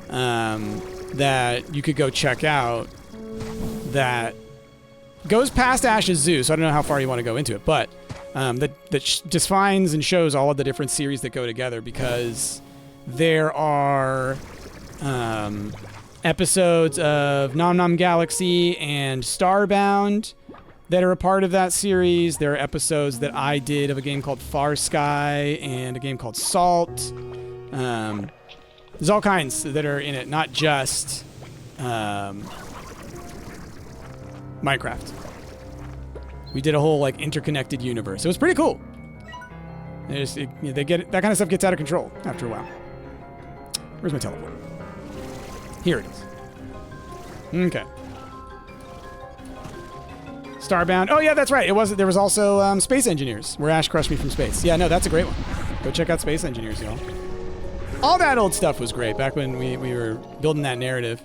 that you could go check out that goes past Ash's Zoo, so I don't know how far you want to go into it, but that defines and shows all of the different series that go together, because there are episodes of Nom Nom Galaxy and Starbound that are a part of that series. There are episodes that I did of a game called Far Sky and a game called Salt. There's all kinds that are in it, not just Minecraft. We did a whole like interconnected universe. It was pretty cool. That kind of stuff gets out of control after a while. Where's my teleport? Here it is. Okay. Starbound. Oh yeah, that's right. There was also Space Engineers, where Ash crushed me from space. Yeah, no, that's a great one. Go check out Space Engineers, y'all. All that old stuff was great back when we were building that narrative.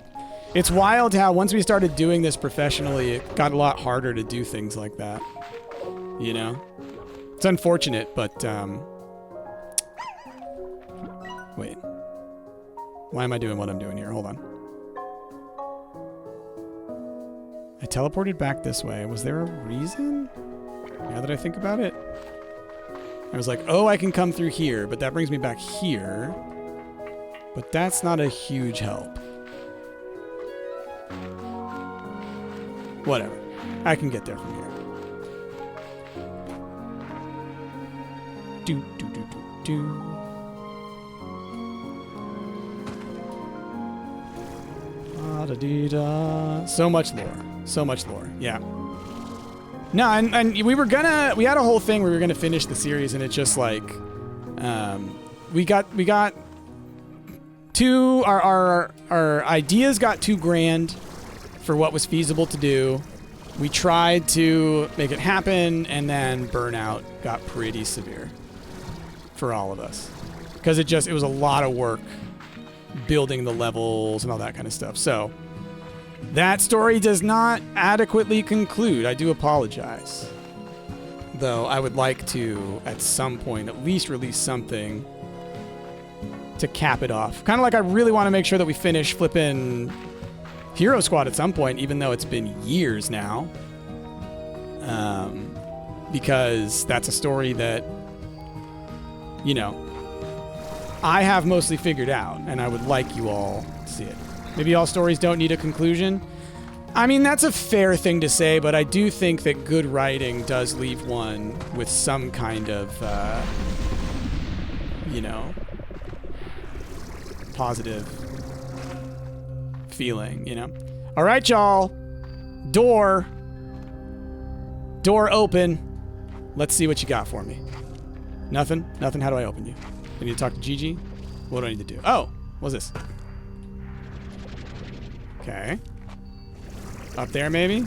It's wild how once we started doing this professionally, it got a lot harder to do things like that. You know? It's unfortunate, but wait. Why am I doing what I'm doing here? Hold on. I teleported back this way. Was there a reason? Now that I think about it. I was like, oh, I can come through here, but that brings me back here. But that's not a huge help. Whatever. I can get there from here. Do, do, do, do, do. Da-da-dee-da. So much lore. So much lore. Yeah. No, and we had a whole thing where we were gonna finish the series, and it's just like, we got too, our ideas got too grand for what was feasible to do. We tried to make it happen, and then burnout got pretty severe for all of us, because it was a lot of work building the levels and all that kind of stuff. So that story does not adequately conclude. I do apologize. Though I would like to, at some point, at least release something to cap it off. Kind of like I really want to make sure that we finish flipping Hero Squad at some point, even though it's been years now. Because that's a story that, you know, I have mostly figured out, and I would like you all to see it. Maybe all stories don't need a conclusion. I mean, that's a fair thing to say, but I do think that good writing does leave one with some kind of, you know, positive feeling, you know? All right, y'all. Door open. Let's see what you got for me. Nothing? Nothing? How do I open you? I need to talk to Gigi? What do I need to do? Oh, what's this? Okay. Up there, maybe?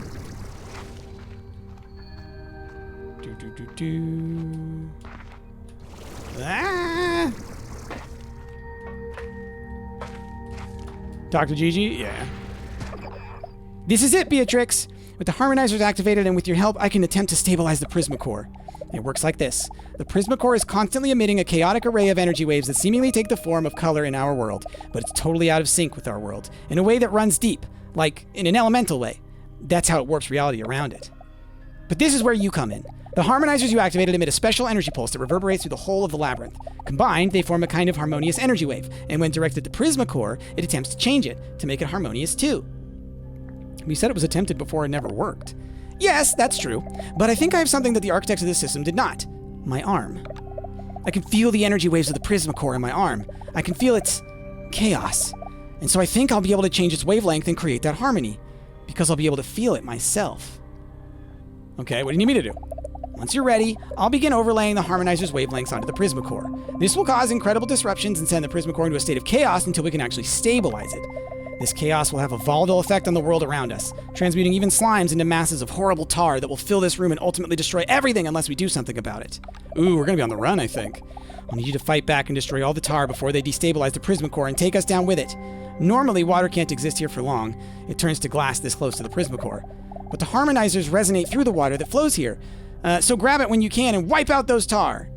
Ah! Dr. Gigi? Yeah. This is it, Beatrix. With the harmonizers activated and with your help, I can attempt to stabilize the Prismacore. It works like this. The Prismacore is constantly emitting a chaotic array of energy waves that seemingly take the form of color in our world, but it's totally out of sync with our world, in a way that runs deep, like in an elemental way. That's how it warps reality around it. But this is where you come in. The harmonizers you activated emit a special energy pulse that reverberates through the whole of the labyrinth. Combined, they form a kind of harmonious energy wave, and when directed to Prismacore, it attempts to change it, to make it harmonious too. We said it was attempted before it never worked. Yes, that's true, but I think I have something that the architects of this system did not. My arm. I can feel the energy waves of the Prismacore in my arm. I can feel its chaos. And so I think I'll be able to change its wavelength and create that harmony, because I'll be able to feel it myself. Okay, what do you need me to do? Once you're ready, I'll begin overlaying the harmonizer's wavelengths onto the Prismacore. This will cause incredible disruptions and send the Prismacore into a state of chaos until we can actually stabilize it. This chaos will have a volatile effect on the world around us, transmuting even slimes into masses of horrible tar that will fill this room and ultimately destroy everything unless we do something about it. Ooh, we're gonna be on the run, I think. I'll need you to fight back and destroy all the tar before they destabilize the Prismacore and take us down with it. Normally, water can't exist here for long. It turns to glass this close to the Prismacore. But the harmonizers resonate through the water that flows here. So grab it when you can and wipe out those tar.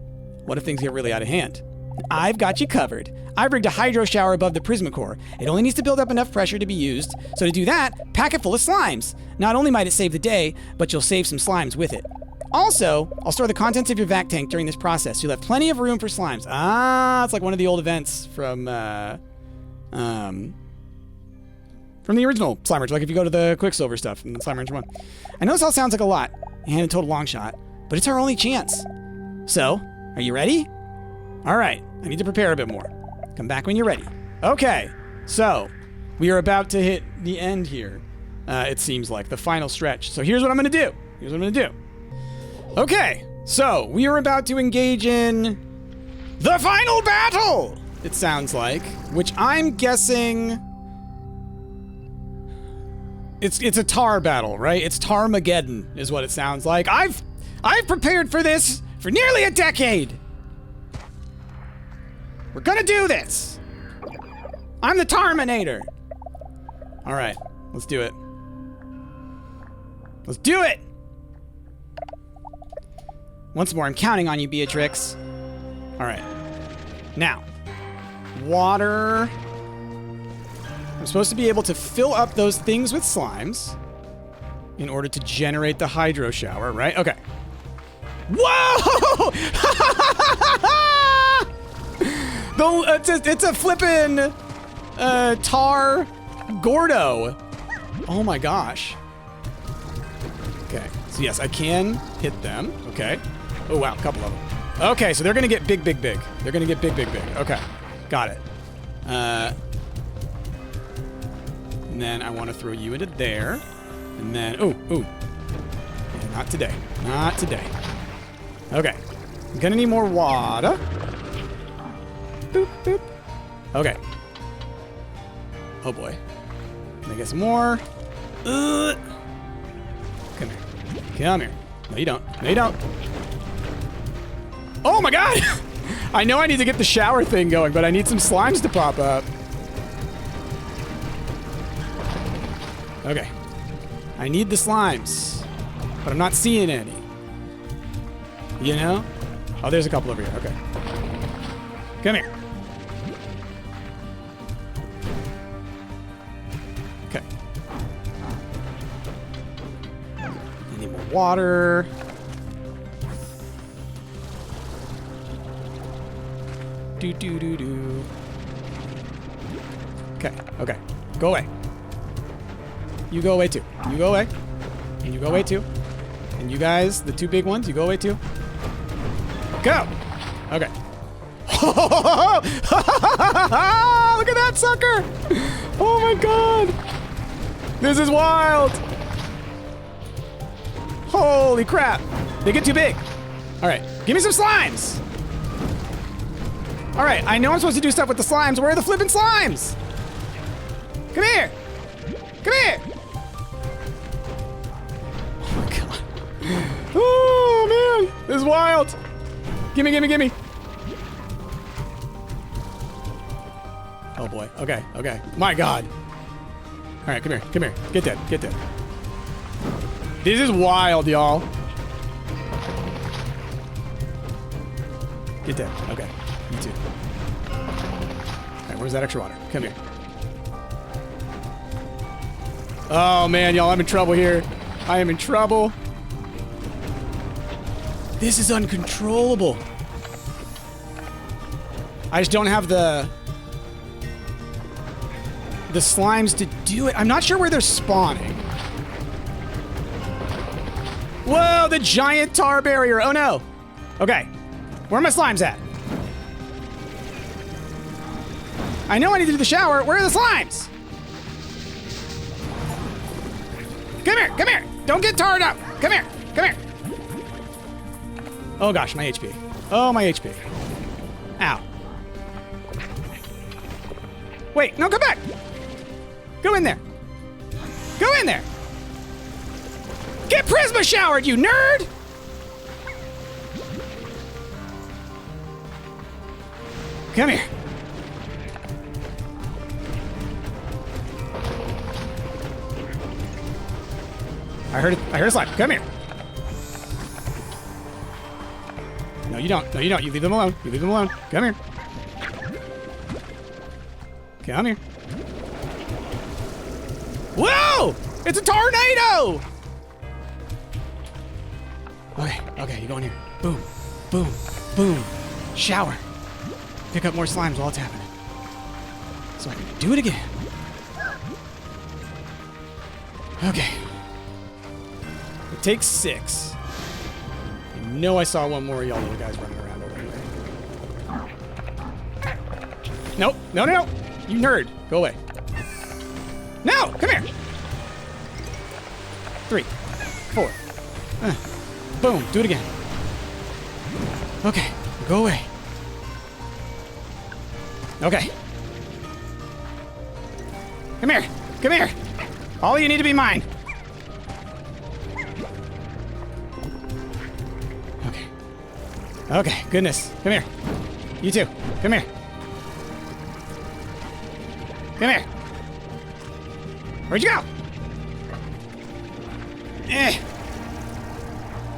What if things get really out of hand? I've got you covered. I've rigged a hydro shower above the Prismacore. It only needs to build up enough pressure to be used. So to do that, pack it full of slimes. Not only might it save the day, but you'll save some slimes with it. Also, I'll store the contents of your vac tank during this process. You'll have plenty of room for slimes. Ah, it's like one of the old events from the original Slime Rancher. Like if you go to the Quicksilver stuff in Slime Rancher 1. I know this all sounds like a lot and a total long shot, but it's our only chance. So, are you ready? All right, I need to prepare a bit more. Come back when you're ready. Okay, so we are about to hit the end here. It seems like the final stretch. So here's what I'm gonna do. Okay, so we are about to engage in the final battle, it sounds like, which I'm guessing it's a tar battle, right? It's TARRMAGEDDON is what it sounds like. I've prepared for this for nearly a decade. We're gonna do this. I'm the Tarminator. All right, let's do it. Let's do it. Once more, I'm counting on you, Beatrix. All right. Now, water. I'm supposed to be able to fill up those things with slimes in order to generate the hydro shower, right? Okay. Whoa! It's a flippin' tar Gordo. Oh my gosh. Okay, so yes, I can hit them. Okay. Oh wow, a couple of them. Okay, so they're gonna get big. They're gonna get big. Okay, got it. And then I want to throw you into there. And then, ooh. Yeah, not today. Okay, I'm gonna need more water. Boop. Okay. Oh boy. Can I get some more? Come here. No, you don't. Oh my god! I know I need to get the shower thing going, but I need some slimes to pop up. Okay. I need the slimes, but I'm not seeing any. You know? Oh, there's a couple over here. Okay. Come here. Okay. I need more water. Do. Okay. Go away. You go away too. You go away. And you go away too. And you guys, the two big ones, you go away too. Go! Okay. Look at that sucker! Oh my god! This is wild! Holy crap! They get too big. Alright, give me some slimes! Alright, I know I'm supposed to do stuff with the slimes. Where are the flippin' slimes? Come here! Come here! Oh my god. Oh This is wild. Gimme, gimme, gimme. Oh boy. Okay, okay. My God. All right, come here, come here. Get that, get that. This is wild, y'all. Get that. Okay, you too. All right, where's that extra water? Come here. Oh man, y'all, I'm in trouble here. I am in trouble. This is uncontrollable. I just don't have the slimes to do it. I'm not sure where they're spawning. Whoa, the giant tar barrier. Oh no. Okay. Where are my slimes at? I know I need to do the shower. Where are the slimes? Come here, come here. Don't get tarred up. Come here, come here. Oh gosh, my HP. Oh, my HP. Ow. Wait, no, come back. Go in there. Go in there. Get Prisma showered, you nerd! Come here. I heard a slime. Come here. No, you don't. No, you don't. You leave them alone. You leave them alone. Come here. Come here. Whoa! It's a tornado! Okay, okay, you go in here. Boom, boom, boom. Shower. Pick up more slimes while it's happening. So I can do it again. Okay. It takes 6. I know I saw one more of y'all little guys running around over here. Nope, no, no, no. You nerd. Go away. No, come here. 3, 4. Boom, do it again. Okay, go away. Okay. Come here, come here. All of you need to be mine. Okay. Okay, goodness. Come here. You too. Come here. Come here. Where'd you go?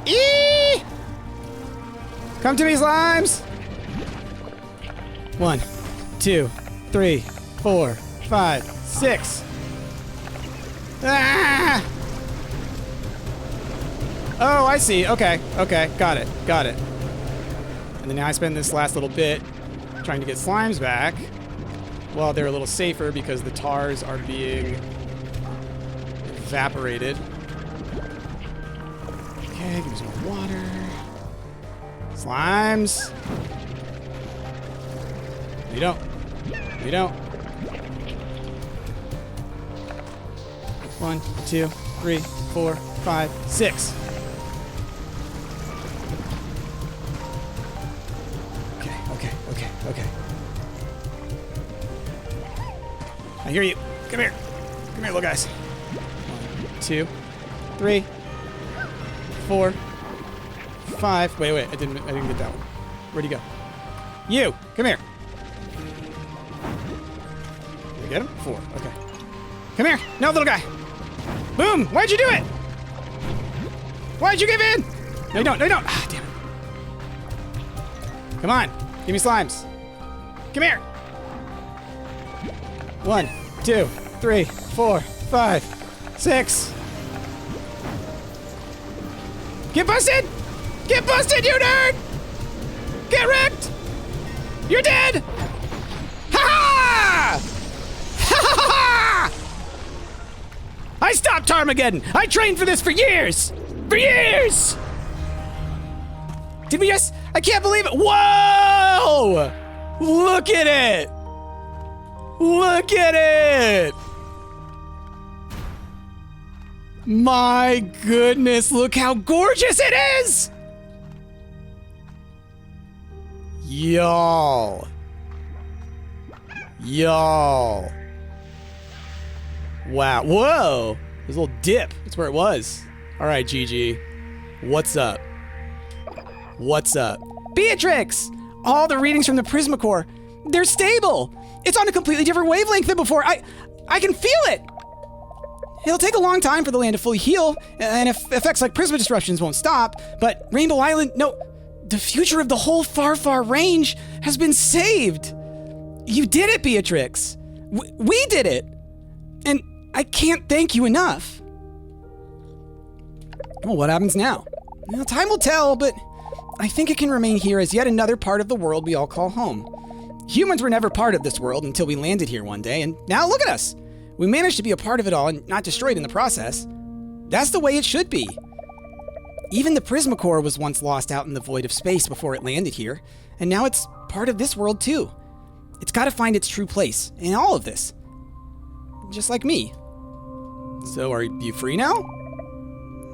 Eee! Come to me, slimes! 1, 2, 3, 4, 5, 6. Ah! Oh, I see. Okay, okay. Got it. Got it. And then now I spend this last little bit trying to get slimes back. Well, they're a little safer because the tars are being evaporated. Okay, give me some more water. Slimes. No, you don't. No, you don't. 1, 2, 3, 4, 5, 6. Okay, okay, okay, okay. I hear you. Come here. Come here, little guys. 1, 2, 3, 4, 5. Wait, wait. I didn't get that one. Where'd he go? You. Come here. Did I get him? 4. Okay. Come here. No, little guy. Boom. Why'd you do it? Why'd you give in? No, you don't. No, you don't. Ah, damn it. Come on. Give me slimes. Come here. 1, 2, 3, 4, 5, 6. Get busted! Get busted, you nerd! Get wrecked! You're dead! Ha ha! Ha ha ha! I stopped TARRMAGEDDON! I trained for this for years! For years! Did we just... I can't believe it! Whoa! Look at it! Look at it! My goodness, look how gorgeous it is! Y'all. Y'all. Wow. Whoa! There's a little dip. That's where it was. Alright, GG. What's up? What's up? Beatrix! All the readings from the Prismacore, they're stable! It's on a completely different wavelength than before. I can feel it! It'll take a long time for the land to fully heal, and if effects like prisma disruptions won't stop, but Rainbow Island, no, the future of the whole far, far range has been saved! You did it, Beatrix! We did it! And I can't thank you enough. Well, what happens now? Well, time will tell, but I think it can remain here as yet another part of the world we all call home. Humans were never part of this world until we landed here one day, and now look at us! We managed to be a part of it all and not destroyed in the process. That's the way it should be. Even the Prismacore was once lost out in the void of space before it landed here, and now it's part of this world too. It's got to find its true place in all of this. Just like me. So are you free now?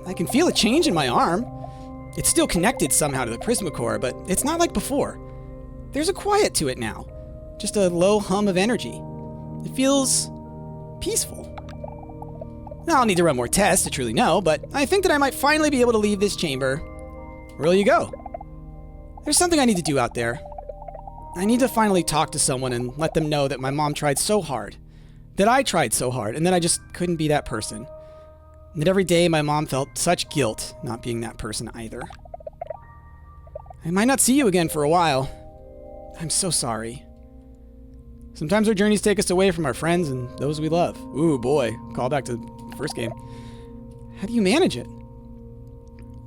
I can feel a change in my arm. It's still connected somehow to the Prismacore, but it's not like before. There's a quiet to it now. Just a low hum of energy. It feels peaceful. Now, I'll need to run more tests to truly know, but I think that I might finally be able to leave this chamber. Where'll you go? There's something I need to do out there. I need to finally talk to someone and let them know that my mom tried so hard. That I tried so hard, and that I just couldn't be that person. And that every day my mom felt such guilt not being that person either. I might not see you again for a while. I'm so sorry. Sometimes our journeys take us away from our friends and those we love. Ooh, boy. Call back to the first game. How do you manage it?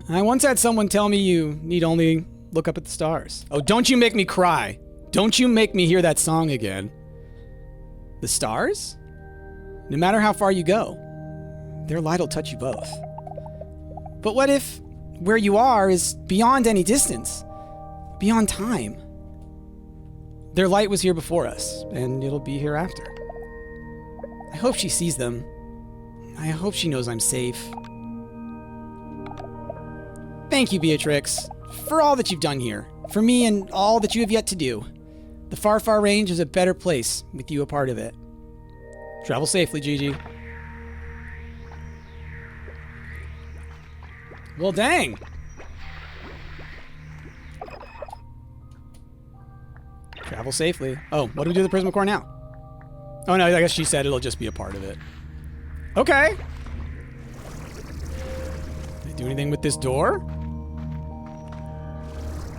I once had someone tell me you need only look up at the stars. Oh, don't you make me cry. Don't you make me hear that song again. The stars? No matter how far you go, their light will touch you both. But what if where you are is beyond any distance? Beyond time? Their light was here before us, and it'll be here after. I hope she sees them. I hope she knows I'm safe. Thank you, Beatrix, for all that you've done here, for me and all that you have yet to do. The Far, Far Range is a better place with you a part of it. Travel safely, Gigi. Well, dang. Travel safely. Oh, what do we do with the Prismacore now? Oh, no, I guess she said it'll just be a part of it. Okay. Can I do anything with this door?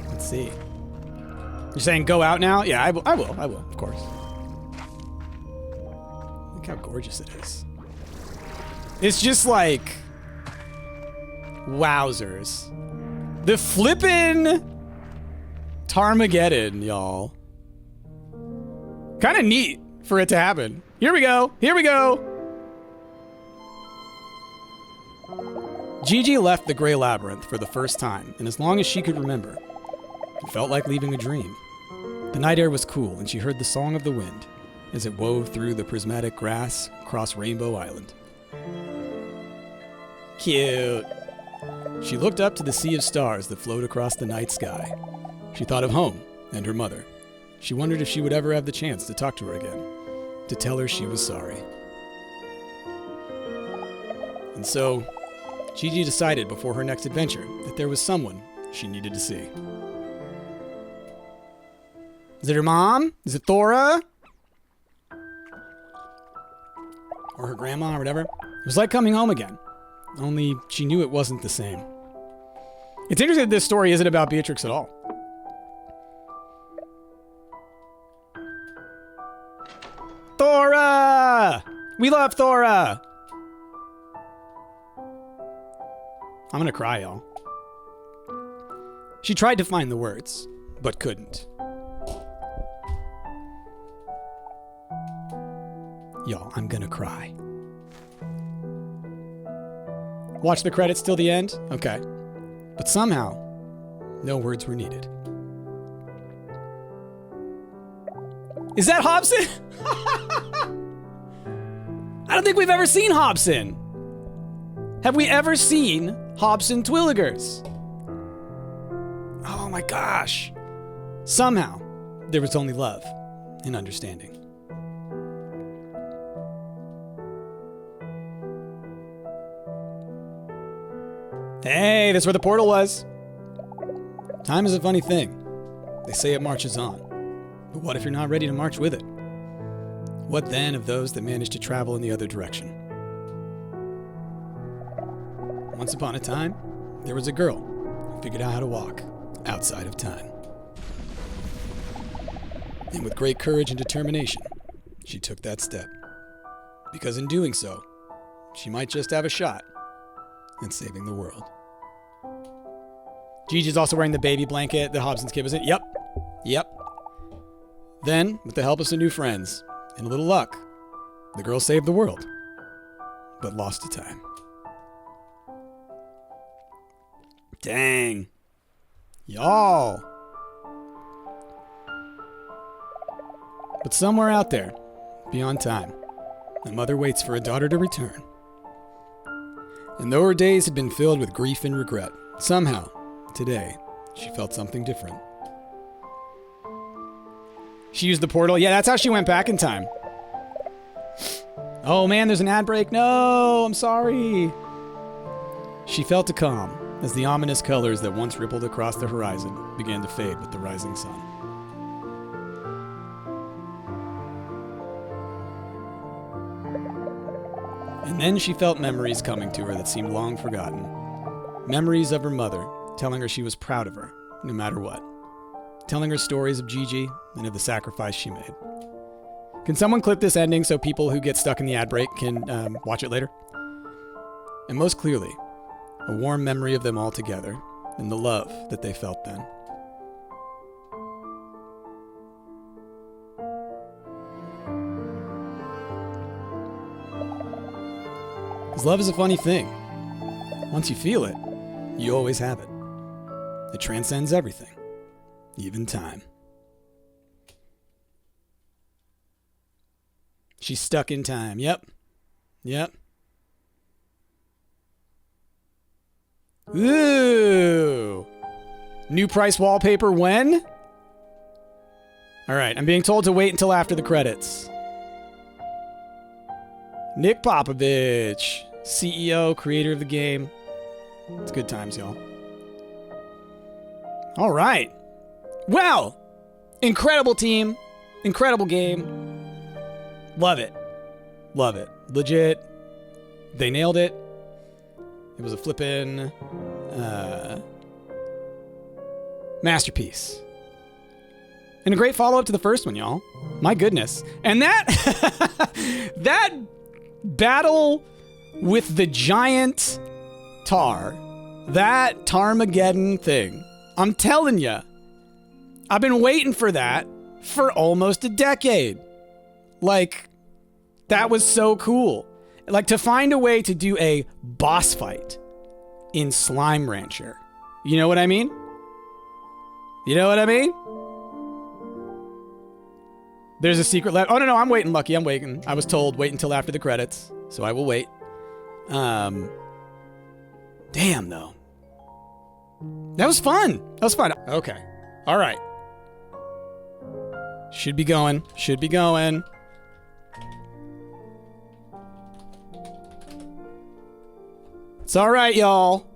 Let's see. You're saying go out now? Yeah, I will, of course. Look how gorgeous it is. It's just like... wowzers. The flippin' TARRMAGEDDON, y'all. Kind of neat for it to happen. Here we go. Here we go. Gigi left the Grey Labyrinth for the first time, and as long as she could remember, it felt like leaving a dream. The night air was cool, and she heard the song of the wind as it wove through the prismatic grass across Rainbow Island. Cute. She looked up to the sea of stars that flowed across the night sky. She thought of home and her mother. She wondered if she would ever have the chance to talk to her again, to tell her she was sorry. And so, Gigi decided before her next adventure that there was someone she needed to see. Is it her mom? Is it Thora? Or her grandma or whatever? It was like coming home again. Only she knew it wasn't the same. It's interesting that this story isn't about Beatrix at all. Thora! We love Thora! I'm gonna cry, y'all. She tried to find the words, but couldn't. Y'all, I'm gonna cry. Watch the credits till the end? Okay. But somehow, no words were needed. Is that Hobson? I don't think we've ever seen Hobson. Have we ever seen Hobson Twilligers? Oh my gosh. Somehow, there was only love and understanding. Hey, that's where the portal was. Time is a funny thing. They say it marches on. But what if you're not ready to march with it? What then of those that manage to travel in the other direction? Once upon a time, there was a girl who figured out how to walk outside of time. And with great courage and determination, she took that step. Because in doing so, she might just have a shot at saving the world. Gigi's also wearing the baby blanket that Hobson's kid was in. Yep. Then, with the help of some new friends and a little luck, the girl saved the world, but lost to time. Dang. Y'all. But somewhere out there, beyond time, a mother waits for a daughter to return. And though her days had been filled with grief and regret, somehow, today, she felt something different. She used the portal. Yeah, that's how she went back in time. Oh man, there's an ad break. No, I'm sorry. She felt a calm as the ominous colors that once rippled across the horizon began to fade with the rising sun. And then she felt memories coming to her that seemed long forgotten. Memories of her mother, telling her she was proud of her, no matter what. Telling her stories of Gigi and of the sacrifice she made. Can someone clip this ending so people who get stuck in the ad break can watch it later? And most clearly, a warm memory of them all together and the love that they felt then. Because love is a funny thing. Once you feel it, you always have it. It transcends everything, even time. She's stuck in time. Yep. Ooh. New price wallpaper when? All right, I'm being told to wait until after the credits. Nick Popovich, CEO, creator of the game. It's good times, y'all. All right. Well, incredible team, incredible game. Love it. Legit. They nailed it. It was a flippin' masterpiece. And a great follow-up to the first one, y'all. My goodness. And that that battle with the giant tar, that TARRMAGEDDON thing, I'm telling ya, I've been waiting for that for almost a decade. Like, that was so cool. Like, to find a way to do a boss fight in Slime Rancher. You know what I mean? There's a secret left. Oh, no, I'm waiting, Lucky. I'm waiting. I was told wait until after the credits, so I will wait. Damn, though. That was fun. Okay. All right. Should be going. It's all right, y'all.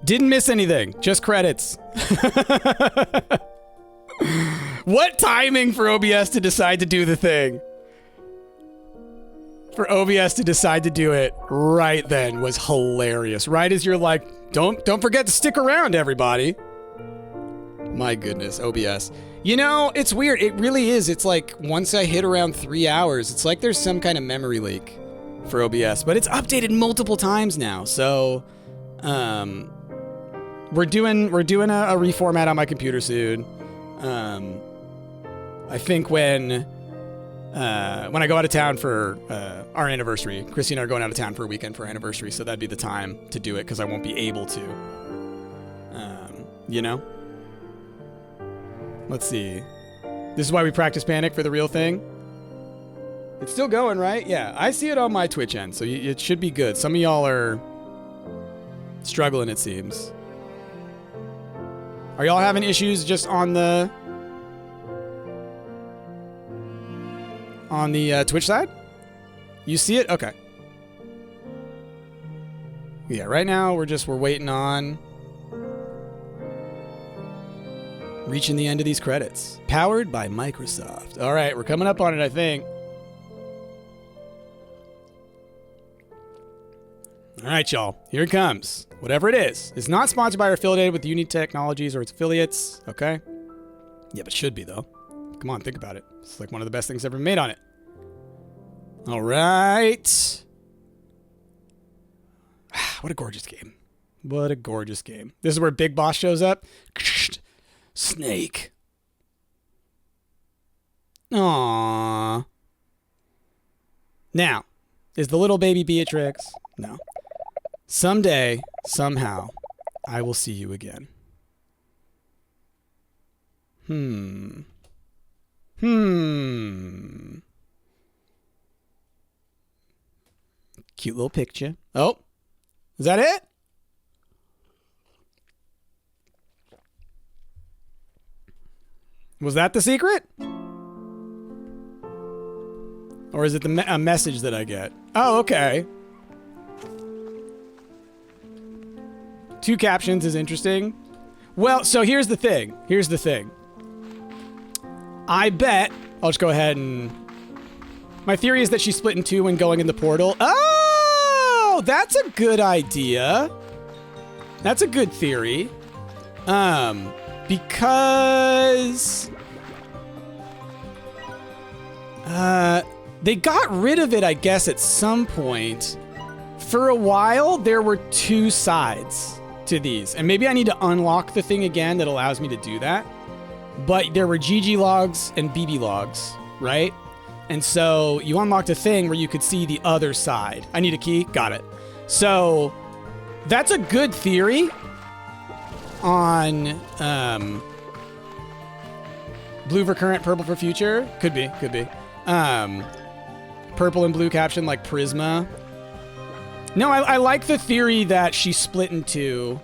Didn't miss anything. Just credits. What timing for OBS to decide to do the thing? For OBS to decide to do it right then was hilarious. Right as you're like, don't forget to stick around, everybody. My goodness, OBS. You know, it's weird. It really is. It's like once I hit around 3 hours, it's like there's some kind of memory leak for OBS, but it's updated multiple times now. So, we're doing a reformat on my computer soon. I think when I go out of town for our anniversary, Christy and I are going out of town for a weekend for our anniversary, so that'd be the time to do it because I won't be able to. You know? Let's see. This is why we practice Panic for the real thing. It's still going, right? Yeah, I see it on my Twitch end, so it should be good. Some of y'all are struggling, it seems. Are y'all having issues just on the Twitch side? You see it? Okay. Yeah, right now we're waiting on Reaching the end of these credits. Powered by Microsoft. All right, we're coming up on it, I think. All right, y'all. Here it comes. Whatever it is. It's not sponsored by or affiliated with Unique Technologies or its affiliates. Okay? Yeah, but should be, though. Come on, think about it. It's like one of the best things ever made on it. All right. What a gorgeous game. What a gorgeous game. This is where Big Boss shows up. Snake. Aww. Now, is the little baby Beatrix? No. Someday, somehow, I will see you again. Cute little picture. Oh, is that it? Was that the secret? Or is it a message that I get? Oh, okay. 2 captions is interesting. Well, so here's the thing. Here's the thing. I bet... I'll just go ahead and... My theory is that she split in 2 when going in the portal. Oh! That's a good idea. That's a good theory. Because... they got rid of it, I guess, at some point. For a while, there were 2 sides to these. And maybe I need to unlock the thing again that allows me to do that. But there were GG logs and BB logs, right? And so you unlocked a thing where you could see the other side. I need a key. Got it. So that's a good theory on blue for current, purple for future. Could be. Purple and blue caption like Prisma. No, I like the theory that she split in 2.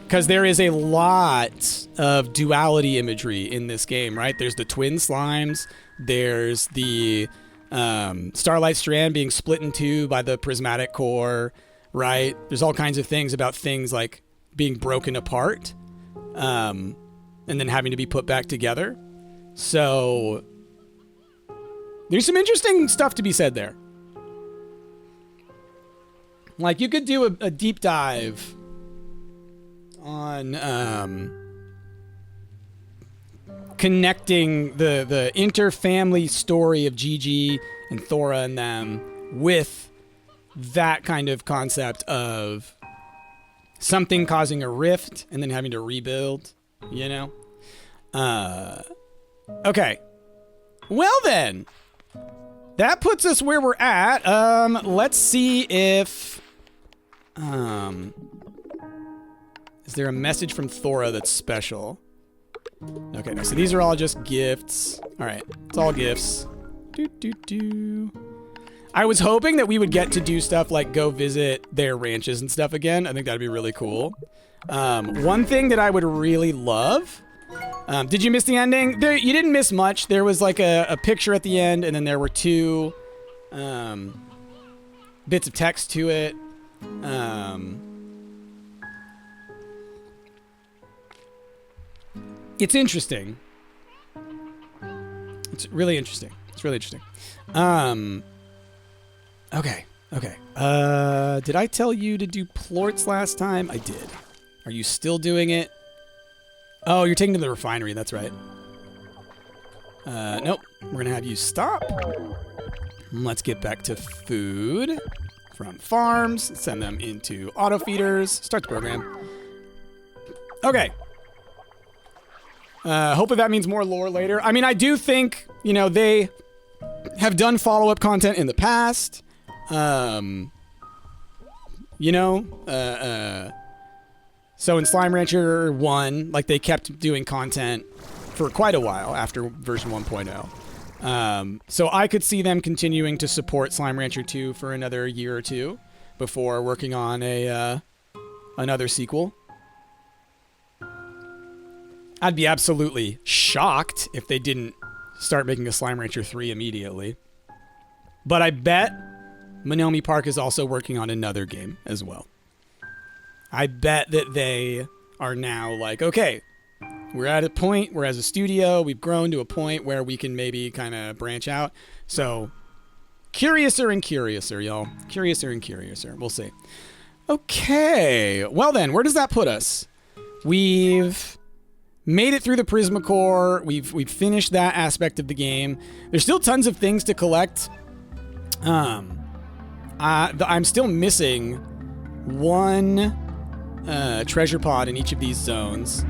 Because there is a lot of duality imagery in this game, right? There's the twin slimes. There's the Starlight Strand being split in 2 by the prismatic core, right? There's all kinds of things about things like being broken apart and then having to be put back together. So there's some interesting stuff to be said there. Like, you could do a deep dive on connecting the inter-family story of Gigi and Thora and them with that kind of concept of something causing a rift and then having to rebuild, you know? Okay. Well then, that puts us where we're at. Let's see if... is there a message from Thora that's special? Okay, no, so these are all just gifts. All right, it's all gifts. I was hoping that we would get to do stuff like go visit their ranches and stuff again. I think that'd be really cool. One thing that I would really love... did you miss the ending? You didn't miss much. There was like a picture at the end, and then there were 2 bits of text to it. It's interesting. It's really interesting. Okay. Did I tell you to do plorts last time? I did. Are you still doing it? Oh, you're taking to the refinery. That's right. Nope. We're going to have you stop. Let's get back to food from farms. Send them into auto feeders. Start the program. Okay. Hopefully that means more lore later. I mean, I do think, you know, they have done follow-up content in the past. You know, so in Slime Rancher 1, like, they kept doing content for quite a while after version 1.0. So I could see them continuing to support Slime Rancher 2 for another year or 2 before working on another sequel. I'd be absolutely shocked if they didn't start making a Slime Rancher 3 immediately. But I bet Monomi Park is also working on another game as well. I bet that they are now like, okay, we're at a point where as a studio, we've grown to a point where we can maybe kind of branch out. So curiouser and curiouser, y'all. Curiouser and curiouser. We'll see. Okay. Well then, where does that put us? We've made it through the Prismacore. We've finished that aspect of the game. There's still tons of things to collect. I'm still missing one treasure pod in each of these zones.